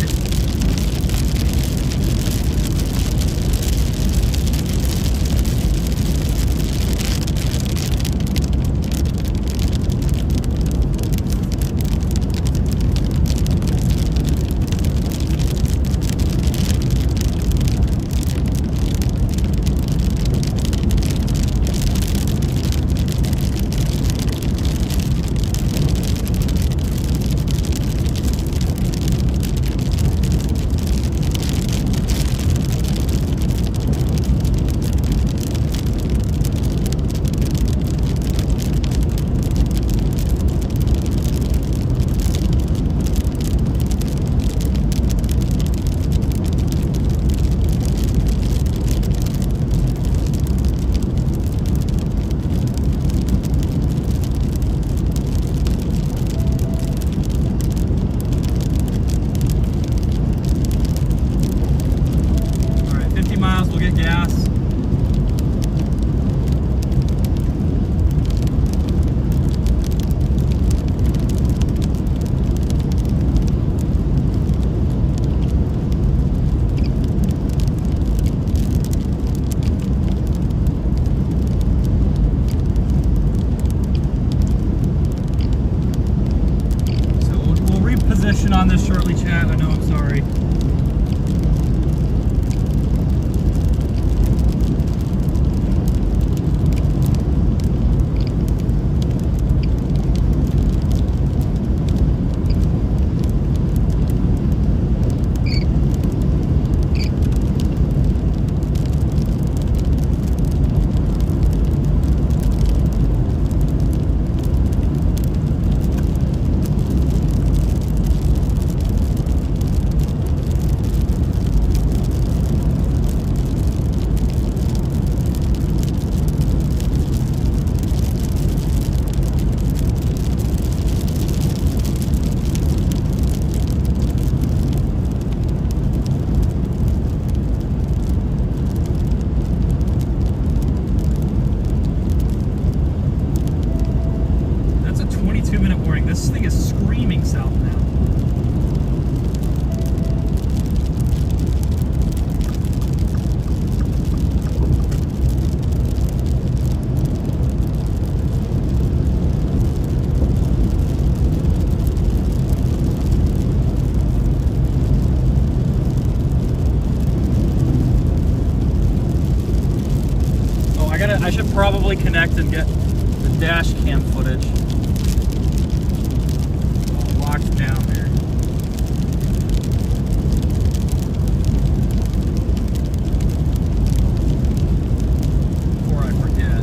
S1: On this shortly, chat. I know, I'm sorry. This thing is screaming south now. Oh, I should probably connect and get the dash cam footage. Locked down there. Before I forget.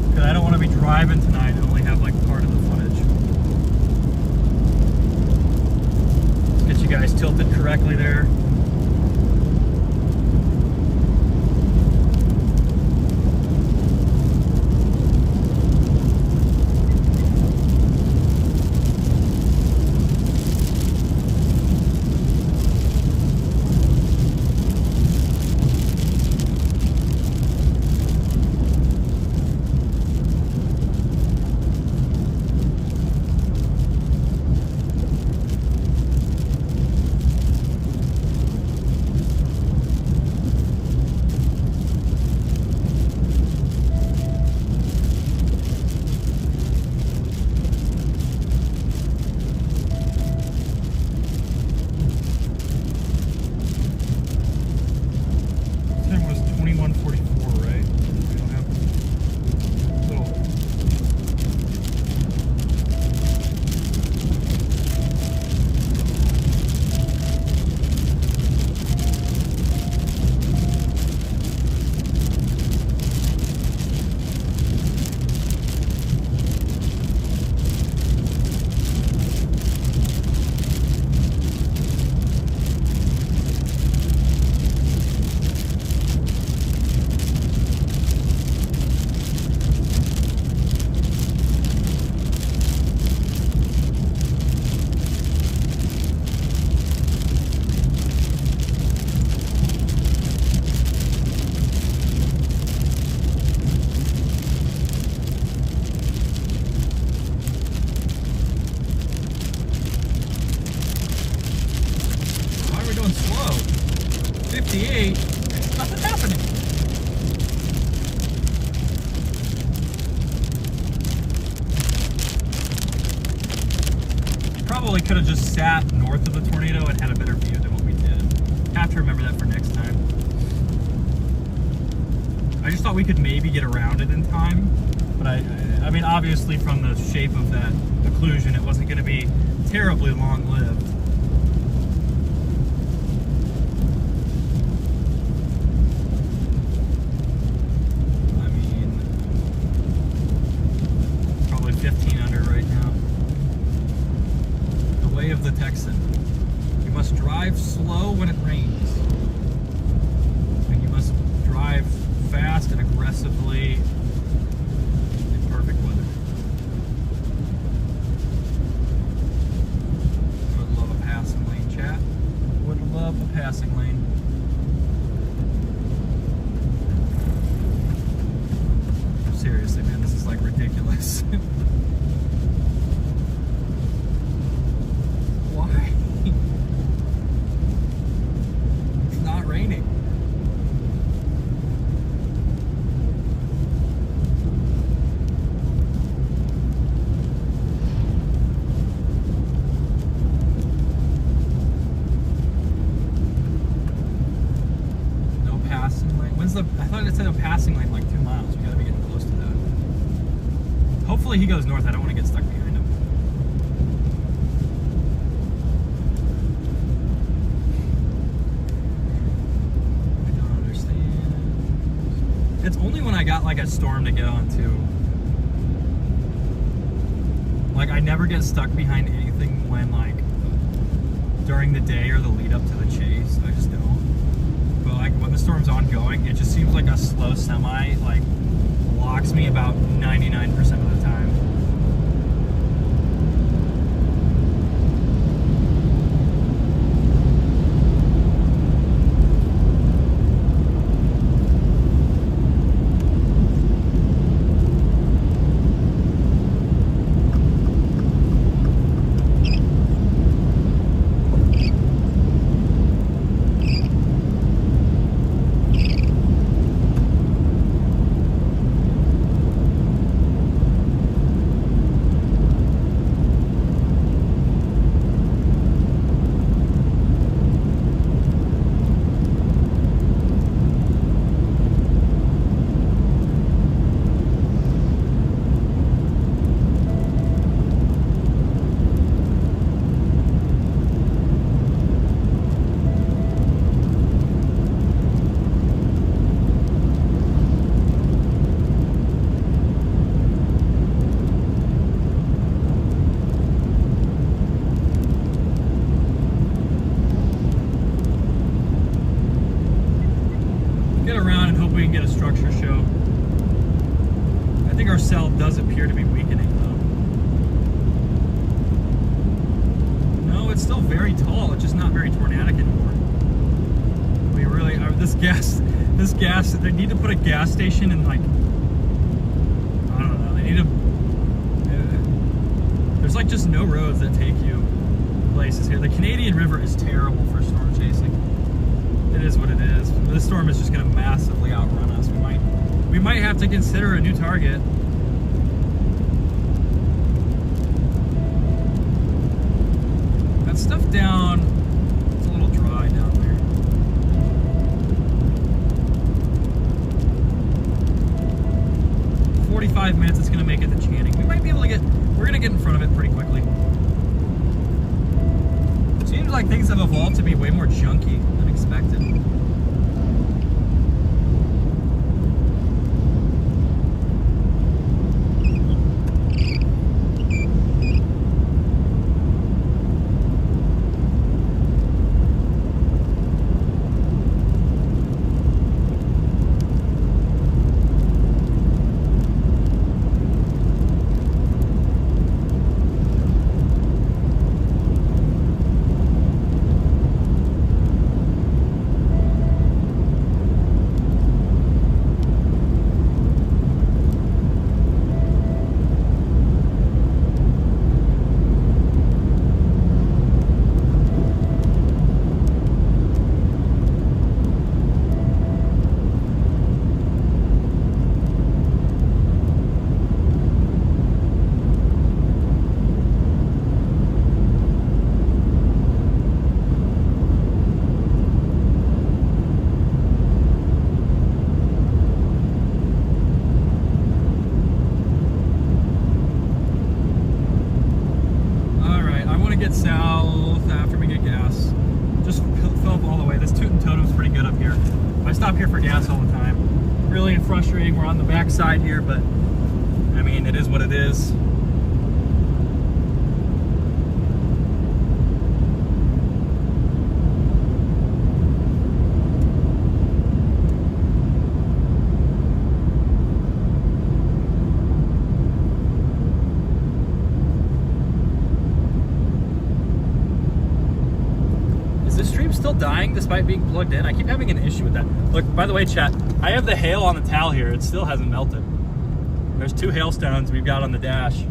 S1: Because I don't want to be driving tonight and only have like part of the footage. Let's get you guys tilted correctly there. 58, nothing happening. Probably could have just sat north of the tornado and had a better view than what we did. Have to remember that for next time. I just thought we could maybe get around it in time, but I mean, obviously from the shape of that occlusion, it wasn't going to be terribly long-lived. I mean, probably 15 under right now. The way of the Texan. You must drive slow when it rains. And you must drive fast and aggressively in perfect weather. Would love a passing lane, chat. Would love a passing lane. Seriously, man, this is like ridiculous. Why? It's not raining. I thought it said a passing lane like 2 miles. We gotta be getting close to that. Hopefully he goes north. I don't want to get stuck behind him. I don't understand. It's only when I got like a storm to get onto. Like I never get stuck behind anything when like during the day or the lead up to the chase. I just don't. But like when the storm's ongoing, it just seems like a slow semi like blocks me about 99% of the time. Structure show. I think our cell does appear to be weakening though. No, it's still very tall, it's just not very tornadic anymore. We really are. This gas, they need to put a gas station in like, I don't know, they need to, there's like just no roads that take you places here. The Canadian River is terrible for storm chasing. It is what it is. This storm is just going to massively outrun us. We might have to consider a new target. That stuff down, it's a little dry down there. In 45 minutes, it's going to make it to Channing. We might be able to we're going to get in front of it pretty quickly. It seems like things have evolved to be way more junky than expected. pretty good up here. I stop here for gas all the time. Really frustrating. We're on the back side here, but I mean, it is what it is. Still dying despite being plugged in. I keep having an issue with that. Look, by the way, chat, I have the hail on the towel here. It still hasn't melted. There's 2 hailstones we've got on the dash.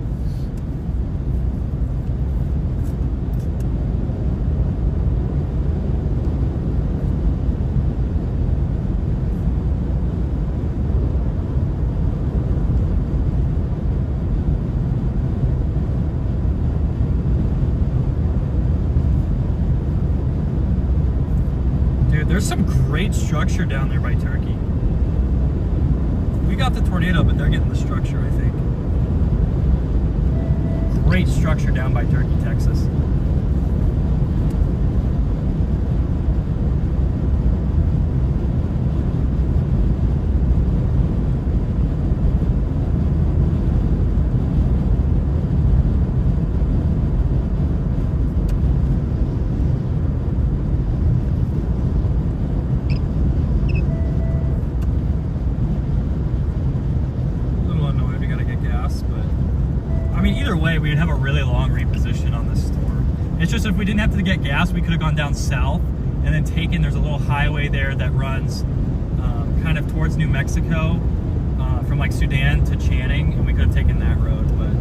S1: There's some great structure down there by Turkey. We got the tornado, but they're getting the structure, I think. Great structure down by Turkey, Texas. We'd have a really long reposition on this storm. It's just if we didn't have to get gas, we could have gone down south and then taken, there's a little highway there that runs kind of towards New Mexico from like Sudan to Channing, and we could have taken that road, but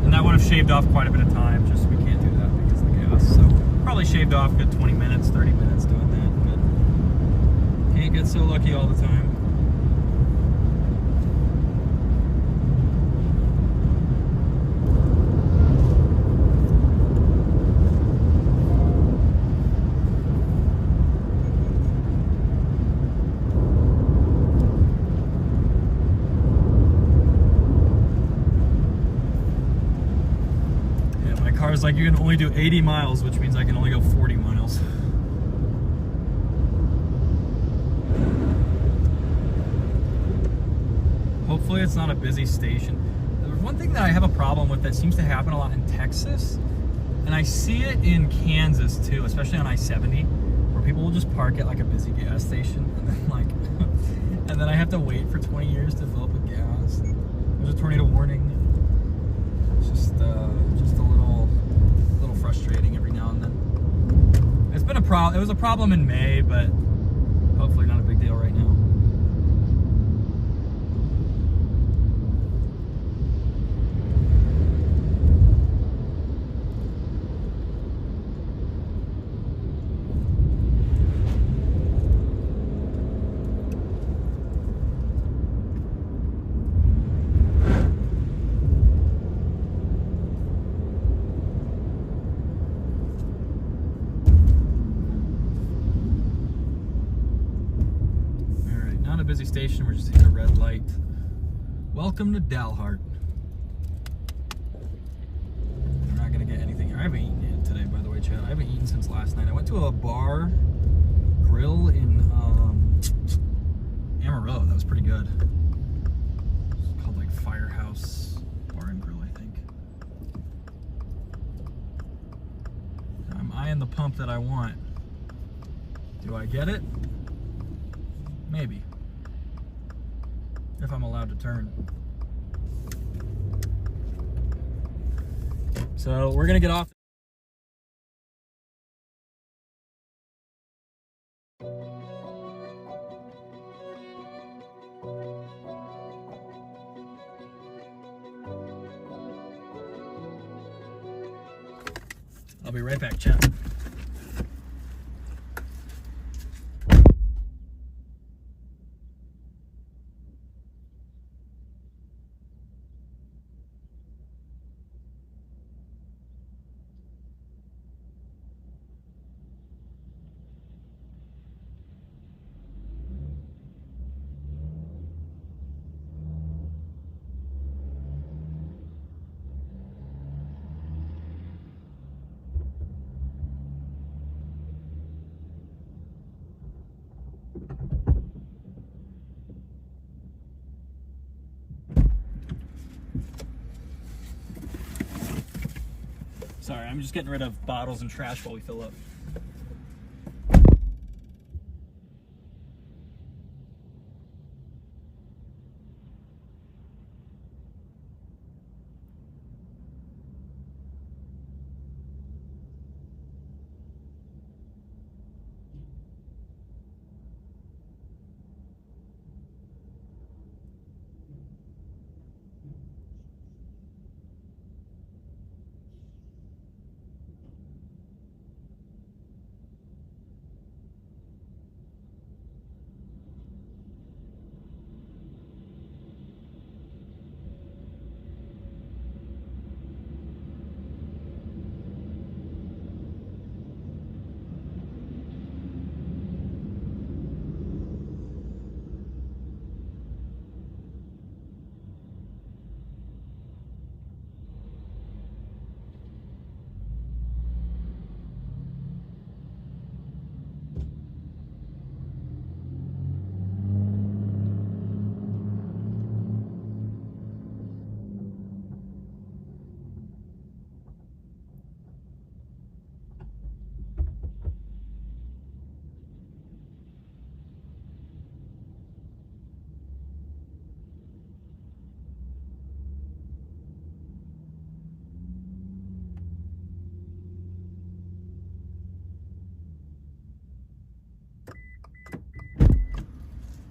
S1: and that would have shaved off quite a bit of time, just we can't do that because of the gas. So probably shaved off a good 20 minutes, 30 minutes doing that, but can't get so lucky all the time. It's like you can only do 80 miles, which means I can only go 40 miles. Hopefully it's not a busy station. There's one thing that I have a problem with that seems to happen a lot in Texas, and I see it in Kansas too, especially on I-70, where people will just park at like a busy gas station and then like and then I have to wait for 20 years to fill up with gas. There's a tornado warning. It's just a little frustrating every now and then. It's been a problem. It was a problem in May, but hopefully not a big deal right now. Busy station, we're just hitting a red light. Welcome to Dalhart. We're not gonna get anything here. I haven't eaten yet today, by the way, Chad. I haven't eaten since last night. I went to a bar grill in Amarillo. That was pretty good. It's called like Firehouse Bar and Grill, I think. I'm eyeing the pump that I want. Do I get it? Maybe. If I'm allowed to turn. So we're gonna get off. I'll be right back, chat. Sorry, I'm just getting rid of bottles and trash while we fill up.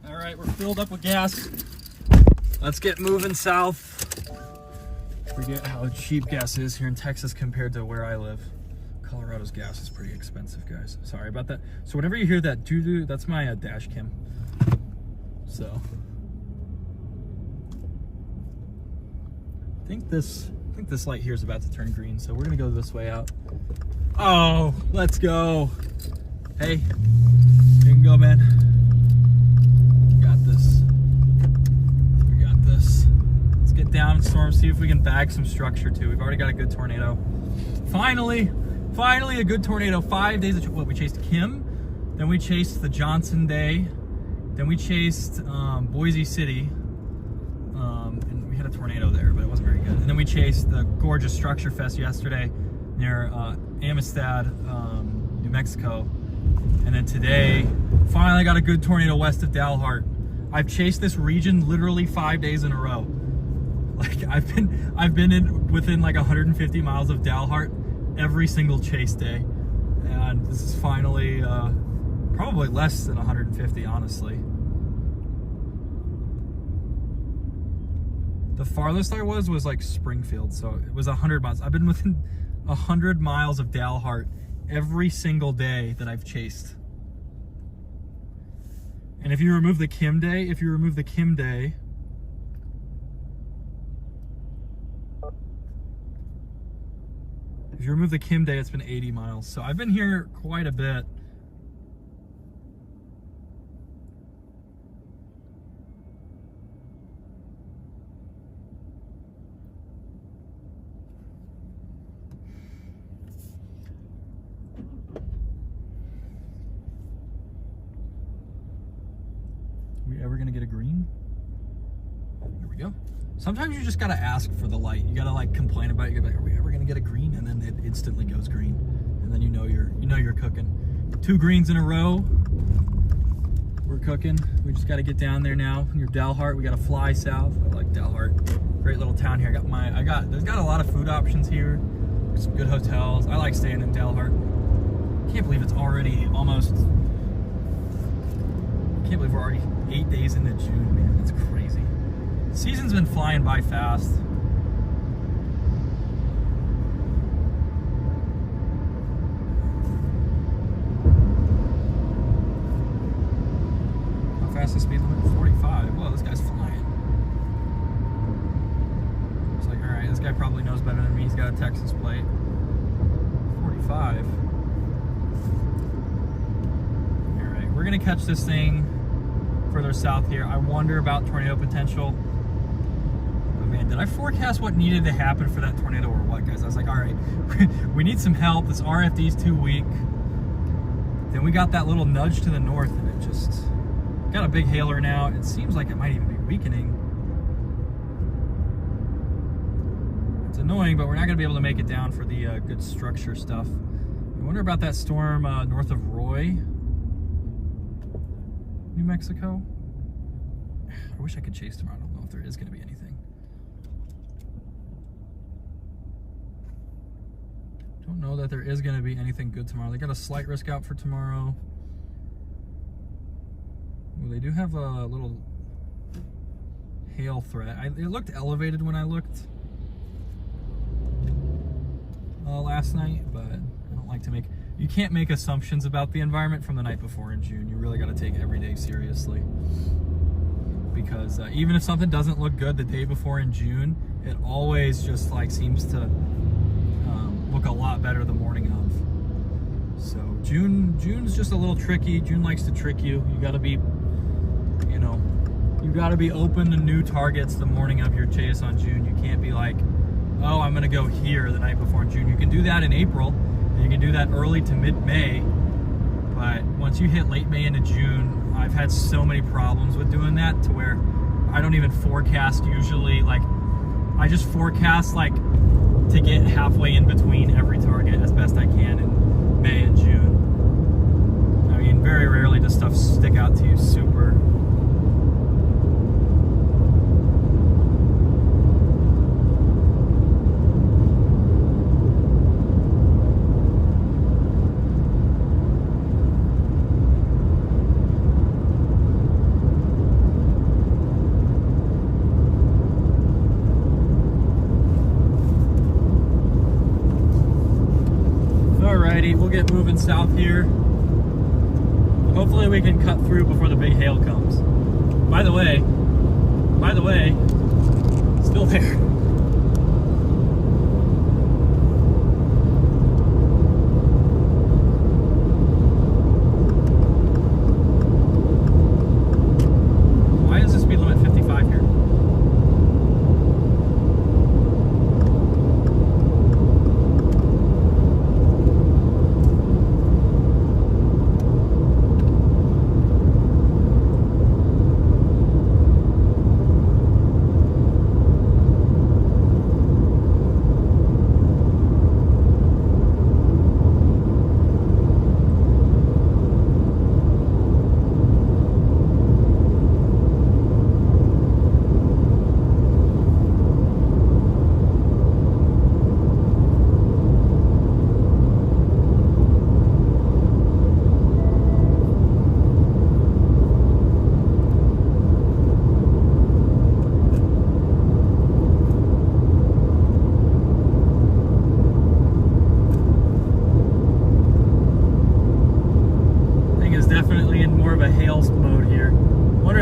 S1: All right, we're filled up with gas. Let's get moving south. Forget how cheap gas is here in Texas compared to where I live. Colorado's gas is pretty expensive, guys. Sorry about that. So whenever you hear that doo-doo, that's my dash cam. So I think this light here is about to turn green, so we're gonna go this way out. Oh, let's go. Hey, you can go, man. We got this. Let's get down and storm, see if we can bag some structure too. We've already got a good tornado. Finally a good tornado. 5 days of what we chased Kim, then we chased the Johnson Day, then we chased Boise City, and we had a tornado there, but it wasn't very good. And then we chased the gorgeous Structure Fest yesterday near Amistad, New Mexico. And then today, finally got a good tornado west of Dalhart. I've chased this region literally 5 days in a row. Like I've been within like 150 miles of Dalhart every single chase day. And this is finally probably less than 150, honestly. The farthest I was like Springfield, so it was 100 miles. I've been within 100 miles of Dalhart every single day that I've chased. And if you remove the Kim day, it's been 80 miles. So I've been here quite a bit. Ever gonna get a green? There we go. Sometimes you just gotta ask for the light. You gotta like complain about it. You gotta be like, are we ever gonna get a green? And then it instantly goes green, and then you know you're cooking. 2 greens in a row. We're cooking. We just gotta get down there now. Near Dalhart, we gotta fly south. I like Dalhart. Great little town here. There's got a lot of food options here. Some good hotels. I like staying in Dalhart. Can't believe it's already almost. Can't believe we're already 8 days into June, man. It's crazy. The season's been flying by fast. How fast is the speed limit? 45. Whoa, this guy's flying. It's like, alright, this guy probably knows better than me. He's got a Texas plate. 45. Alright, we're gonna catch this thing further south here. I wonder about tornado potential. But man, did I forecast what needed to happen for that tornado or what, guys? I was like, all right, we need some help. This RFD's too weak. Then we got that little nudge to the north, and it just got a big hailer now. It seems like it might even be weakening. It's annoying, but we're not going to be able to make it down for the good structure stuff. I wonder about that storm north of Roy, New Mexico. I wish I could chase tomorrow. I don't know if there is going to be anything. Don't know that there is going to be anything good tomorrow. They got a slight risk out for tomorrow. Well, they do have a little hail threat. It looked elevated when I looked last night, but I don't like to make... You can't make assumptions about the environment from the night before in June. You really got to take every day seriously. Because even if something doesn't look good the day before in June, it always just like seems to look a lot better the morning of. So June's just a little tricky. June likes to trick you. You got to be, you know, you got to be open to new targets the morning of your chase on June. You can't be like, oh, I'm gonna go here the night before in June. You can do that in April, and you can do that early to mid-May, but once you hit late May into June, I've had so many problems with doing that to where I don't even forecast usually. Like, I just forecast like to get halfway in between every target as best I can in May and June. I mean, very rarely does stuff stick out to you super. We'll get moving south here. Hopefully we can cut through before the big hail comes. By the way, still there. Why is the speed limit 55 here?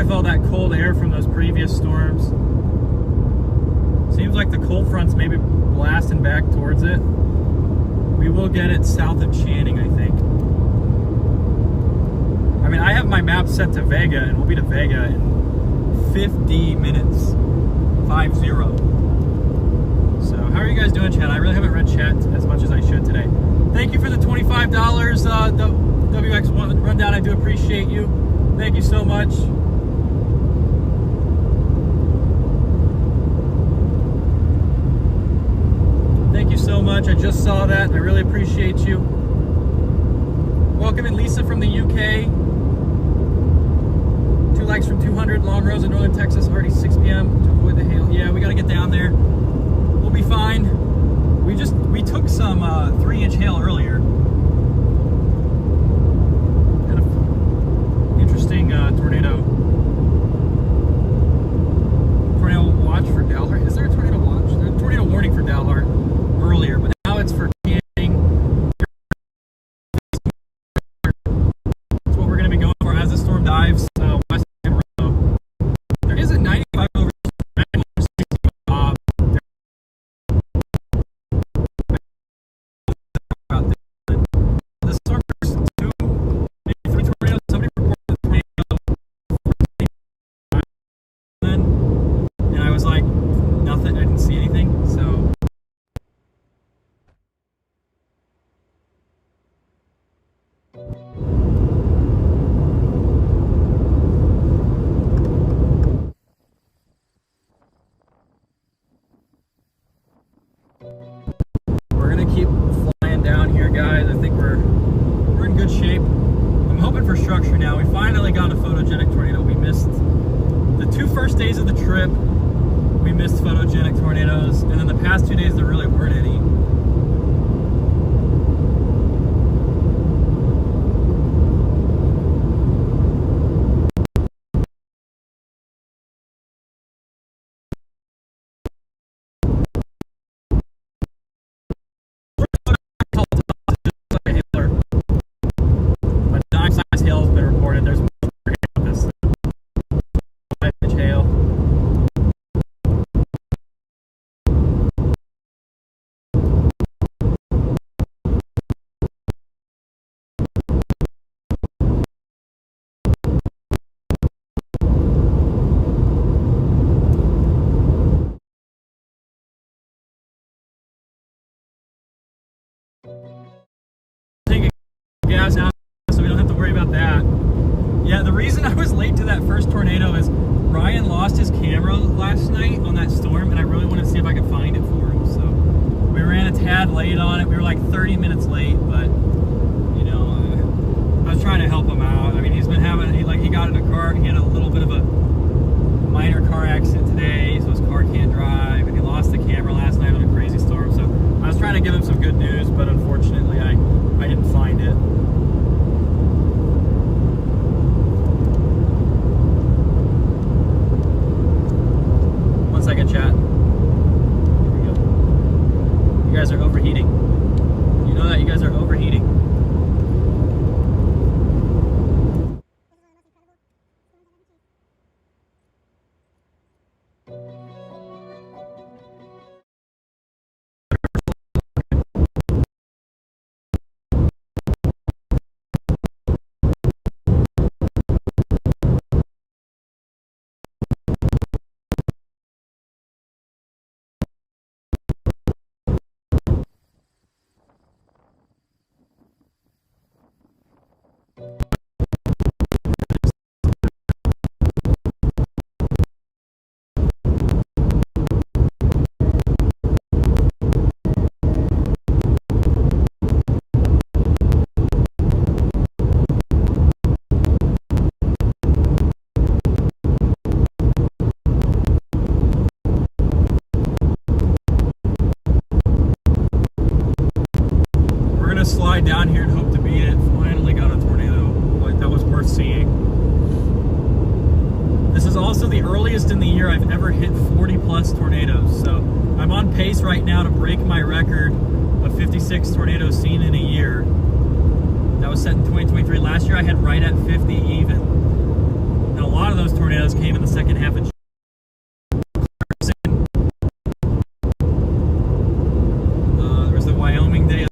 S1: All that cold air from those previous storms. Seems like the cold front's maybe blasting back towards it. We will get it south of Channing, I think. I mean, I have my map set to Vega, and we'll be to Vega in 50 minutes. 50. So, how are you guys doing, chat? I really haven't read chat as much as I should today. Thank you for the $25 WX1 rundown. I do appreciate you. Thank you so much. Thank you so much. I just saw that, and I really appreciate you. Welcome in Lisa from the UK. 2 likes from 200. Long rows in northern Texas, already 6 p.m. to avoid the hail. Yeah, we got to get down there. We'll be fine. We took some 3-inch hail earlier. Had an interesting tornado watch for Dalhart. Is there a tornado watch? There's a tornado warning for Dalhart earlier, but now it's for Channing. That's what we're going to be going for as the storm dives west of Amarillo. There is a 95 over 65. infrastructure now. We finally got a photogenic tornado. We missed the 2 first days of the trip. We missed photogenic tornadoes, and then the past 2 days there really weren't any. A dime-sized hail has been reported. There's more of this 5-inch hail. Taking gas now, so we don't have to worry about that. Yeah, the reason I was late to that first tornado is Ryan lost his camera last night on that storm, and I really wanted to see if I could find it for him. So we ran a tad late on it. We were like 30 minutes late, but you know, I was trying to help him out. I mean, he's been having, he got in a car. He had a little bit of a minor car accident today, so his car can't drive, and he lost the camera last night on a crazy storm. So I was trying to give him some good news, but unfortunately I didn't find it. One second, chat. Here we go. You guys are overheating. You know that you guys are overheating. Slide down here and hope to beat it. Finally got a tornado. Like, that was worth seeing. This is also the earliest in the year I've ever hit 40 plus tornadoes. So I'm on pace right now to break my record of 56 tornadoes seen in a year. That was set in 2023. Last year I had right at 50 even. And a lot of those tornadoes came in the second half of June. There was the Wyoming day.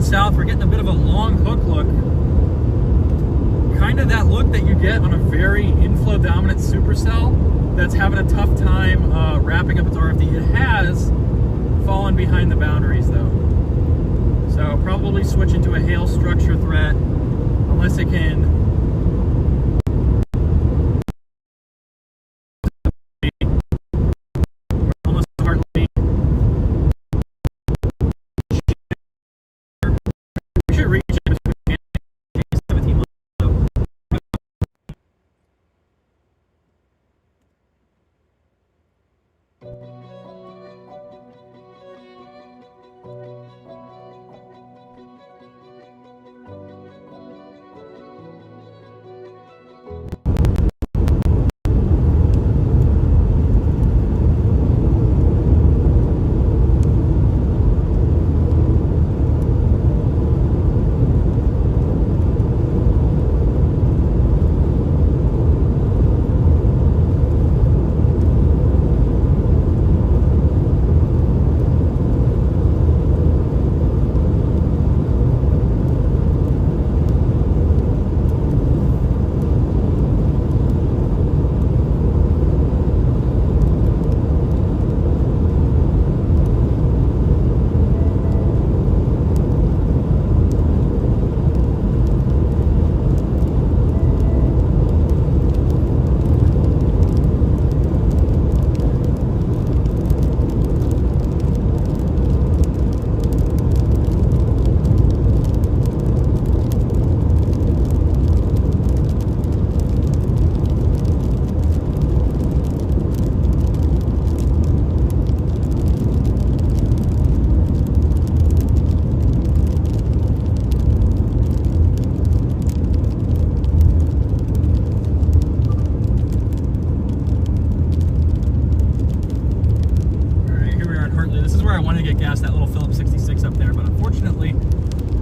S1: South, we're getting a bit of a long hook look. Kind of that look that you get on a very inflow dominant supercell that's having a tough time wrapping up its RFD. It has fallen behind the boundaries though. So probably switch into a hail structure threat unless it can get gas, that little Phillips 66 up there. But unfortunately,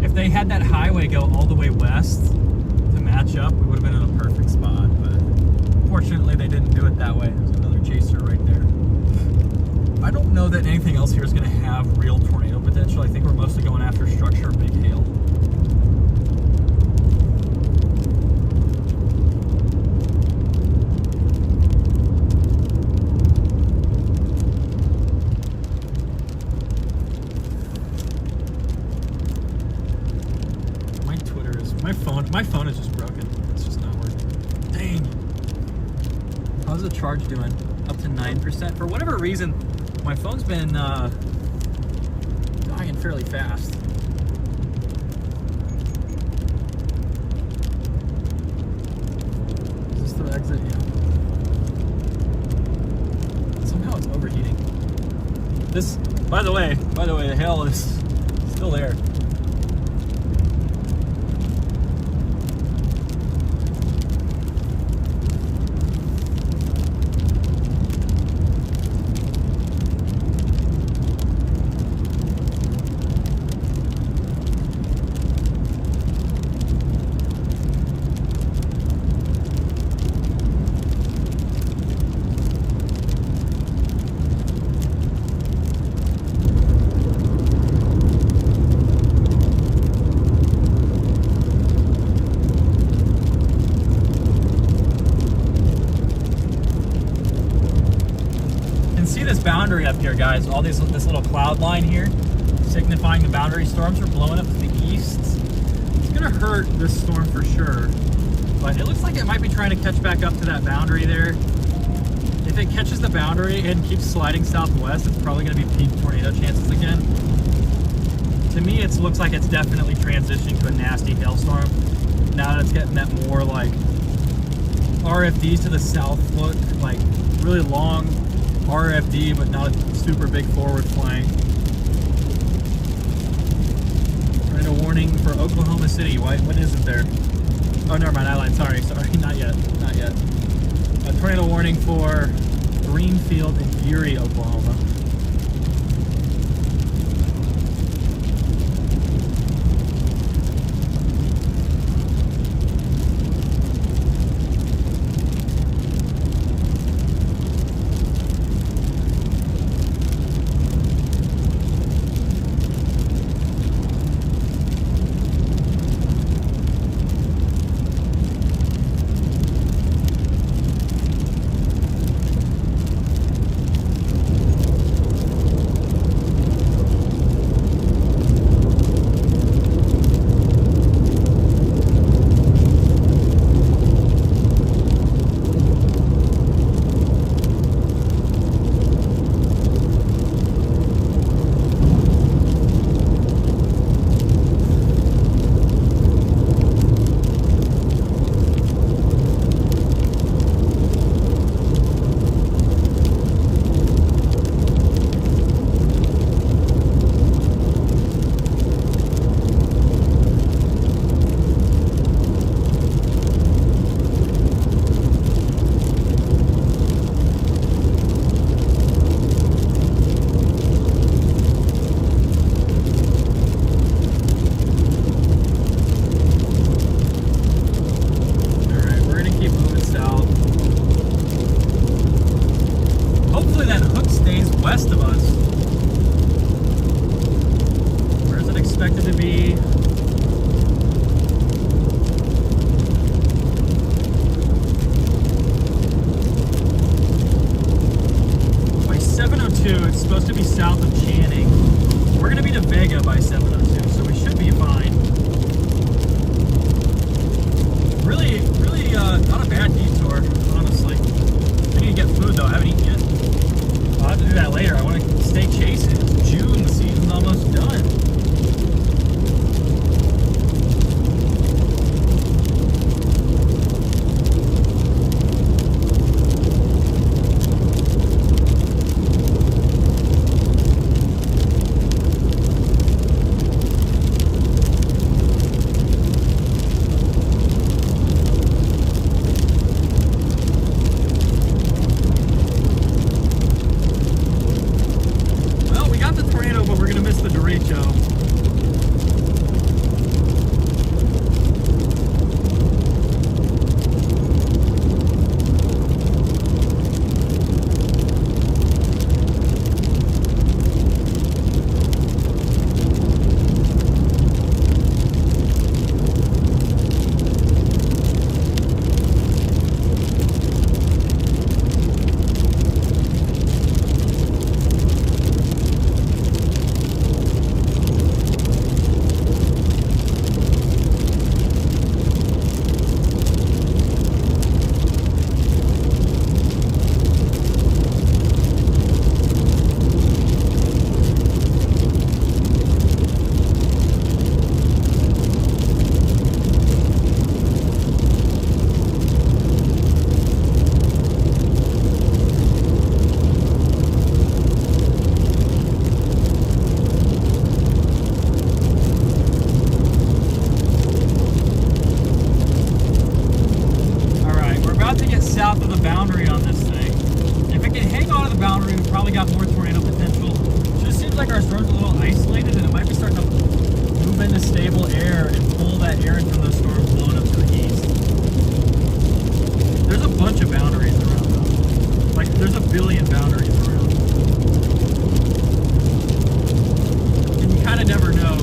S1: if they had that highway go all the way west to match up, we would have been in a perfect spot. But unfortunately, they didn't do it that way. There's another chaser right there. I don't know that anything else here is going to have real tornado potential. I think we're mostly going after structure and big hail. My phone is just broken. It's just not working. Dang. How's the charge doing? Up to 9%. For whatever reason, my phone's been dying fairly fast. Is this the exit? Yeah. Somehow it's overheating. This, by the way, the hail is still there. Boundary up here, guys. All this little cloud line here signifying the boundary. Storms are blowing up to the east. It's gonna hurt this storm for sure, but it looks like it might be trying to catch back up to that boundary there. If it catches the boundary and keeps sliding southwest, it's probably gonna be peak tornado chances again. To me, it looks like it's definitely transitioning to a nasty hailstorm now that it's getting that more like RFDs to the south look, like really long RFD, but not a super big forward flank. Tornado warning for Oklahoma City. When isn't there? Oh, never mind. I lied. Sorry. Not yet. A tornado warning for Greenfield and Erie, Oklahoma. west of us. Where is it expected to be? By 7:02, it's supposed to be south of Channing. We're going to be to Vega by 7:02, so we should be fine. Really, not a bad detour, honestly. I need to get food though, I haven't eaten yet. I'll have to do that later. I want to stay chasing. It's June, the season's almost done. got more tornado potential. It just seems like our storm's a little isolated, and it might be starting to move into stable air and pull that air in from those storms blowing up to the east. There's a bunch of boundaries around though. Like there's a billion boundaries around. And you kind of never know.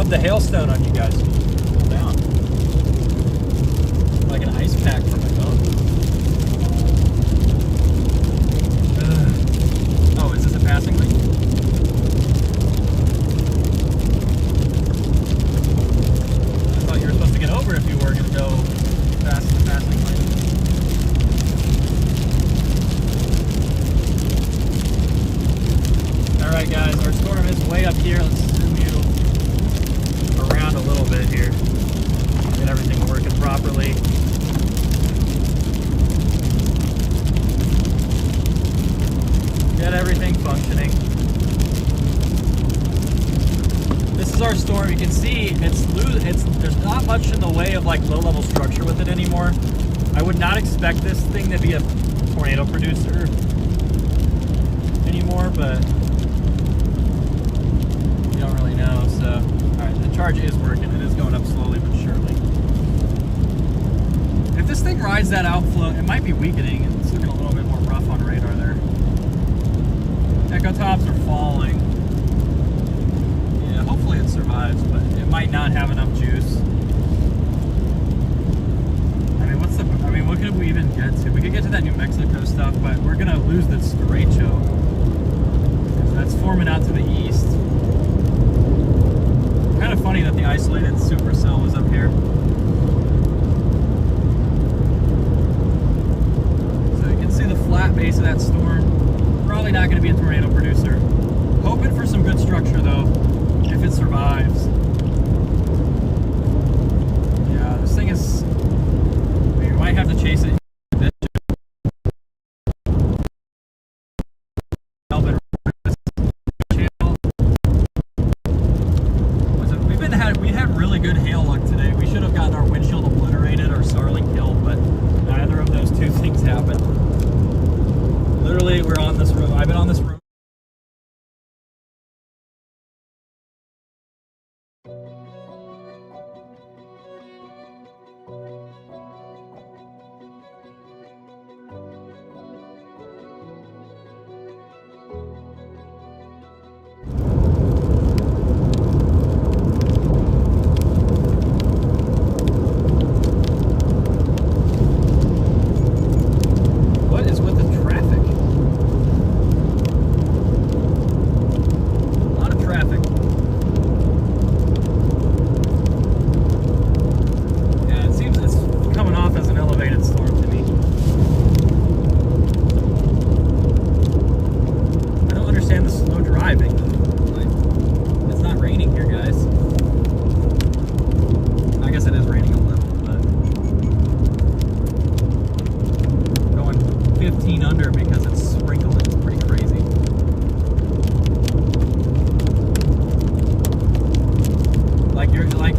S1: The hailstone on you guys. Cool down. Like an ice pack for my phone. Oh, is this a passing lane? I thought you were supposed to get over if you were going to go past the passing lane. Alright guys, our storm is way up here. Let's zoom you around a little bit here. Get everything working properly. Get everything functioning. This is our storm. You can see there's not much in the way of like low-level structure with it anymore. I would not expect this thing to be a tornado producer anymore, but you don't really know, so alright, the charge is working. It is going up slowly but surely. If this thing rides that outflow, it might be weakening. It's looking a little bit more rough on radar there. Echo tops are falling. Yeah, hopefully it survives, but it might not have enough juice. I mean, what could we even get to? We could get to that New Mexico stuff, but we're gonna lose this derecho. That's forming out to the east. Kind of funny that the isolated supercell was up here. So you can see the flat base of that storm. Probably not going to be a tornado producer. Hoping for some good structure though, if it survives. Yeah, this thing is... We might have to chase it. We had really good hail luck today. We should have gotten our windshield obliterated or Starlink killed, but neither of those two things happened. Literally, we're on this road. I've been on this road. What is with the traffic? A lot of traffic. Yeah, it seems it's coming off as an elevated storm to me. I don't understand the slow driving. Like, it's not raining here, guys. I guess it is raining a little, but going 15 under because it's sprinkling. It's pretty crazy. Like you're like,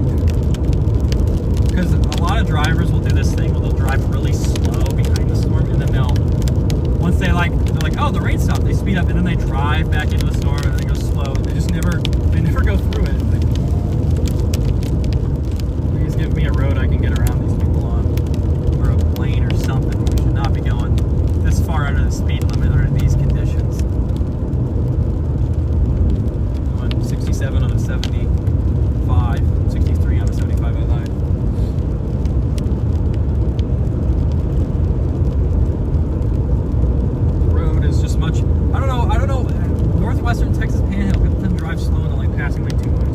S1: because a lot of drivers will do this thing where they'll drive really slow behind the storm, and then once they're like, oh, the rain stopped, they speed up, and then they drive back into the storm, and they go slow, and they never go through it. Please give me a road I can get around these people on, or a lane or something. We should not be going this far under the speed limit under these conditions. Going 67 on a 75, 63 on a 75 I lied. The road is just much, I don't know, northwestern Texas Panhandle, people tend to drive slow and they're like passing way too much.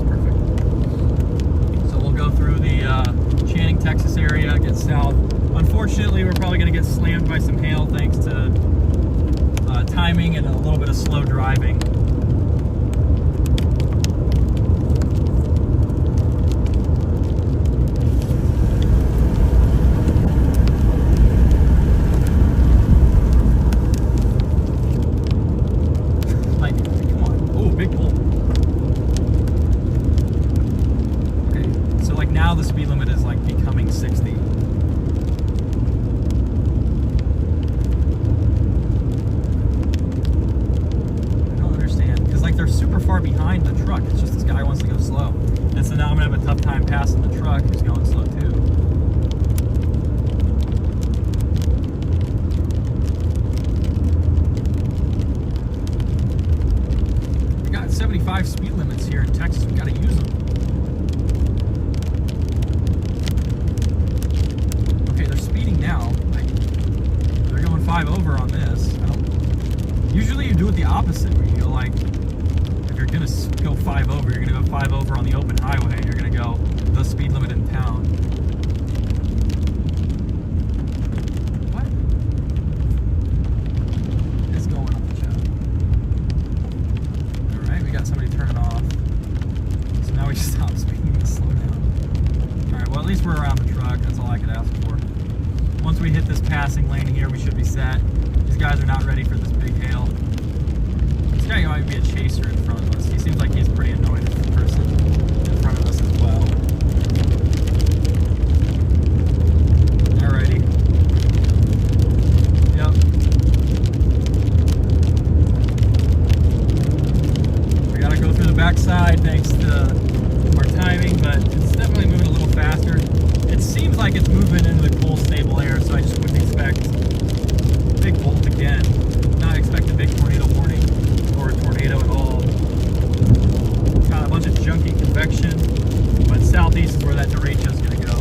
S1: unfortunately, we're probably going to get slammed by some hail thanks to timing and a little bit of slow driving. Now the speed limit is like becoming 60. I don't understand, because like they're super far behind the truck. It's just this guy wants to go slow. And so now I'm gonna have a tough time passing the truck who's going slow too. We got 75 speed limits here in Texas. We gotta use them. Now, like, they're going 5 over on this. Usually you do it the opposite, where you go like, if you're gonna go 5 over, you're gonna go 5 over on the open highway. You're gonna go the speed limit in town. What is going on, Chad? All right, we got somebody turning off. So now we stop speeding and slow down. All right, well at least we're around the truck. That's all I could ask for. Once we hit this passing lane here, we should be set. These guys are not ready for this big hail. This guy might be a chaser in front of us. He seems like he's pretty annoyed at the person in front of us as well. Alrighty. Yep. We gotta go through the backside thanks to our timing, but it's definitely moving a little faster. It seems like it's moving into the cool, stable air, so I just wouldn't expect a big bolt again. Not expect a big tornado warning or a tornado at all. Got a bunch of junky convection, but southeast is where that derecho is going to go.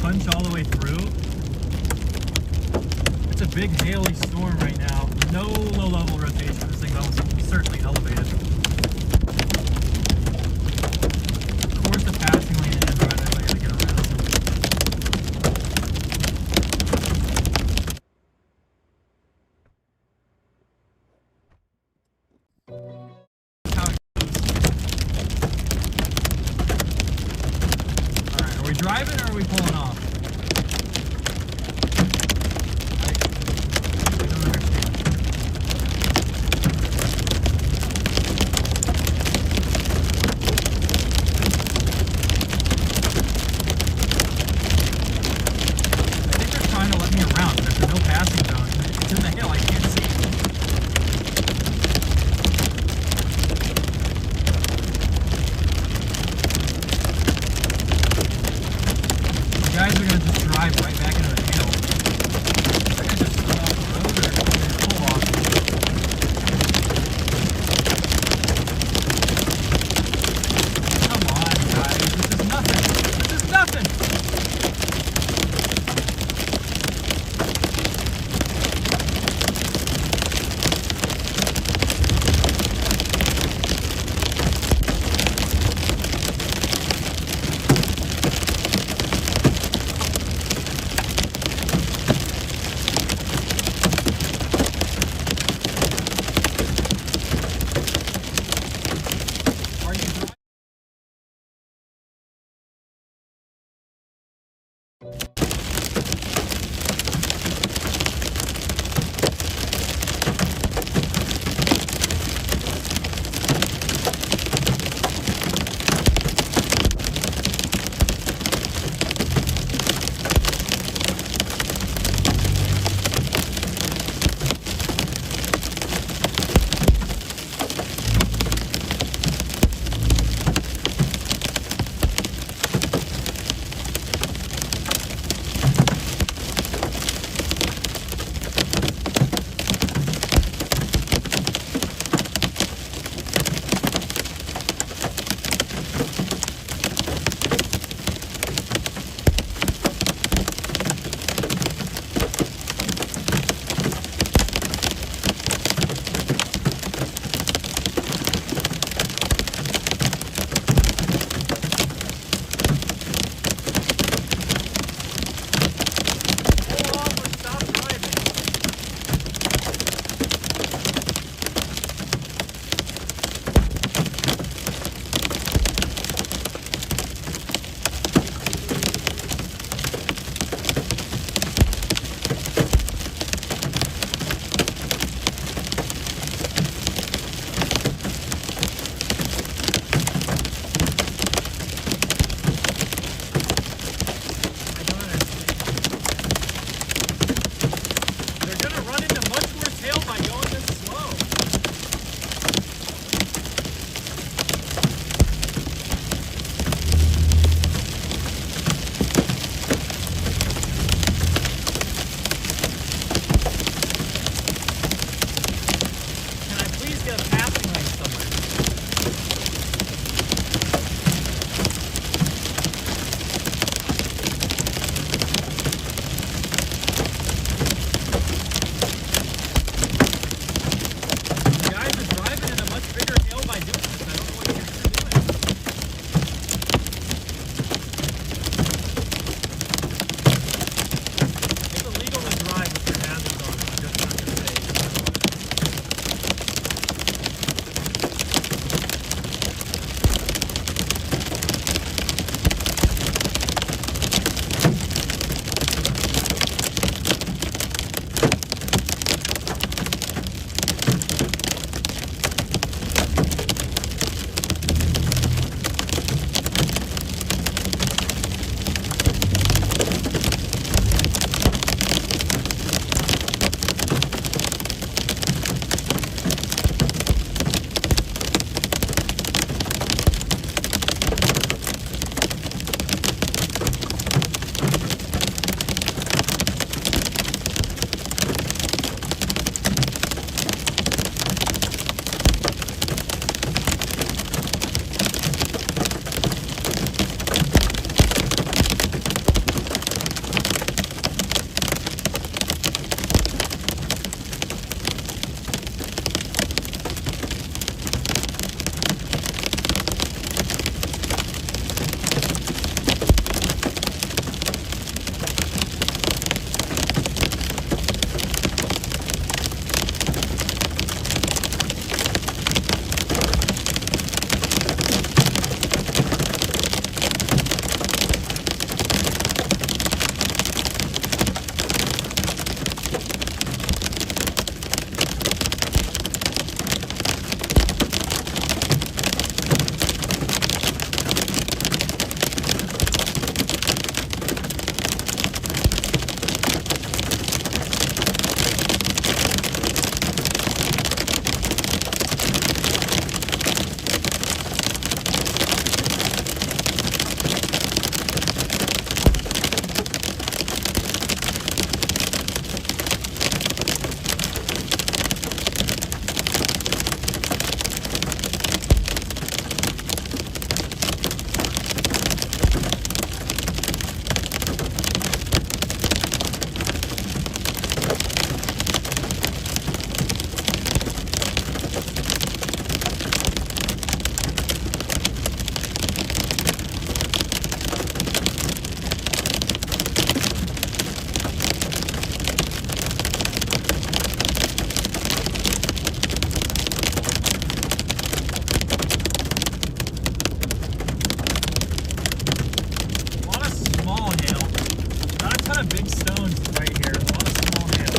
S1: punch all the way through. It's a big haily storm right now. No low level rotation. This thing's almost certainly elevated. Of course the passing lane ends right as I gotta get around. How it goes. Alright, are we driving or are we pulling off? lot of big stones right here, a lot of small hail.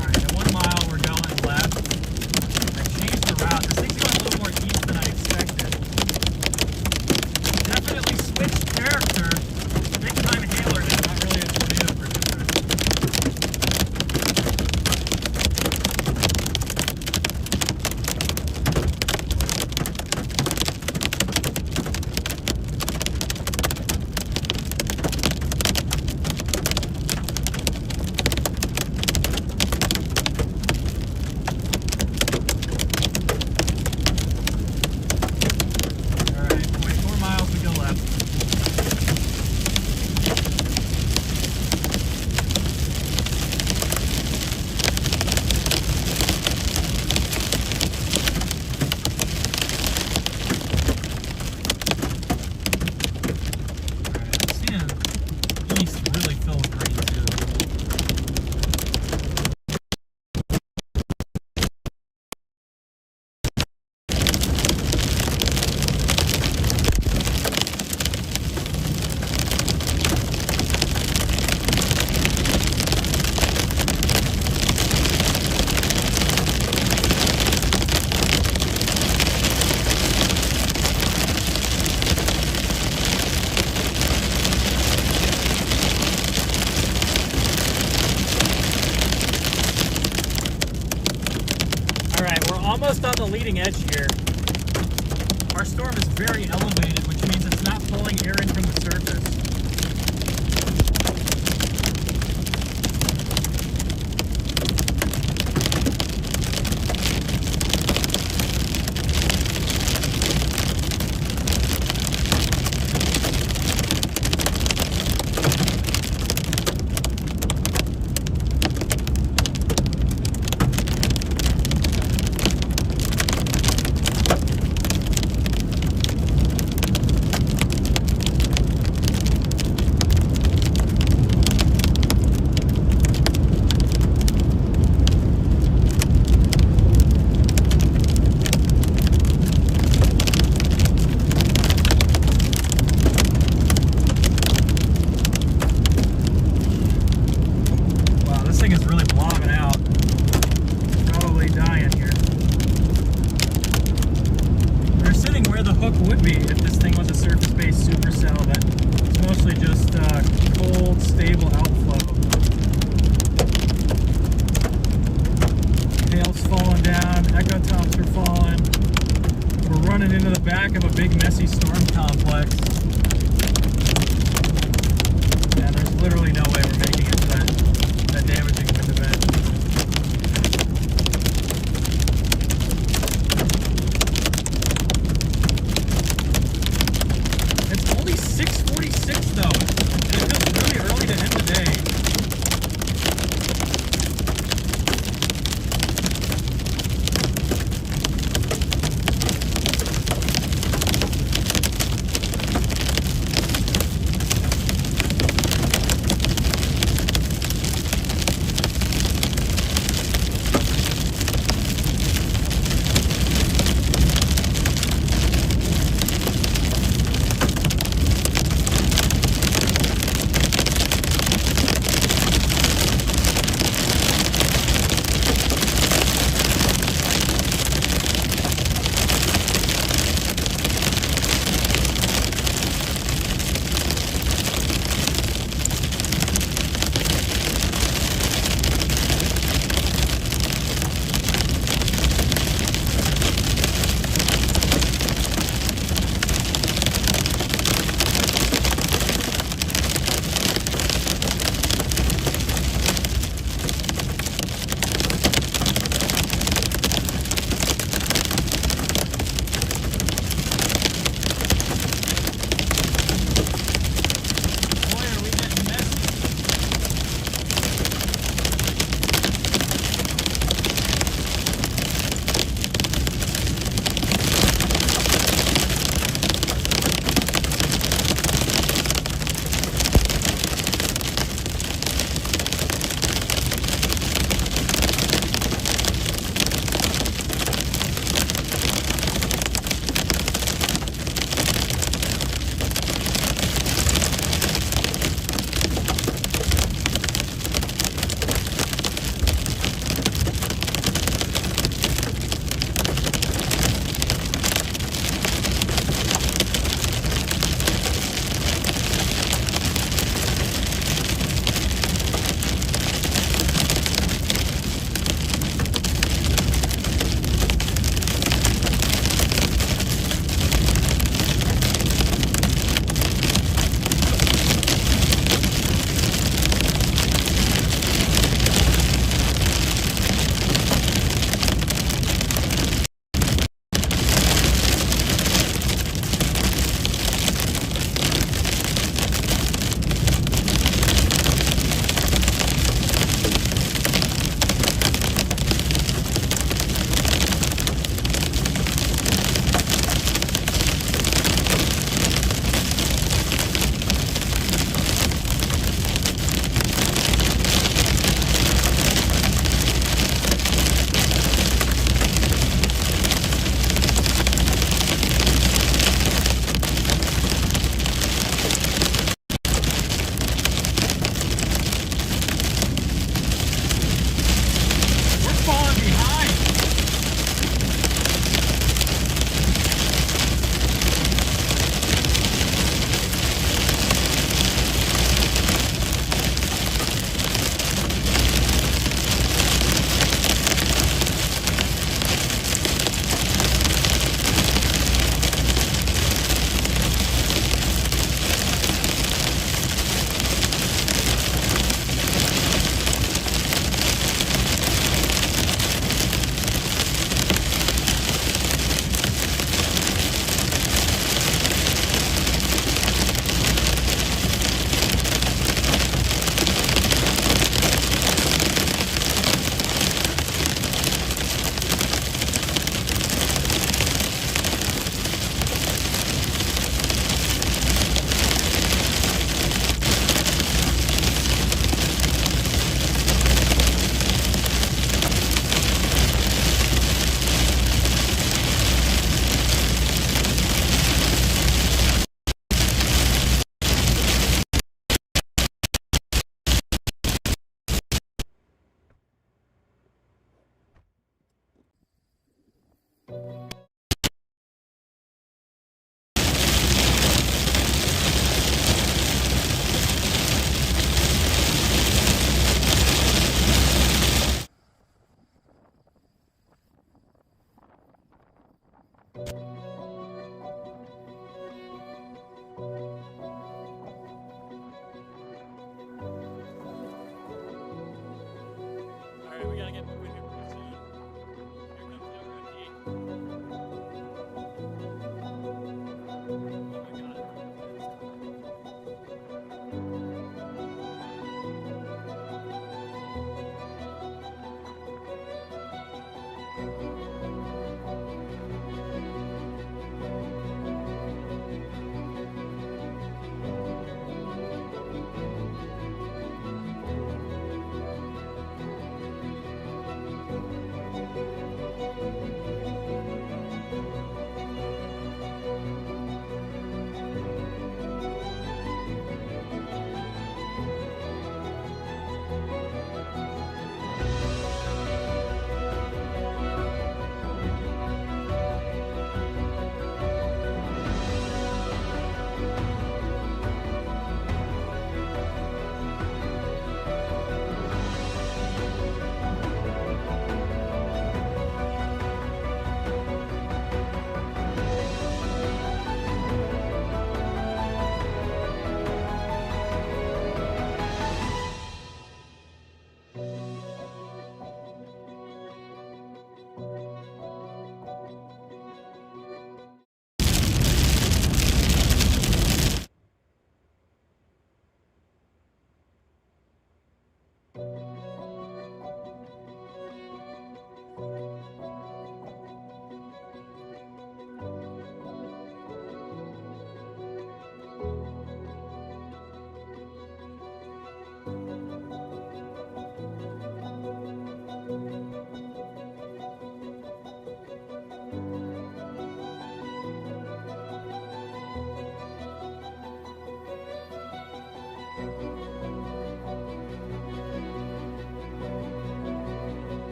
S1: Alright, at 1 mile we're going left. I changed the route. This thing's going a little more east than I expected. Definitely switched character. Big time hailer is not really a tornado producer. Almost on the leading edge here. Our storm is very elevated, which means it's not pulling air in from the surface.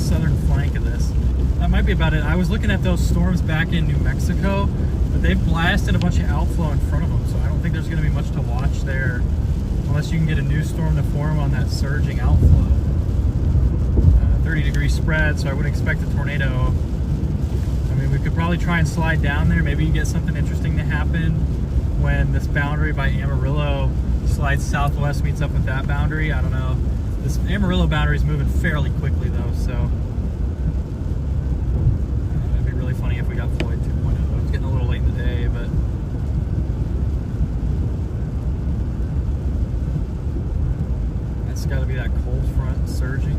S1: southern flank of this. That might be about it. I was looking at those storms back in New Mexico, but they've blasted a bunch of outflow in front of them, so I don't think there's going to be much to watch there unless you can get a new storm to form on that surging outflow. 30-degree spread, so I would expect a tornado. I mean, we could probably try and slide down there. Maybe you get something interesting to happen when this boundary by Amarillo slides southwest, meets up with that boundary. I don't know. This Amarillo boundary is moving fairly quickly though, so it'd be really funny if we got Floyd 2.0. It's getting a little late in the day, but that's got to be that cold front surging.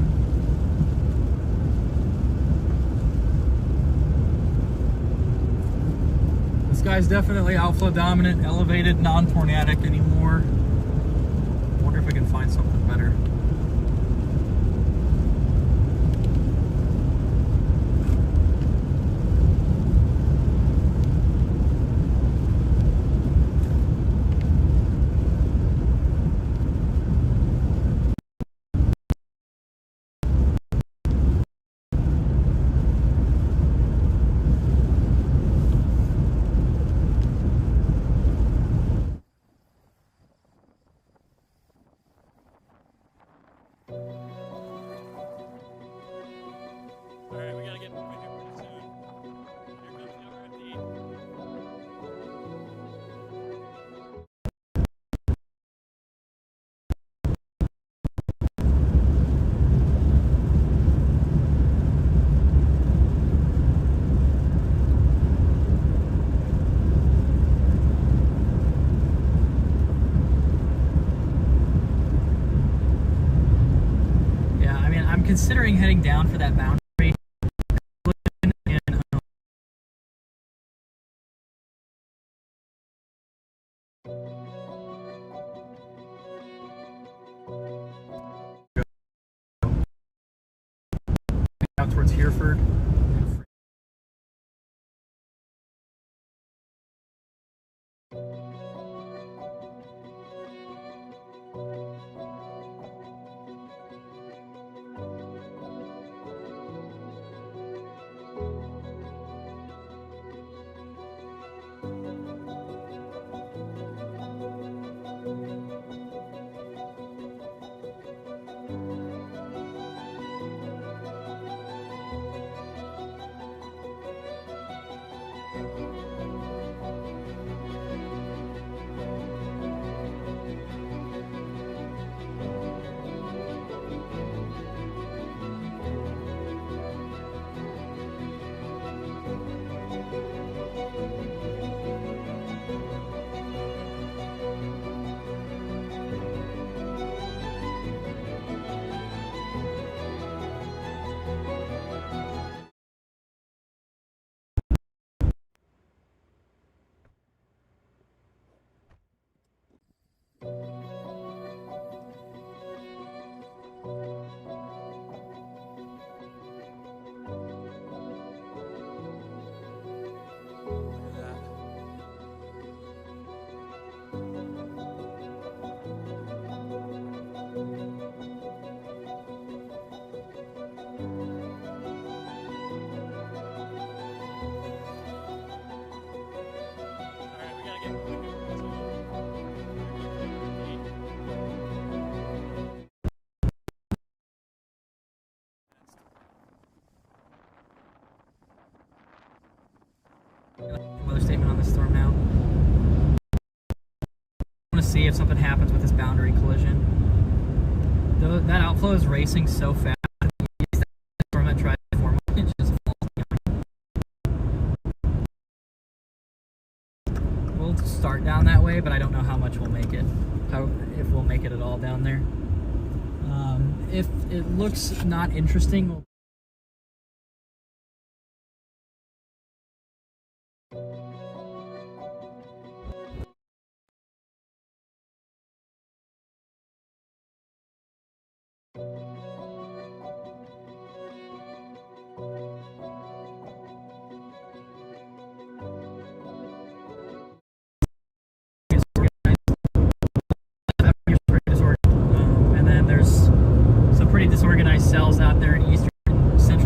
S1: This guy's definitely outflow dominant, elevated, non-tornadic anymore. I wonder if we can find something better. Alright, we gotta get moving here pretty soon. Here comes the other empty. Yeah, I mean, I'm considering heading down for that boundary. Out towards Hereford. Weather statement on this storm now. I want to see if something happens with this boundary collision. Though that outflow is racing so fast, that storm that tried to form, it's just falling. We'll start down that way, but I don't know how much we'll make it. If we'll make it at all down there. If it looks not interesting, we'll and then there's some pretty disorganized cells out there in eastern central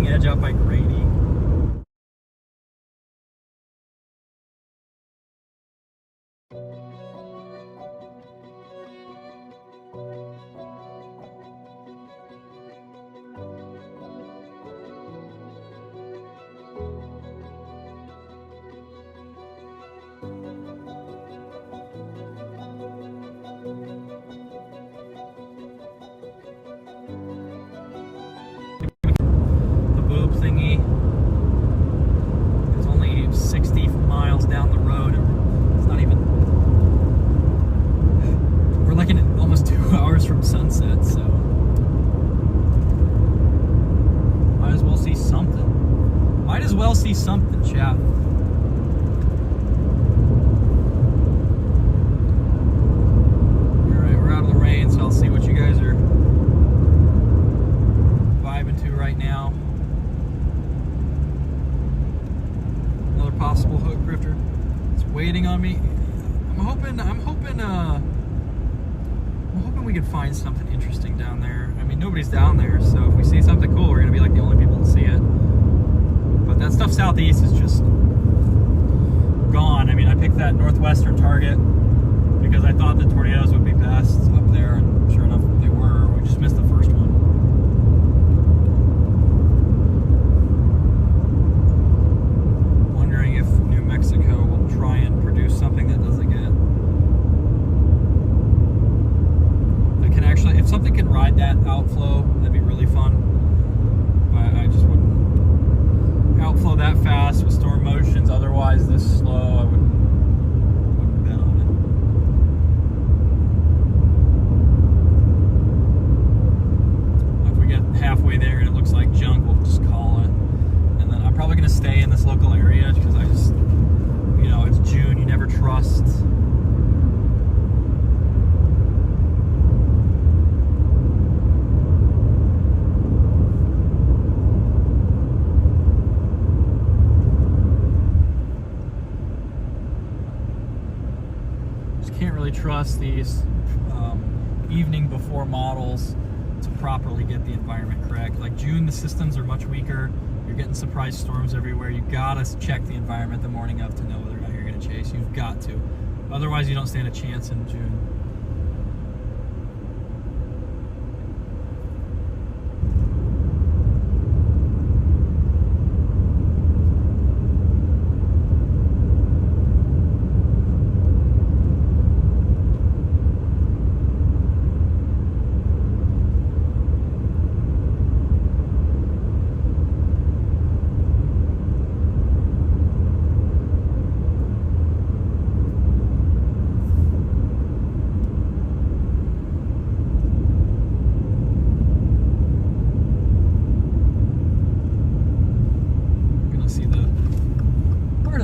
S1: edge out by Grady. Thingy. It's only 60 miles down the road. It's not even. We're like in almost 2 hours from sunset, so might as well see something. Might as well see something, chat. All right, we're out of the rain, so I'll see what you guys are vibing to right now. Possible hook drifter. It's waiting on me. I'm hoping we can find something interesting down there. I mean, nobody's down there, so if we see something cool, we're gonna be like the only people to see it. But that stuff southeast is just gone. I mean, I picked that northwestern target because I thought the tornadoes would be best up there, and sure enough, they were. We just missed the first one. Mexico will try and produce something that doesn't get. That can actually, if something can ride that outflow, that'd be really fun. But I just wouldn't outflow that fast with storm motions. Otherwise, this slow, I wouldn't bet on it. If we get halfway there and it looks like junk, we'll just call it. And then I'm probably going to stay in this local area because I just. You know, it's June, you never trust. Just can't really trust these evening before models to properly get the environment correct. Like June, the systems are much weaker. You're getting surprise storms everywhere. You gotta check the environment the morning of to know whether or not you're gonna chase. You've got to. Otherwise, you don't stand a chance in June.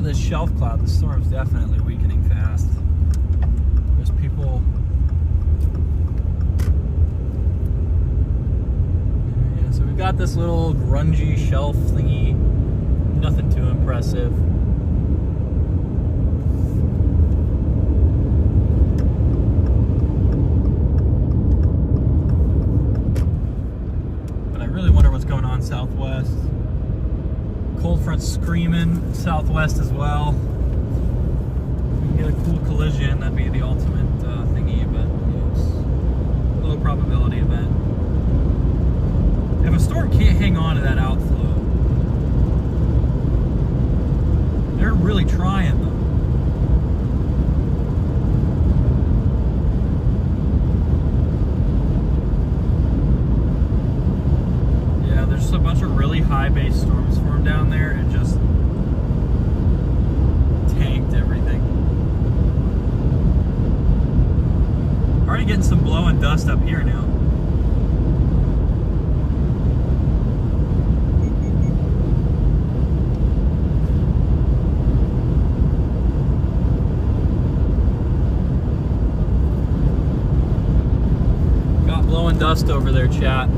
S1: This shelf cloud, the storm's definitely weakening fast. There's people. Yeah, so we've got this little grungy shelf thingy. Nothing too impressive. But I really wonder what's going on southwest. Cold front screaming southwest as well. We can get a cool collision, that'd be the ultimate thingy, but it's a low probability event. If a storm can't hang on to that outflow, they're really trying though. Yeah, there's just a bunch of really high base storms formed down there and just tanked everything. Already getting some blowing dust up here now. Got blowing dust over there, chat.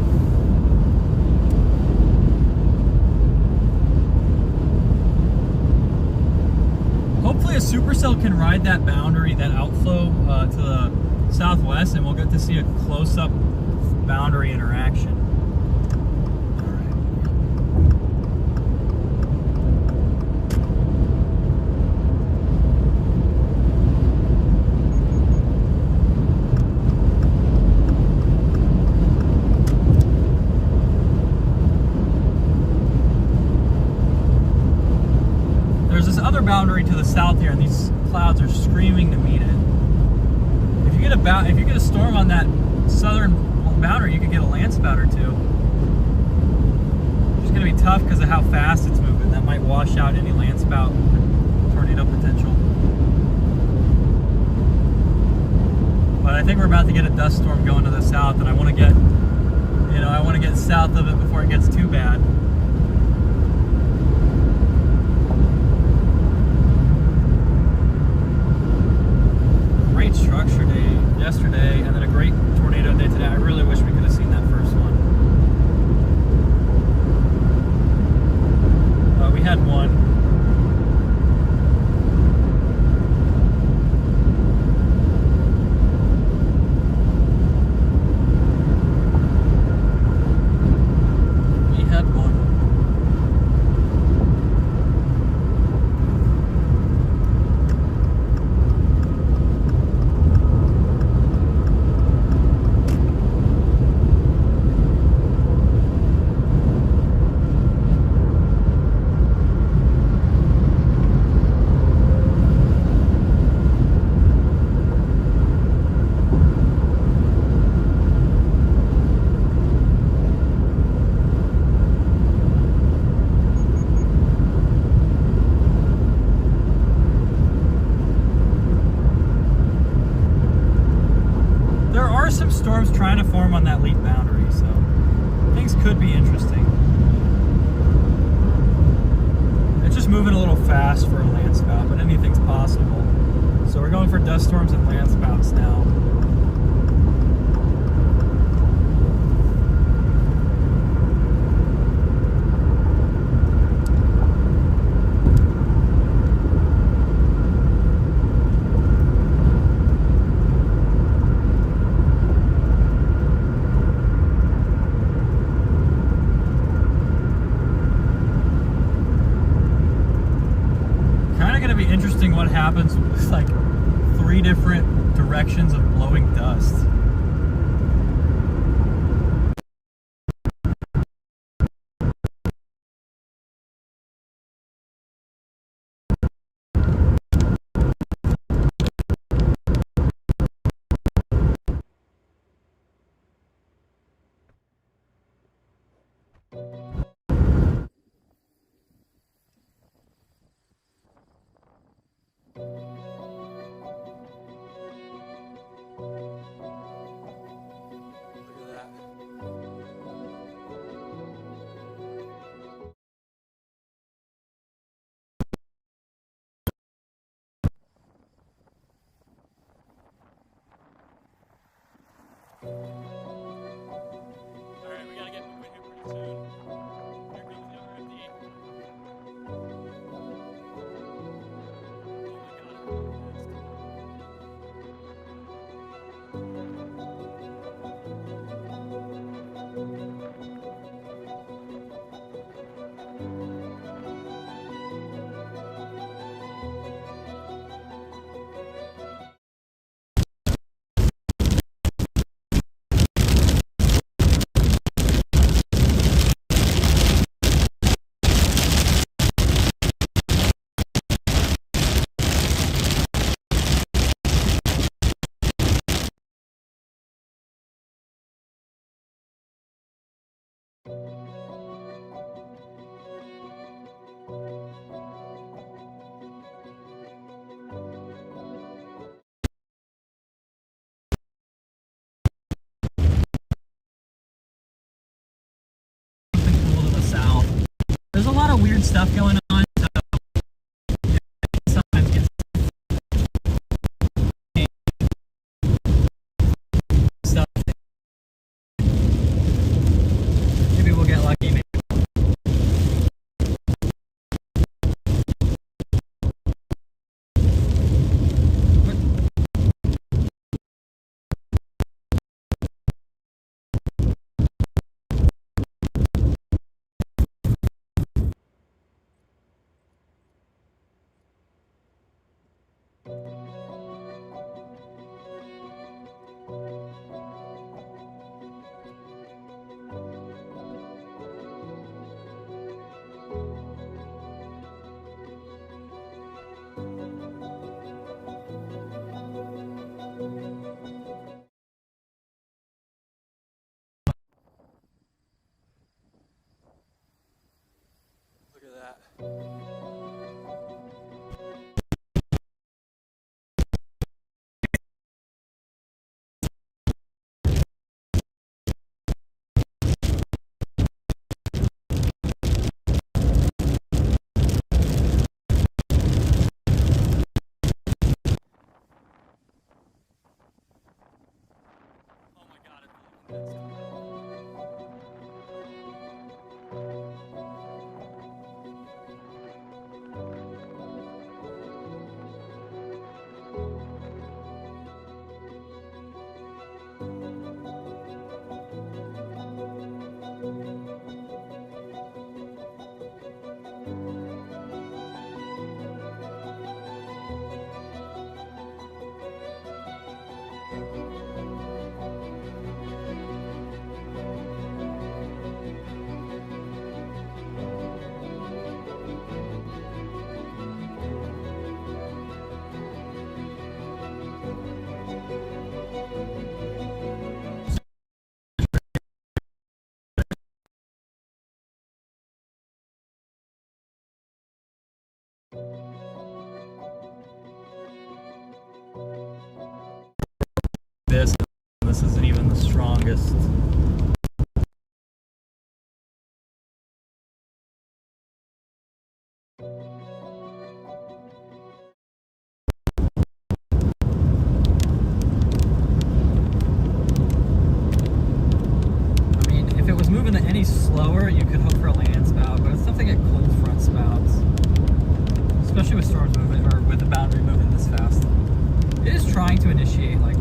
S1: Hopefully a supercell can ride that boundary, that outflow to the southwest, and we'll get to see a close-up boundary interaction. All right. boundary to the south here, and these clouds are screaming to meet it. If you get a storm on that southern boundary, you could get a land spout or two. It's going to be tough because of how fast it's moving. That might wash out any land spout tornado potential. But I think we're about to get a dust storm going to the south, and I want to get, I want to get south of it before it gets too bad. Great structure day yesterday, and then a great tornado day today. I really wish we could have seen that first one. We had one. Some storms trying to form on that lead boundary, so things could be interesting. It's just moving a little fast for a land spout, but anything's possible. So we're going for dust storms and land spouts now. Interesting what happens with like 3 different directions of blowing dust. Alright, we gotta get moving here pretty soon. Here comes the RFD. There's a lot of weird stuff going on, so sometimes gets stuff. Maybe we'll get lucky. Maybe. that. This isn't even the strongest. I mean, if it was moving any slower, you could hope for a land spout, but it's tough to get cold front spouts, especially with storms moving, or with the boundary moving this fast. It is trying to initiate, like,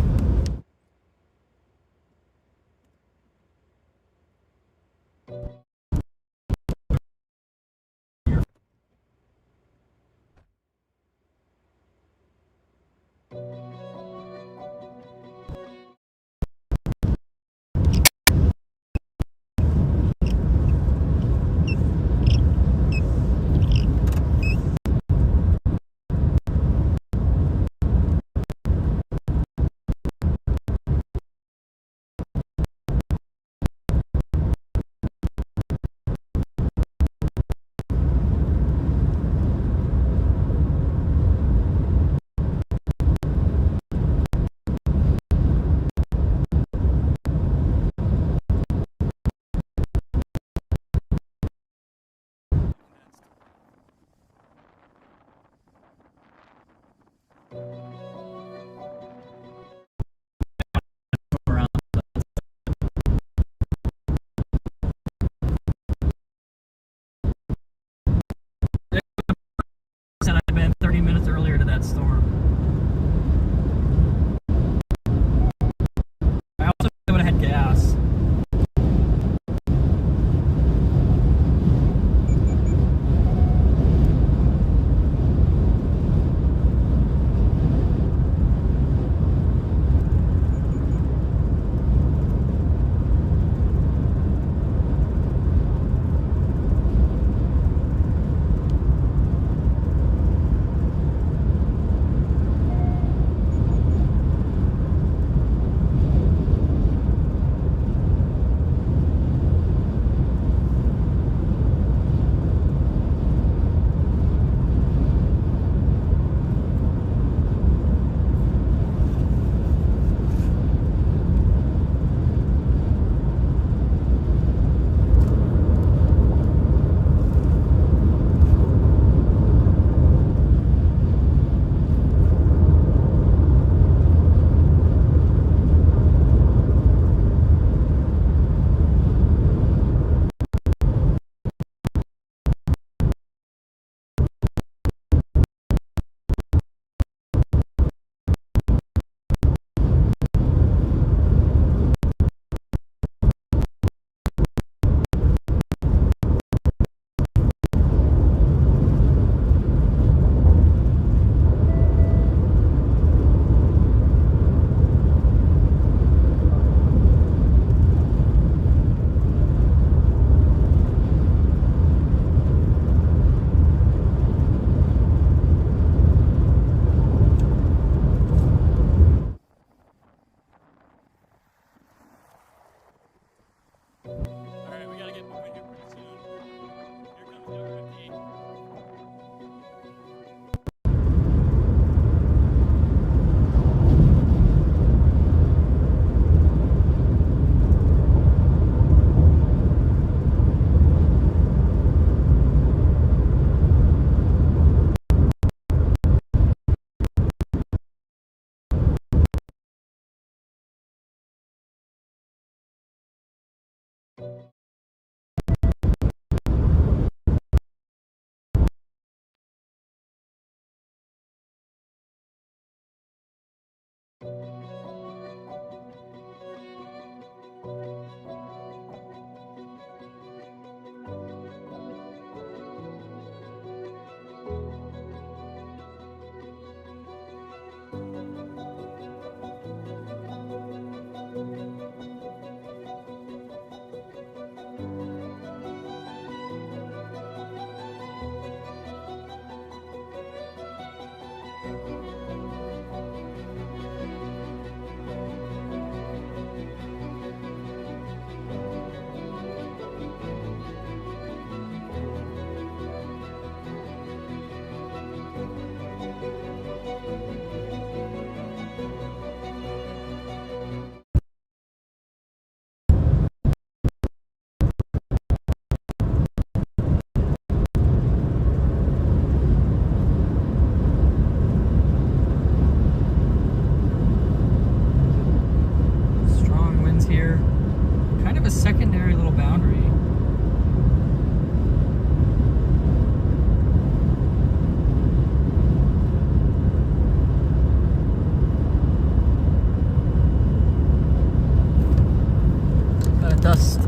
S1: dust,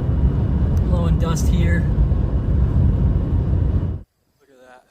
S1: blowing dust here. Look at that.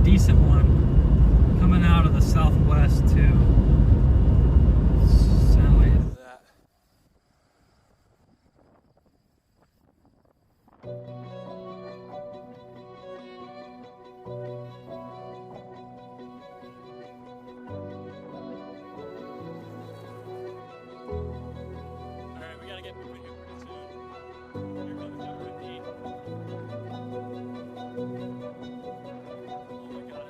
S1: Decent one coming out of the southwest too. Sally is that. Alright, we gotta get moving here pretty soon. Here comes number 8. Oh my god.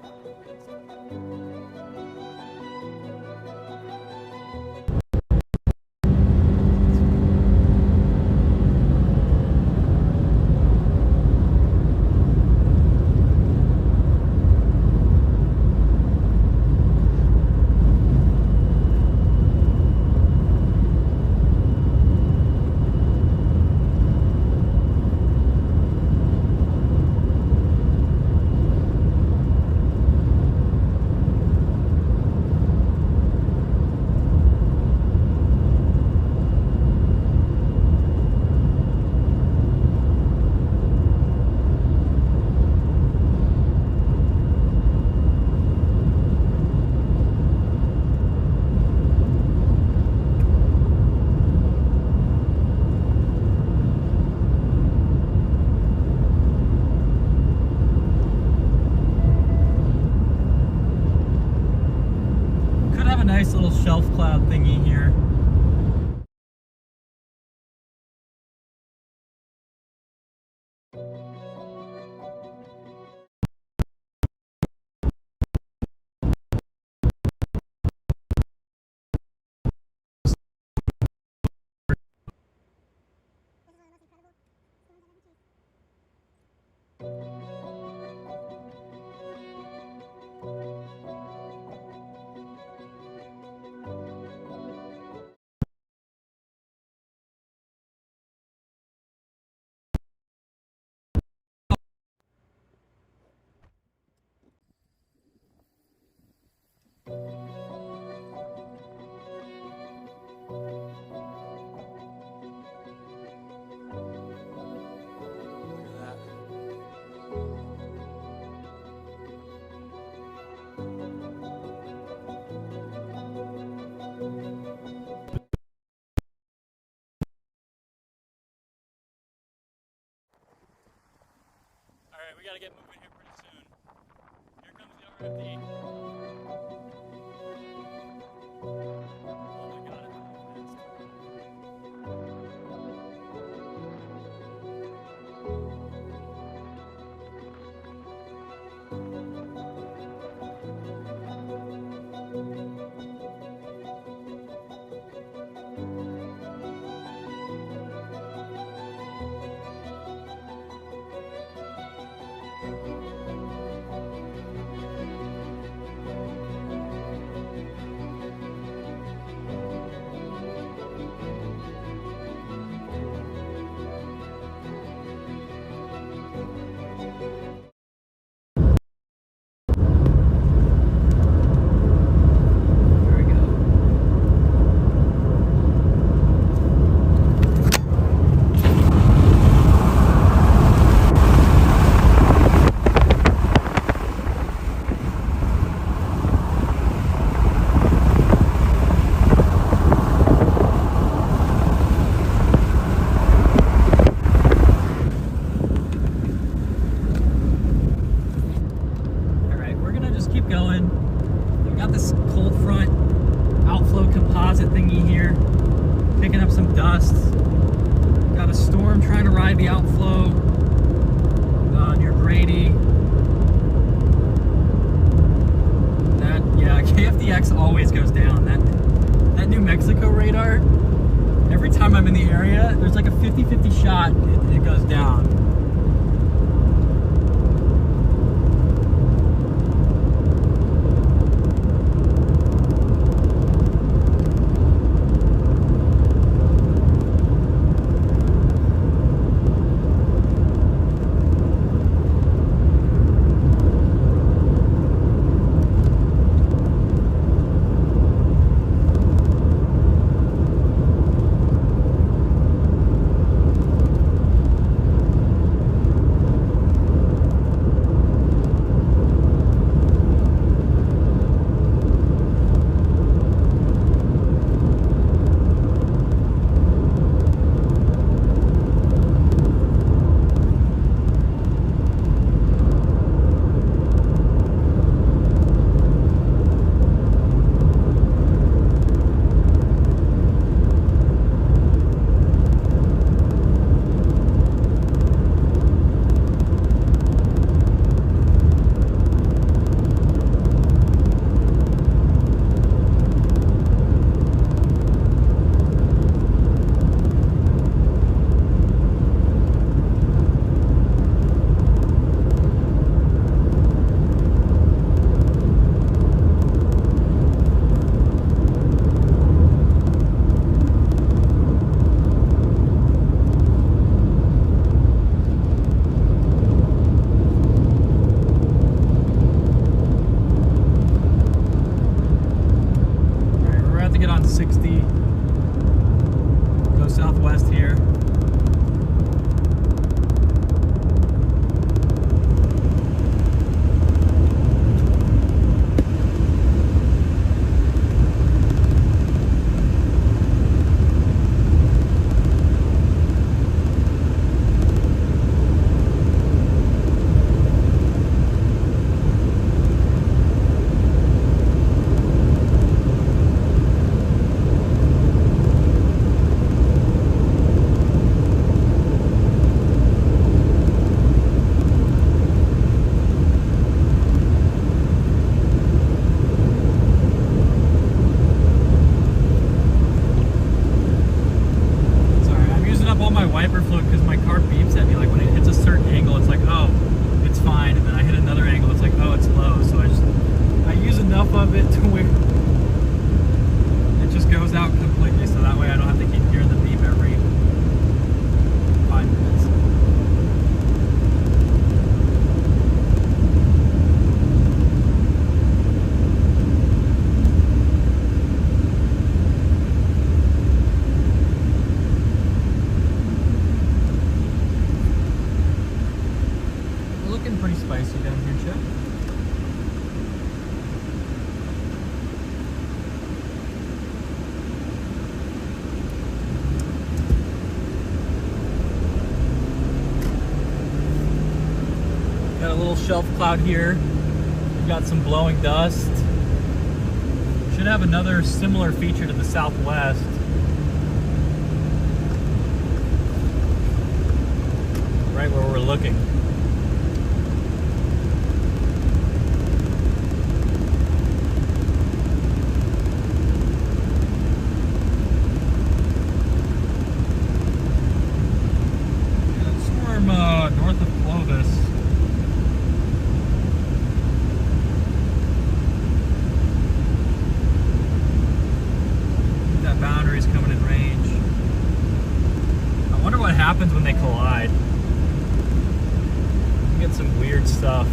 S1: gotta get moving here pretty soon. Here comes the RFD. Oh my god, it's the outflow near Grady. That, yeah, KFDX always goes down. That New Mexico radar, every time I'm in the area, there's like a 50-50 shot it goes down. Southwest here. Wiper fluid because my car beeps at me like when it hits a certain angle it's like, oh, it's fine, and then I hit another angle it's like, oh, it's low. So I use enough of it to where it just goes out completely, so that way I don't have to keep hearing the beep every 5 minutes. Pretty spicy down here, Chip. Got a little shelf cloud here. We've got some blowing dust. Should have another similar feature to the southwest. Right where we're looking. Storm north of Clovis. That boundary's coming in range. I wonder what happens when they collide. You get some weird stuff.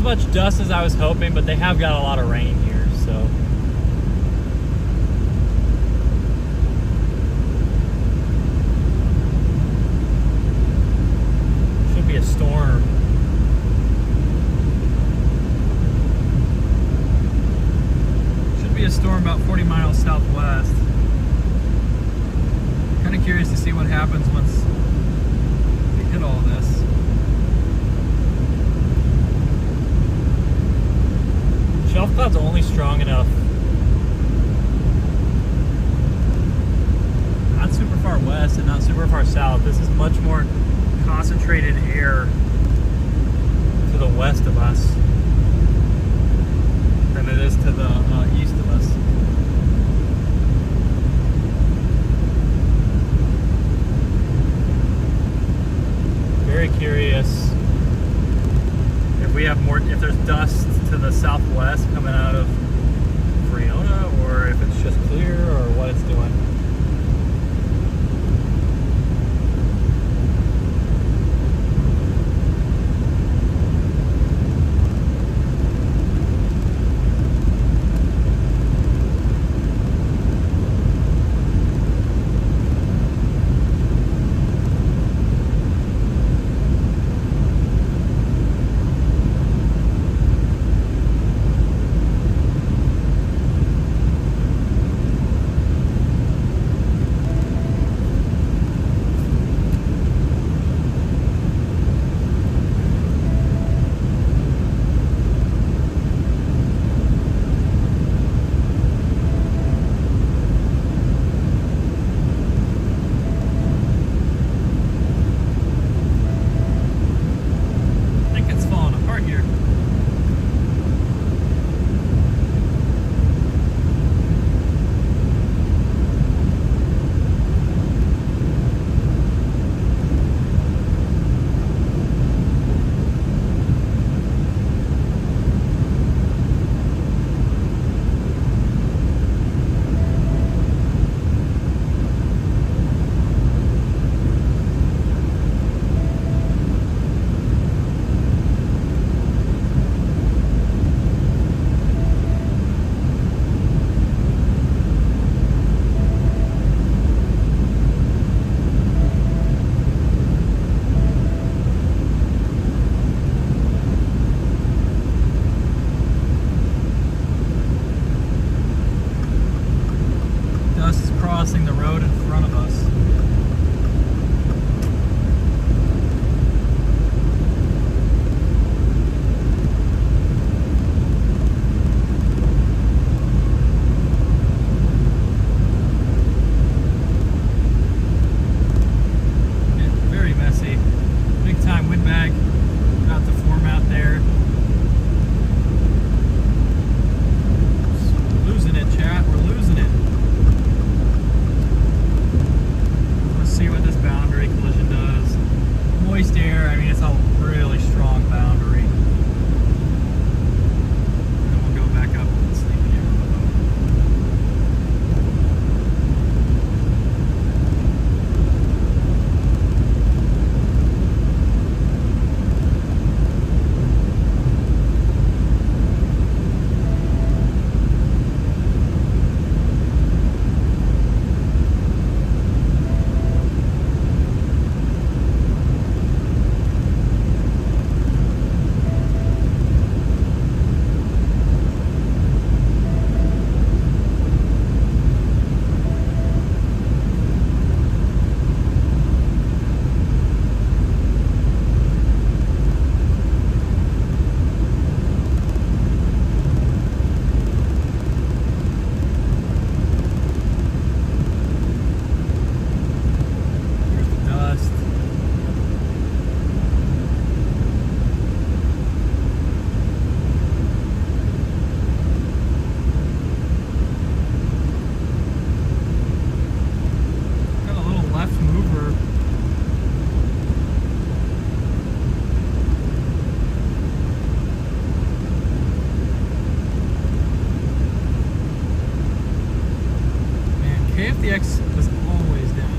S1: Much dust as I was hoping, but they have got a lot of rain here, so should be a storm. Should be a storm about 40 miles southwest. Kind of curious to see what happens once we hit all this. Shelf cloud's only strong enough. Not super far west and not super far south. This is much more concentrated air to the west of us than it is to the east of us. Very curious if we have more, if there's dust to the southwest coming out of Friona, or if it's just clear, or what it's doing. Crossing the road in front of us. Very messy. Big time windbag about to form out there. Losing it, chat. We're losing it. the X was always down.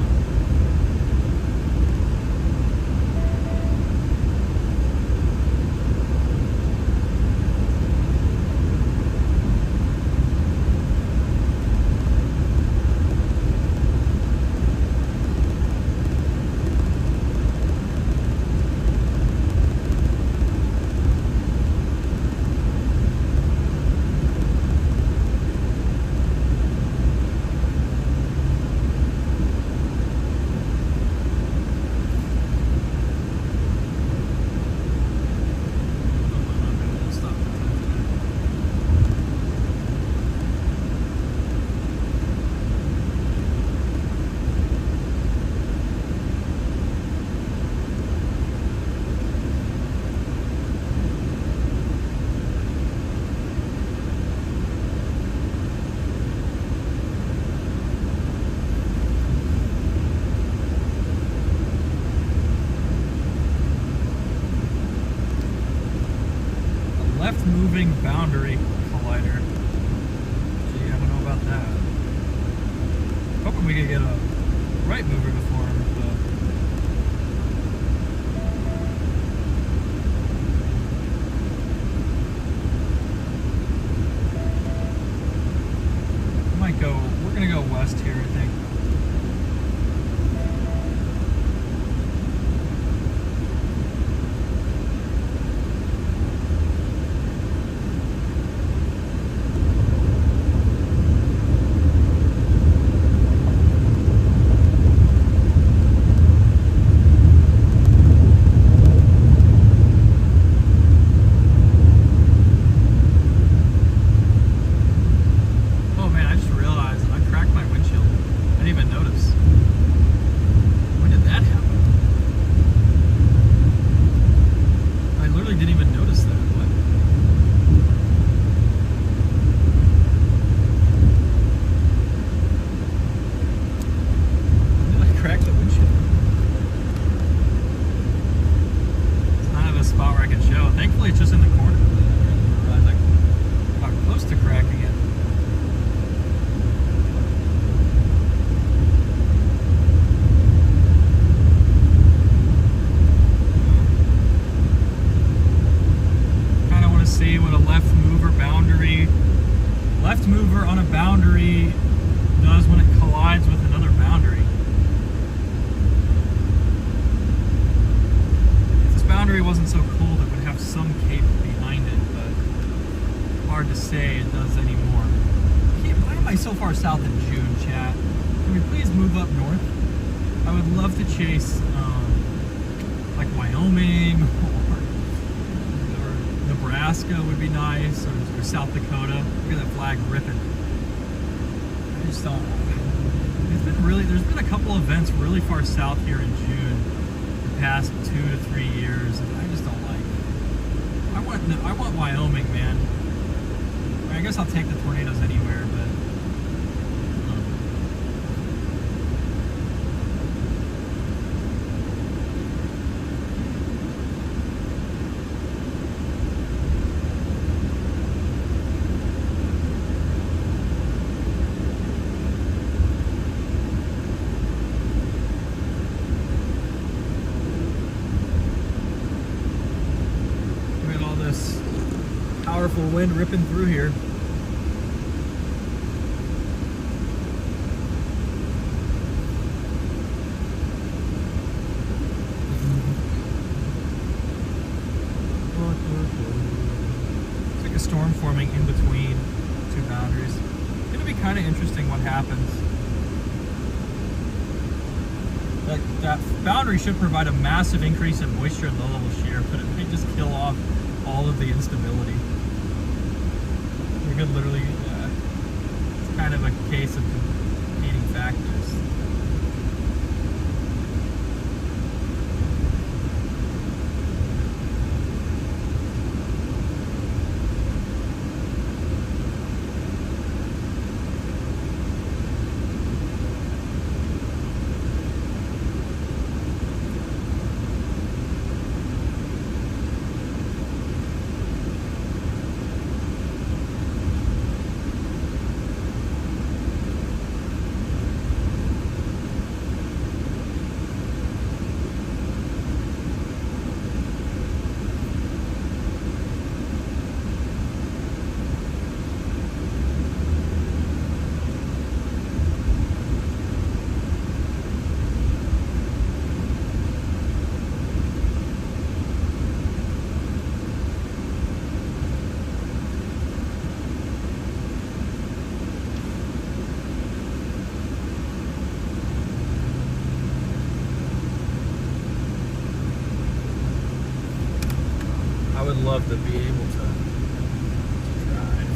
S1: Left-moving boundary collider. Gee, I don't know about that. Hoping we could get a right mover to form, but might go. We're gonna go west here, I think. Left mover on a boundary does when it collides with another boundary. If this boundary wasn't so cold, it would have some cape behind it, but hard to say it does anymore. Why am I so far south in June, chat? Can we please move up north? I would love to chase like Wyoming or Nebraska would be nice, or South Dakota. Look at that flag ripping. I just don't. There's been a couple events really far south here in June the past 2 to 3 years, and I just don't like it. I want Wyoming, man. I guess I'll take the tornadoes anywhere, but powerful wind ripping through here. It's like a storm forming in between two boundaries. It's going to be kind of interesting what happens. That boundary should provide a massive increase in moisture and low-level shear, but it may just kill off all of the instability. We could literally, it's kind of a case of competing factors. love to be able to drive.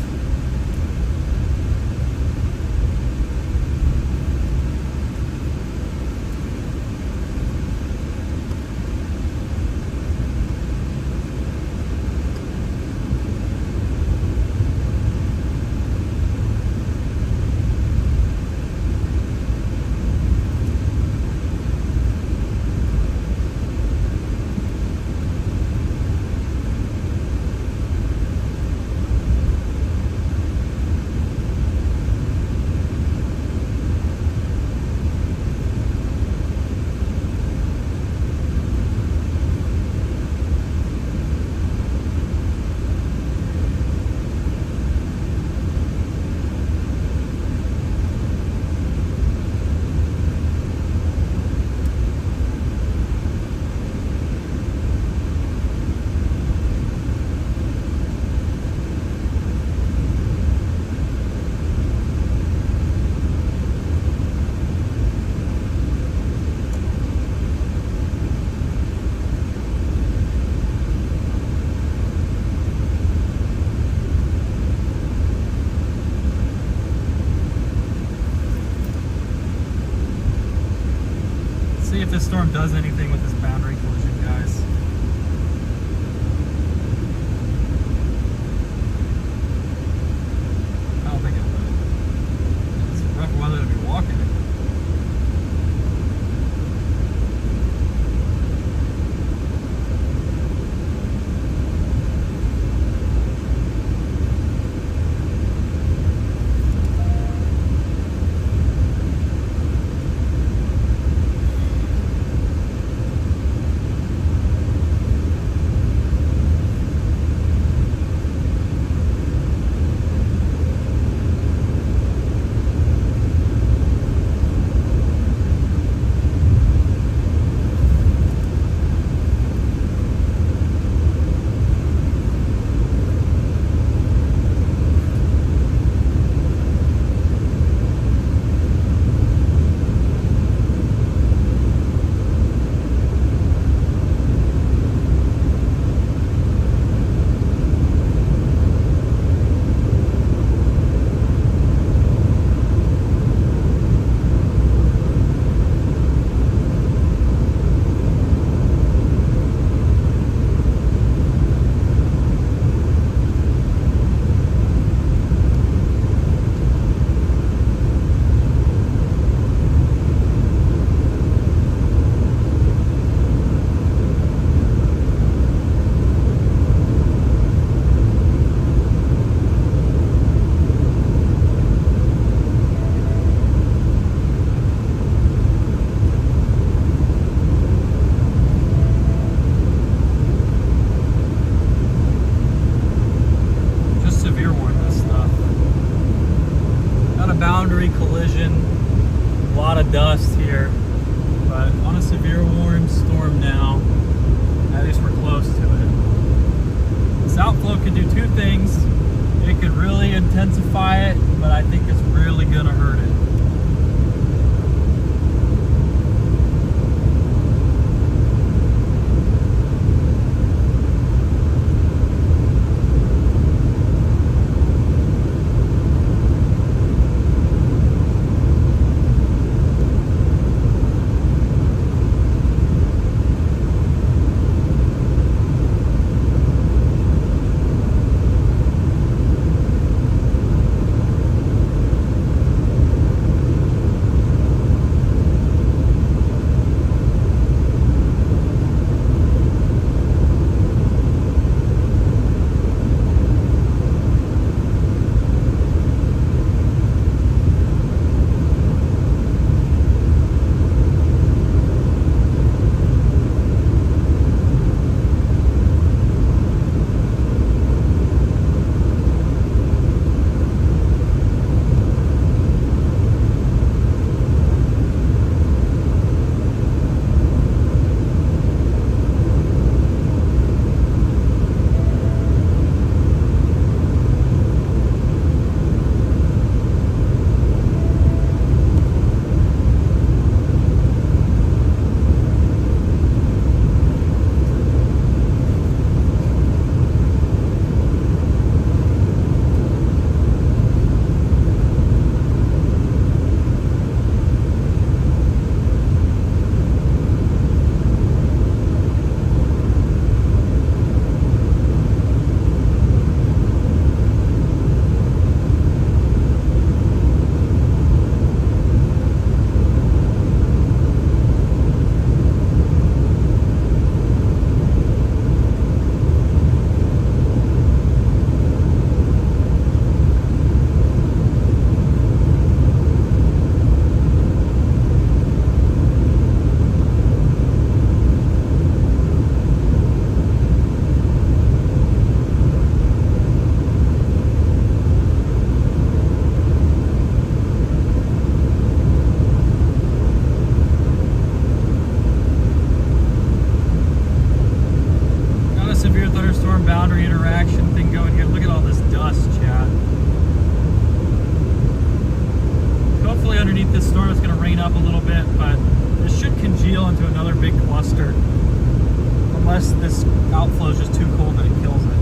S1: See if this storm does anything with this boundary collision, guys. I don't think it will. It's rough weather to be walking in. Boundary collision, a lot of dust here, but on a severe warning storm now. At least we're close to it. This outflow could do two things. It could really intensify it, but I think it's really gonna hurt it. up a little bit, but this should congeal into another big cluster. Unless this outflow is just too cold that it kills it.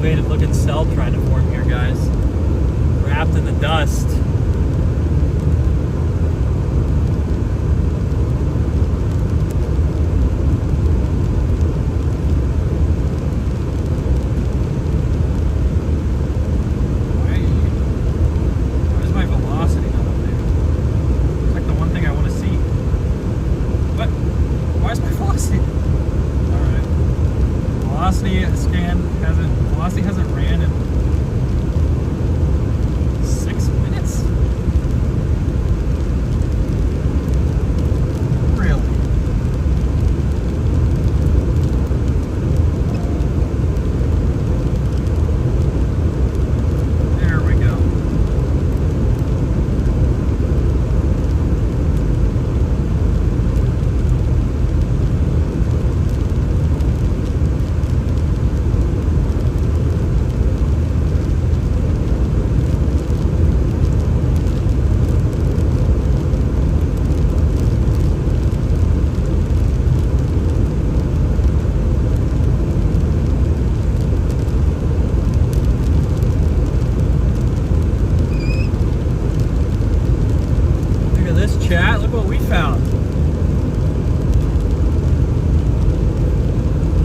S1: elevated looking cell trying to form here, guys. Wrapped in the dust.
S2: Velocity hasn't ran in 6 minutes? Really? There we go. Chat, look what we found.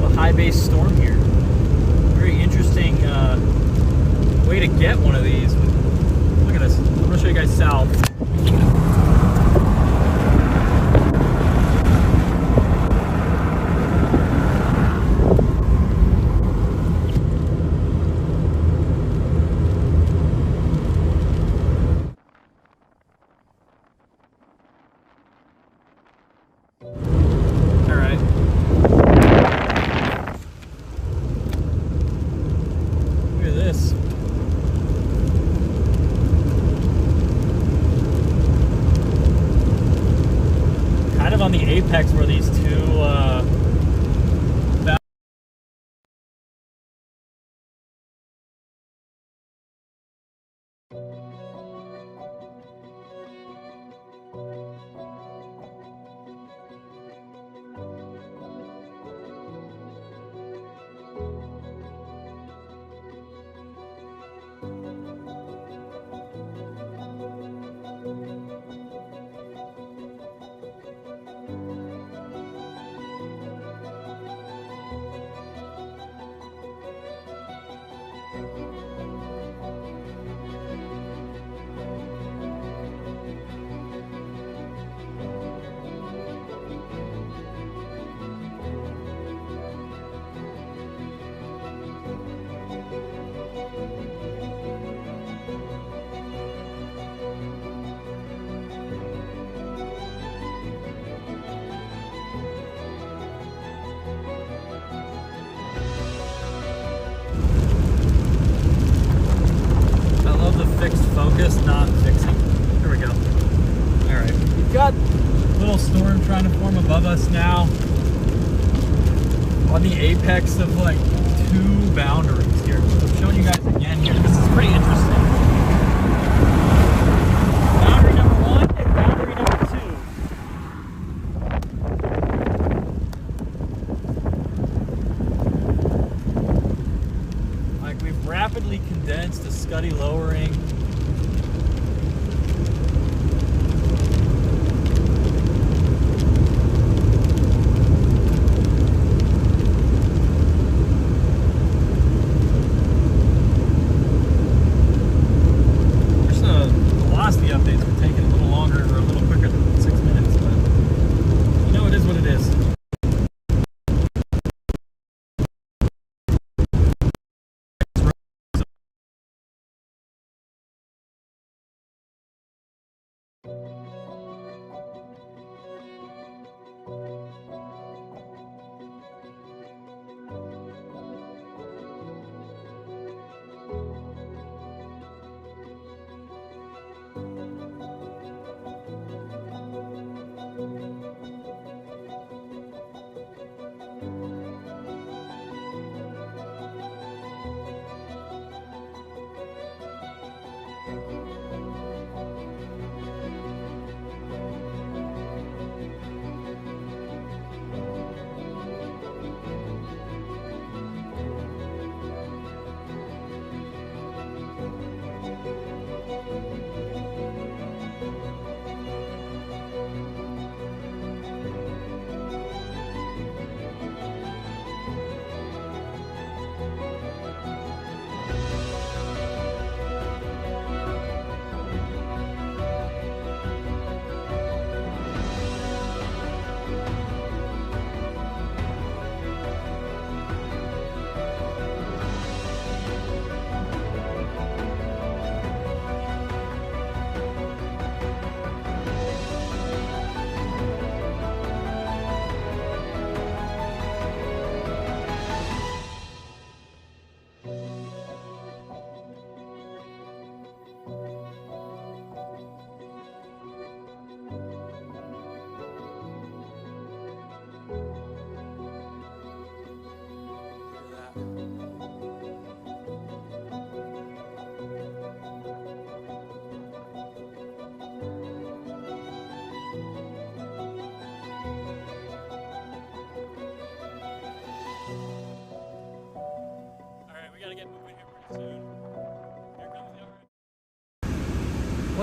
S2: A high base storm here. Very interesting way to get one of these. Look at this. I'm going to show you guys south. On the apex where these two fixed focus, not fixing. There we go. Alright, we've got a little storm trying to form above us now on the apex of like two boundaries here. I'm showing you guys again here. This is pretty interesting. Boundary number 1 and boundary number 2. Like we've rapidly condensed a Scuddy lowering. Velocity updates were taking a little longer or a little quicker than 6 minutes, but you know, it is what it is.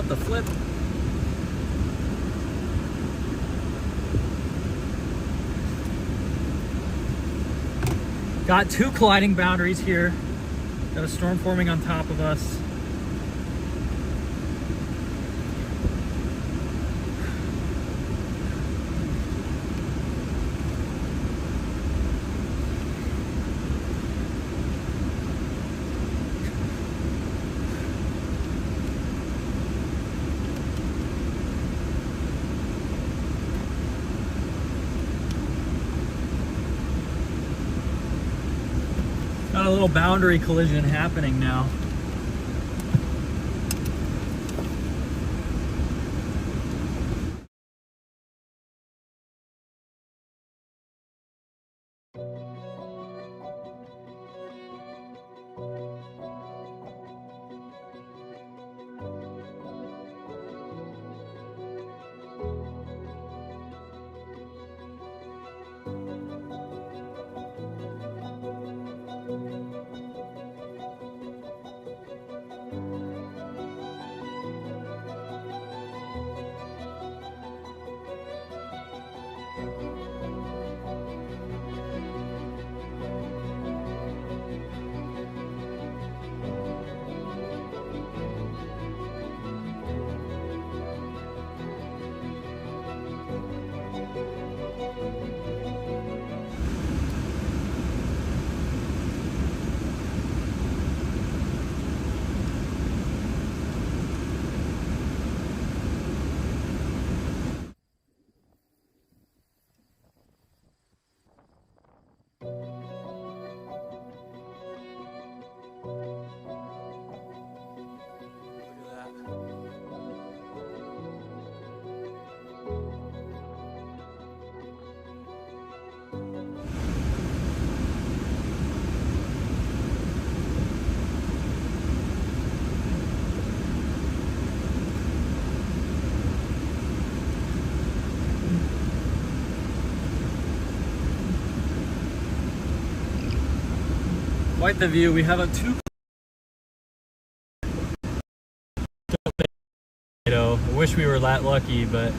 S1: got the flip. Got two colliding boundaries here. Got a storm forming on top of us. Got a little boundary collision happening now. Quite the view. We have a two tornado. I wish we were that lucky, but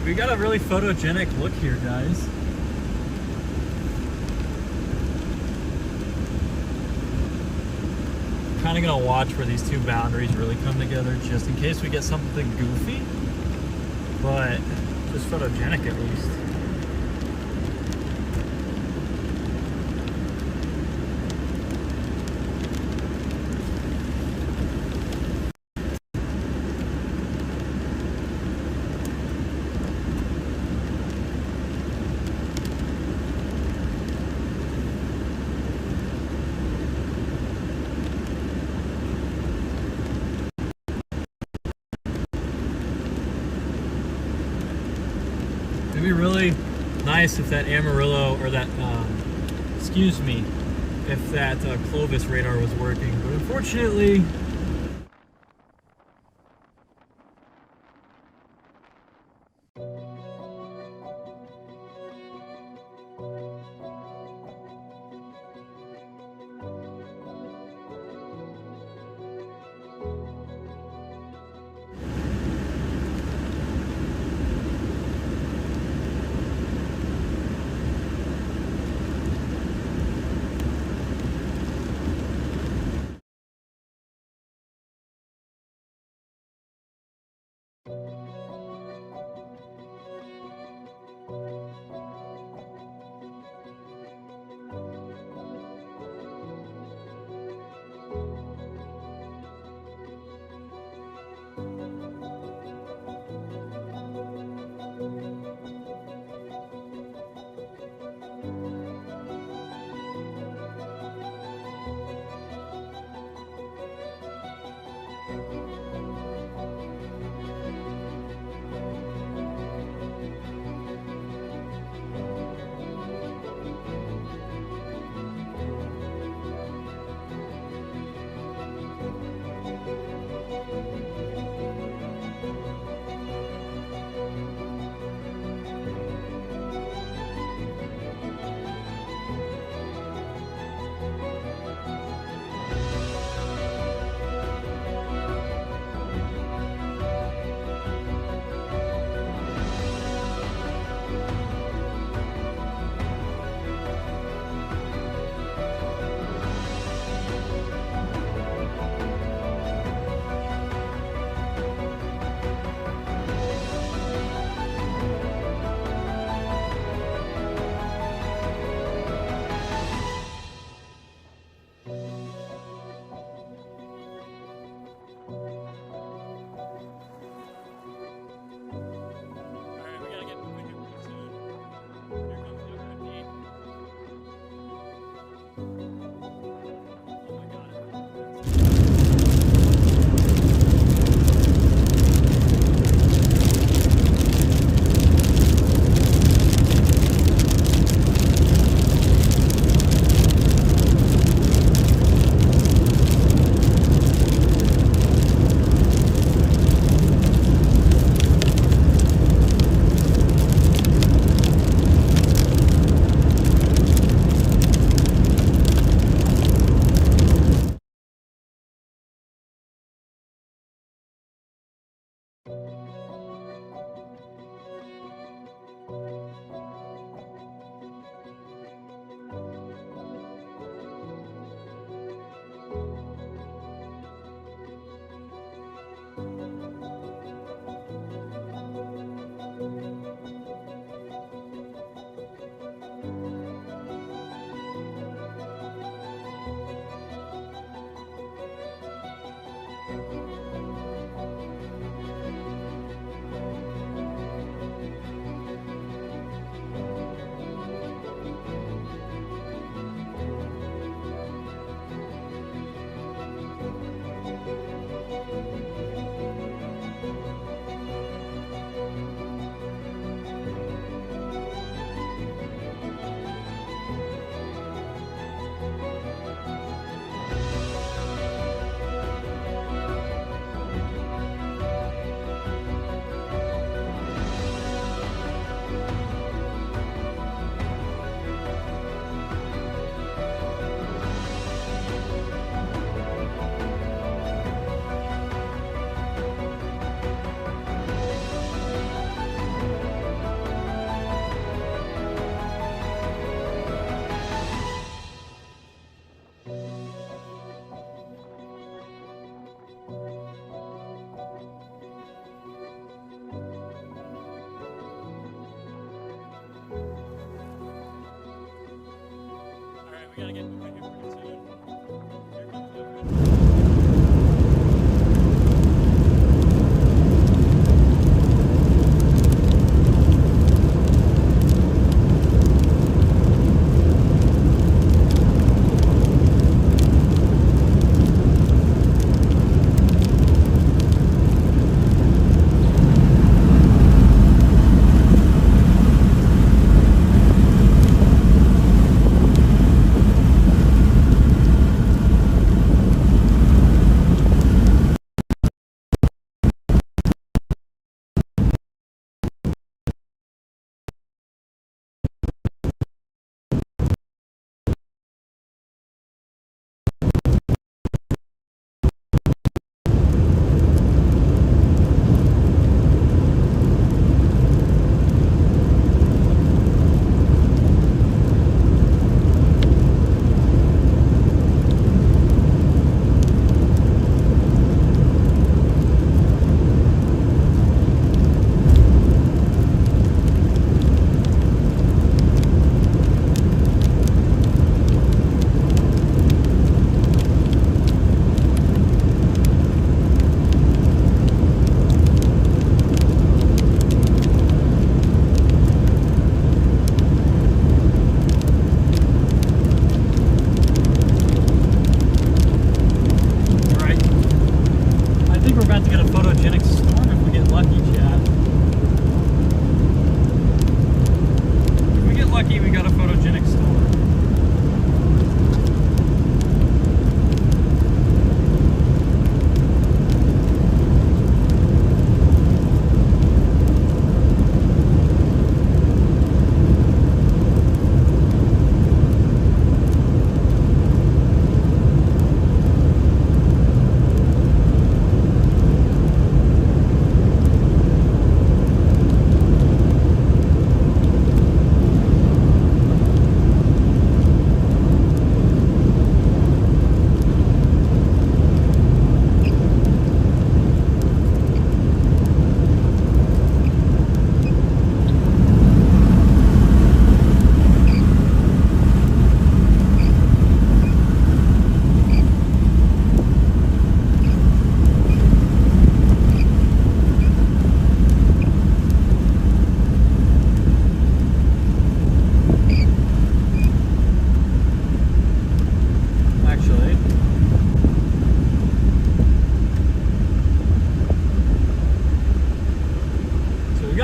S1: we got a really photogenic look here, guys. Kind of gonna watch where these two boundaries really come together, just in case we get something goofy, but just photogenic at least. It'd be really nice if that Amarillo, or that, excuse me, if that Clovis radar was working, but unfortunately,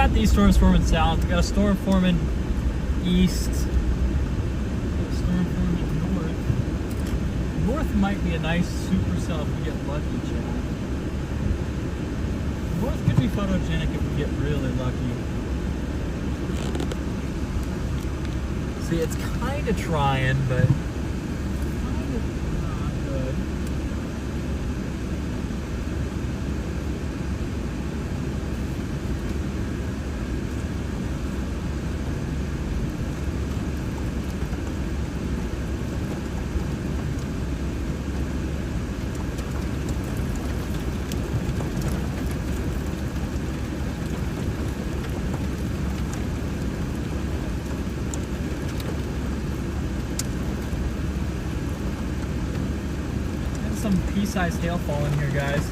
S2: got these storms forming south. We got a storm forming east. A storm forming north. North might be a nice supercell if we get lucky, Chad. North could be photogenic if we get really lucky. See, it's kind of trying, but kind of not good. Some pea-sized hail falling here, guys.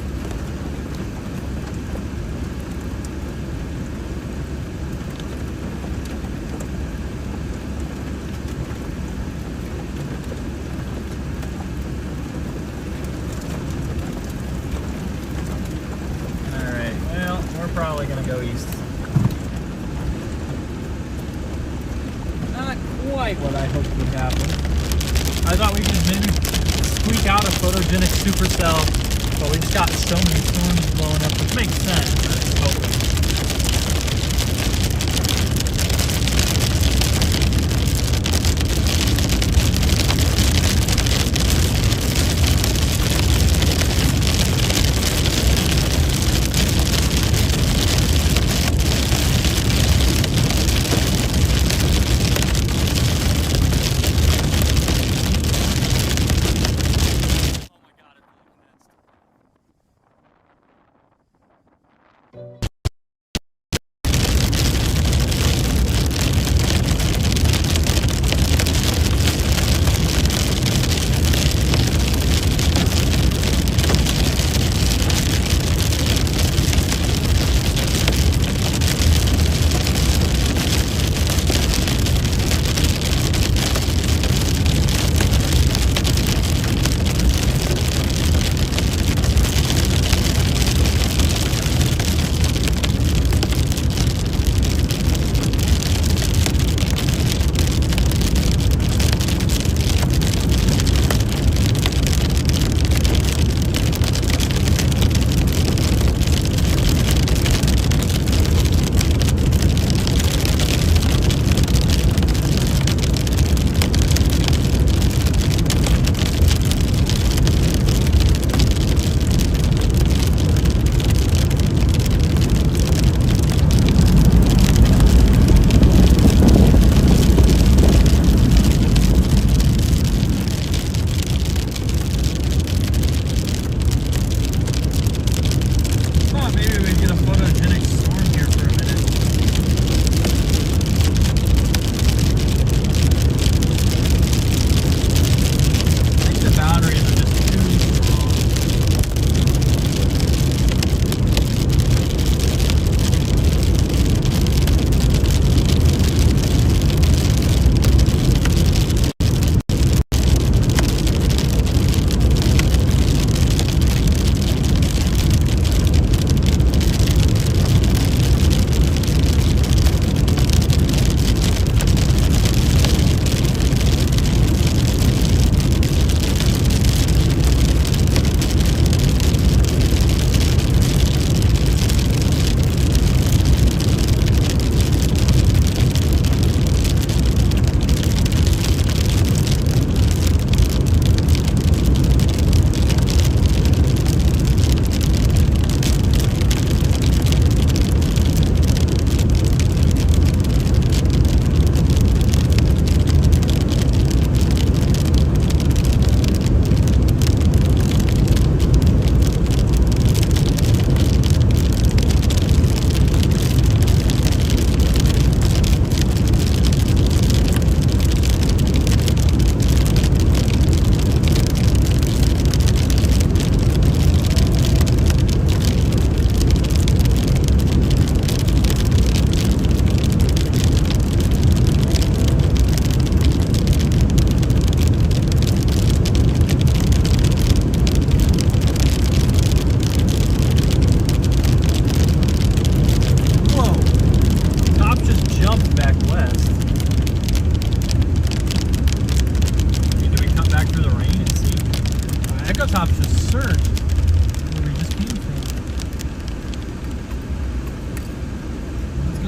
S2: Alright, well, we're probably gonna go east. Not quite what I hoped would happen. I thought we could maybe squeak out a photogenic supercell, but we just got so many storms blowing up, which makes sense. Hopefully.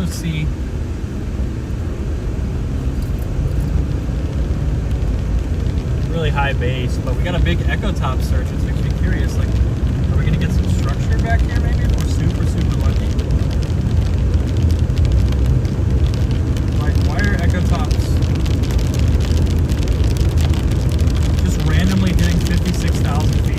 S1: see. Really high base, but we got a big echo top search, which makes me curious. Like, are we gonna get some structure back here maybe if we're super, super lucky? Like, why are echo tops just randomly hitting 56,000 feet?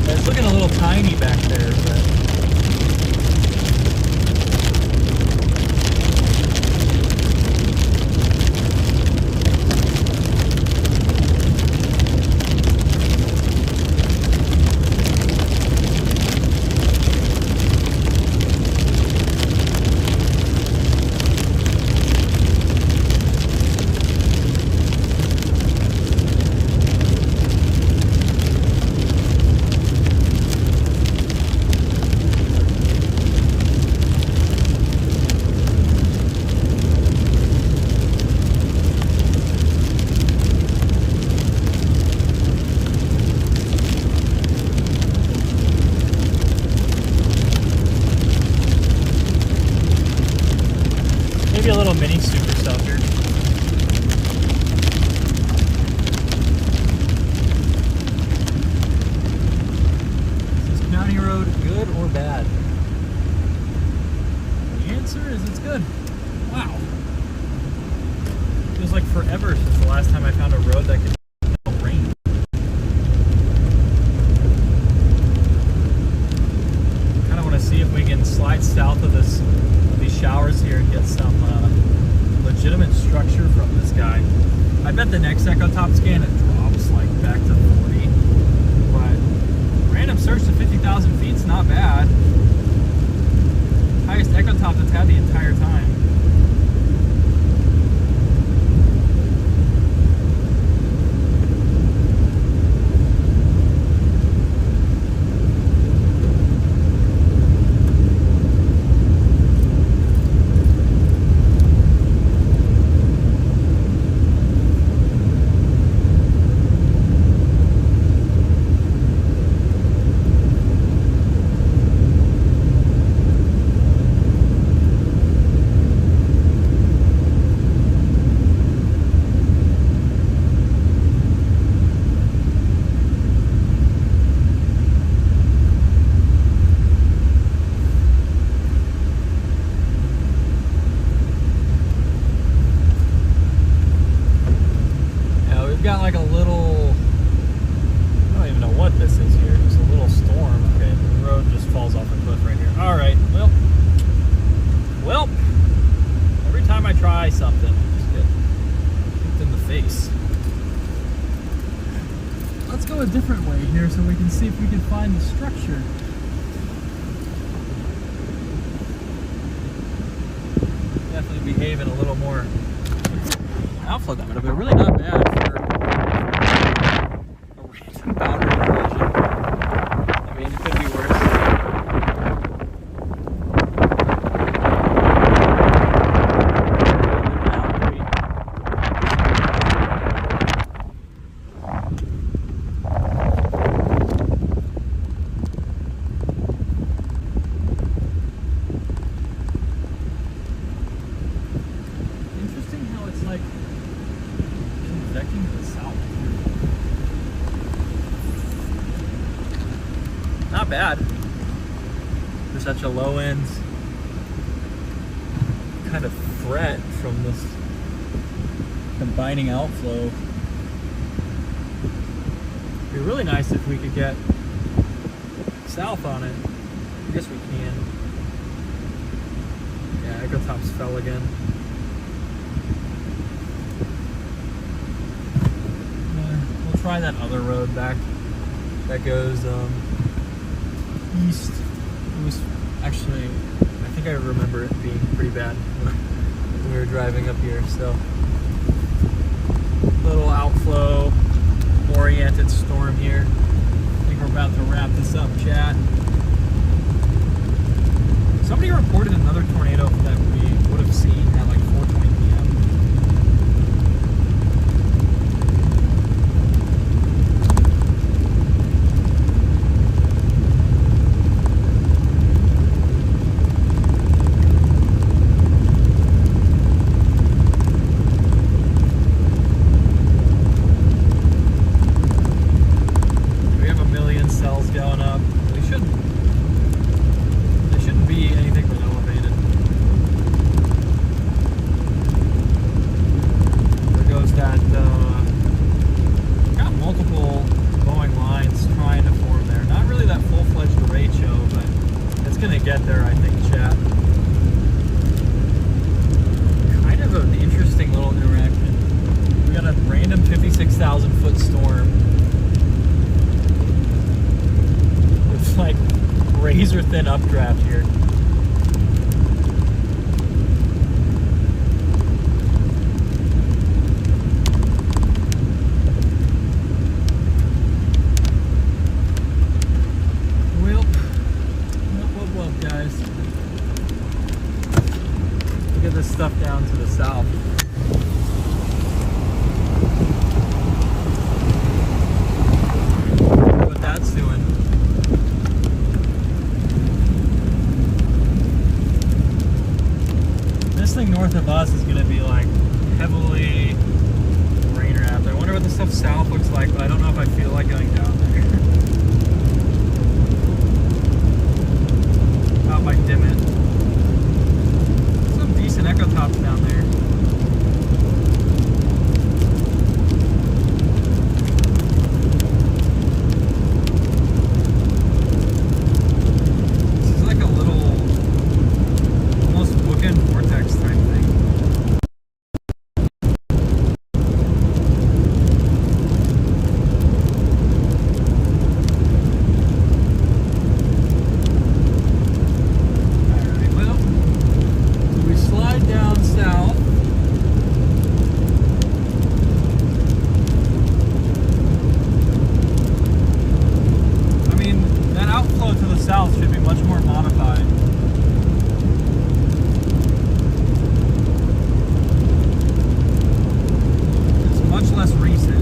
S1: It's looking a little tiny back there, but maybe a little mini supercell here. Is this county road good or bad? The answer is it's good. Wow. Feels like forever since the last time I found a road that could handle rain. Kind of want to see if we can slide south of these showers here and get some legitimate structure from this guy. I bet the next echo top scan it drops like back to 40, but random search to 50,000 feet is not bad. Highest echo top it's had the entire time. Got like a little, I don't even know what this is here, just a little storm. Okay, the road just falls off a cliff right here. All right, well, every time I try something, I just get kicked in the face. Let's go a different way here so we can see if we can find the structure. Definitely behaving a little more outflow diameter, but really not bad for a random boundary collision. I mean, it could be worse. Interesting how it's like convecting to the south. Not bad for such a low end kind of threat from this combining outflow. It'd be really nice if we could get south on it. I guess we can. Yeah, echo tops fell again. We'll try that other road back that goes east. It was actually, I think I remember it being pretty bad when we were driving up here. So, little outflow oriented storm here. I think we're about to wrap this up, chat. Somebody reported another tornado that we would have seen at like 4:20 p.m.
S2: razor thin updraft here. Well, guys. Look at this stuff down to the south. What that's doing. This thing north of us is going to be like heavily rain wrapped. I wonder what the stuff south looks like, but I don't know if I feel like going down there. Out by Dimmitt. Some decent echo tops down there. This is like a little, almost bookend vortex type thing. Down south. I mean, that outflow to the south should be much more modified. It's much less recent.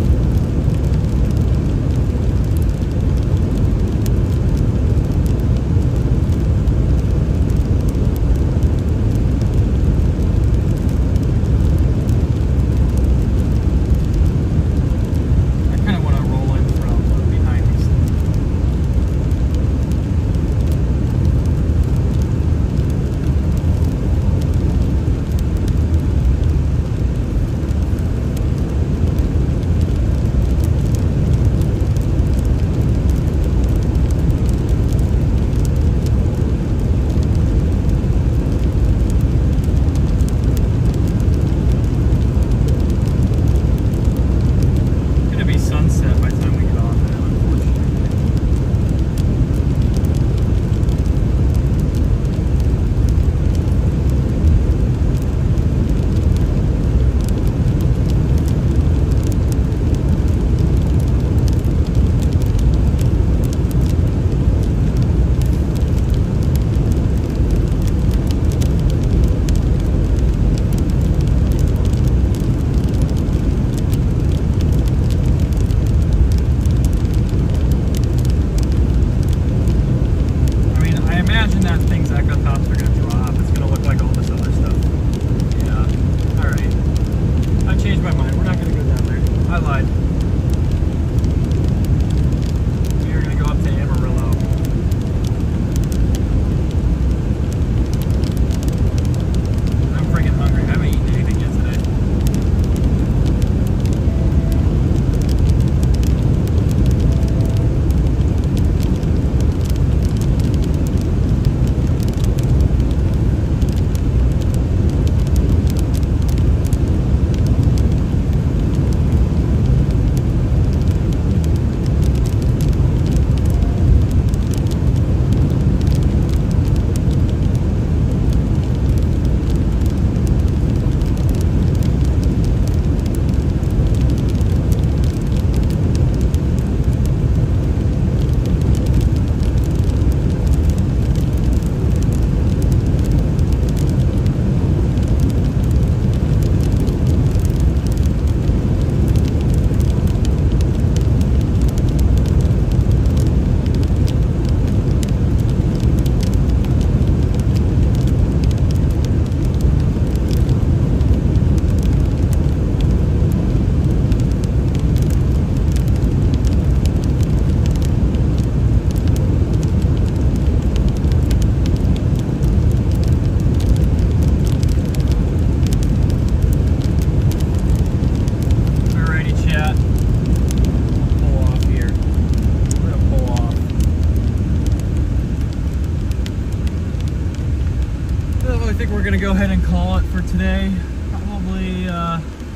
S2: We're gonna go ahead and call it for today. Probably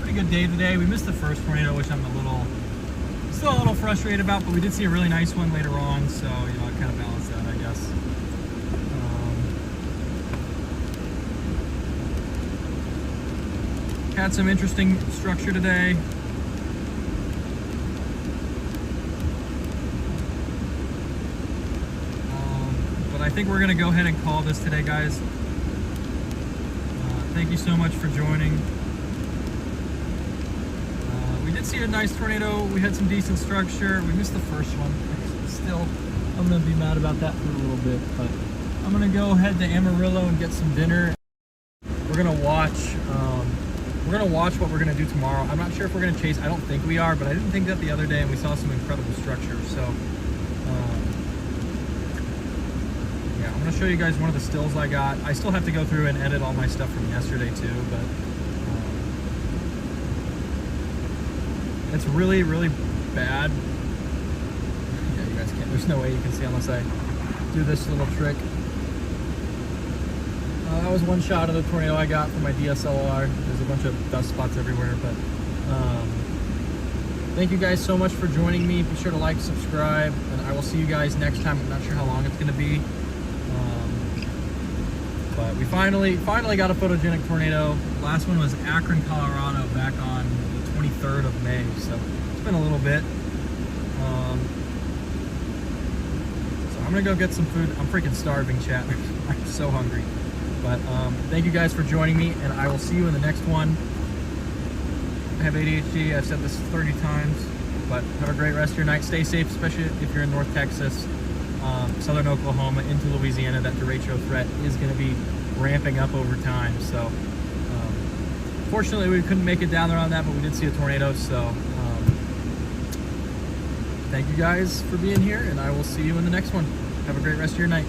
S2: pretty good day today. We missed the first tornado, which I'm still a little frustrated about, but we did see a really nice one later on, so you know, it kind of balanced that, I guess.
S1: Had some interesting structure today. But I think we're gonna go ahead and call this today, guys. Thank you so much for joining. We did see a nice tornado. We had some decent structure. We missed the first one. Still, I'm gonna be mad about that for a little bit, but I'm gonna go head to Amarillo and get some dinner. We're gonna watch what we're gonna do tomorrow. I'm not sure if we're gonna chase. I don't think we are, but I didn't think that the other day, and we saw some incredible structure. So, yeah, I'm gonna show you guys one of the stills I got. I still have to go through and edit all my stuff from yesterday too, but it's really, really bad. Yeah, you guys can't. There's no way you can see unless I do this little trick. That was one shot of the tornado I got from my DSLR. There's a bunch of dust spots everywhere, but thank you guys so much for joining me. Be sure to like, subscribe, and I will see you guys next time. I'm not sure how long it's going to be, but we finally got a photogenic tornado. Last one was Akron, Colorado, back on the 23rd of May, so it's been a little bit. So I'm gonna go get some food. I'm freaking starving, chat. I'm so hungry. But thank you guys for joining me, and I will see you in the next one. I have ADHD. I've said this 30 times, but have a great rest of your night. Stay safe, especially if you're in North Texas, southern Oklahoma, into Louisiana. That derecho threat is going to be ramping up over time. So fortunately, we couldn't make it down there on that, but we did see a tornado. So thank you guys for being here, and I will see you in the next one. Have a great rest of your night.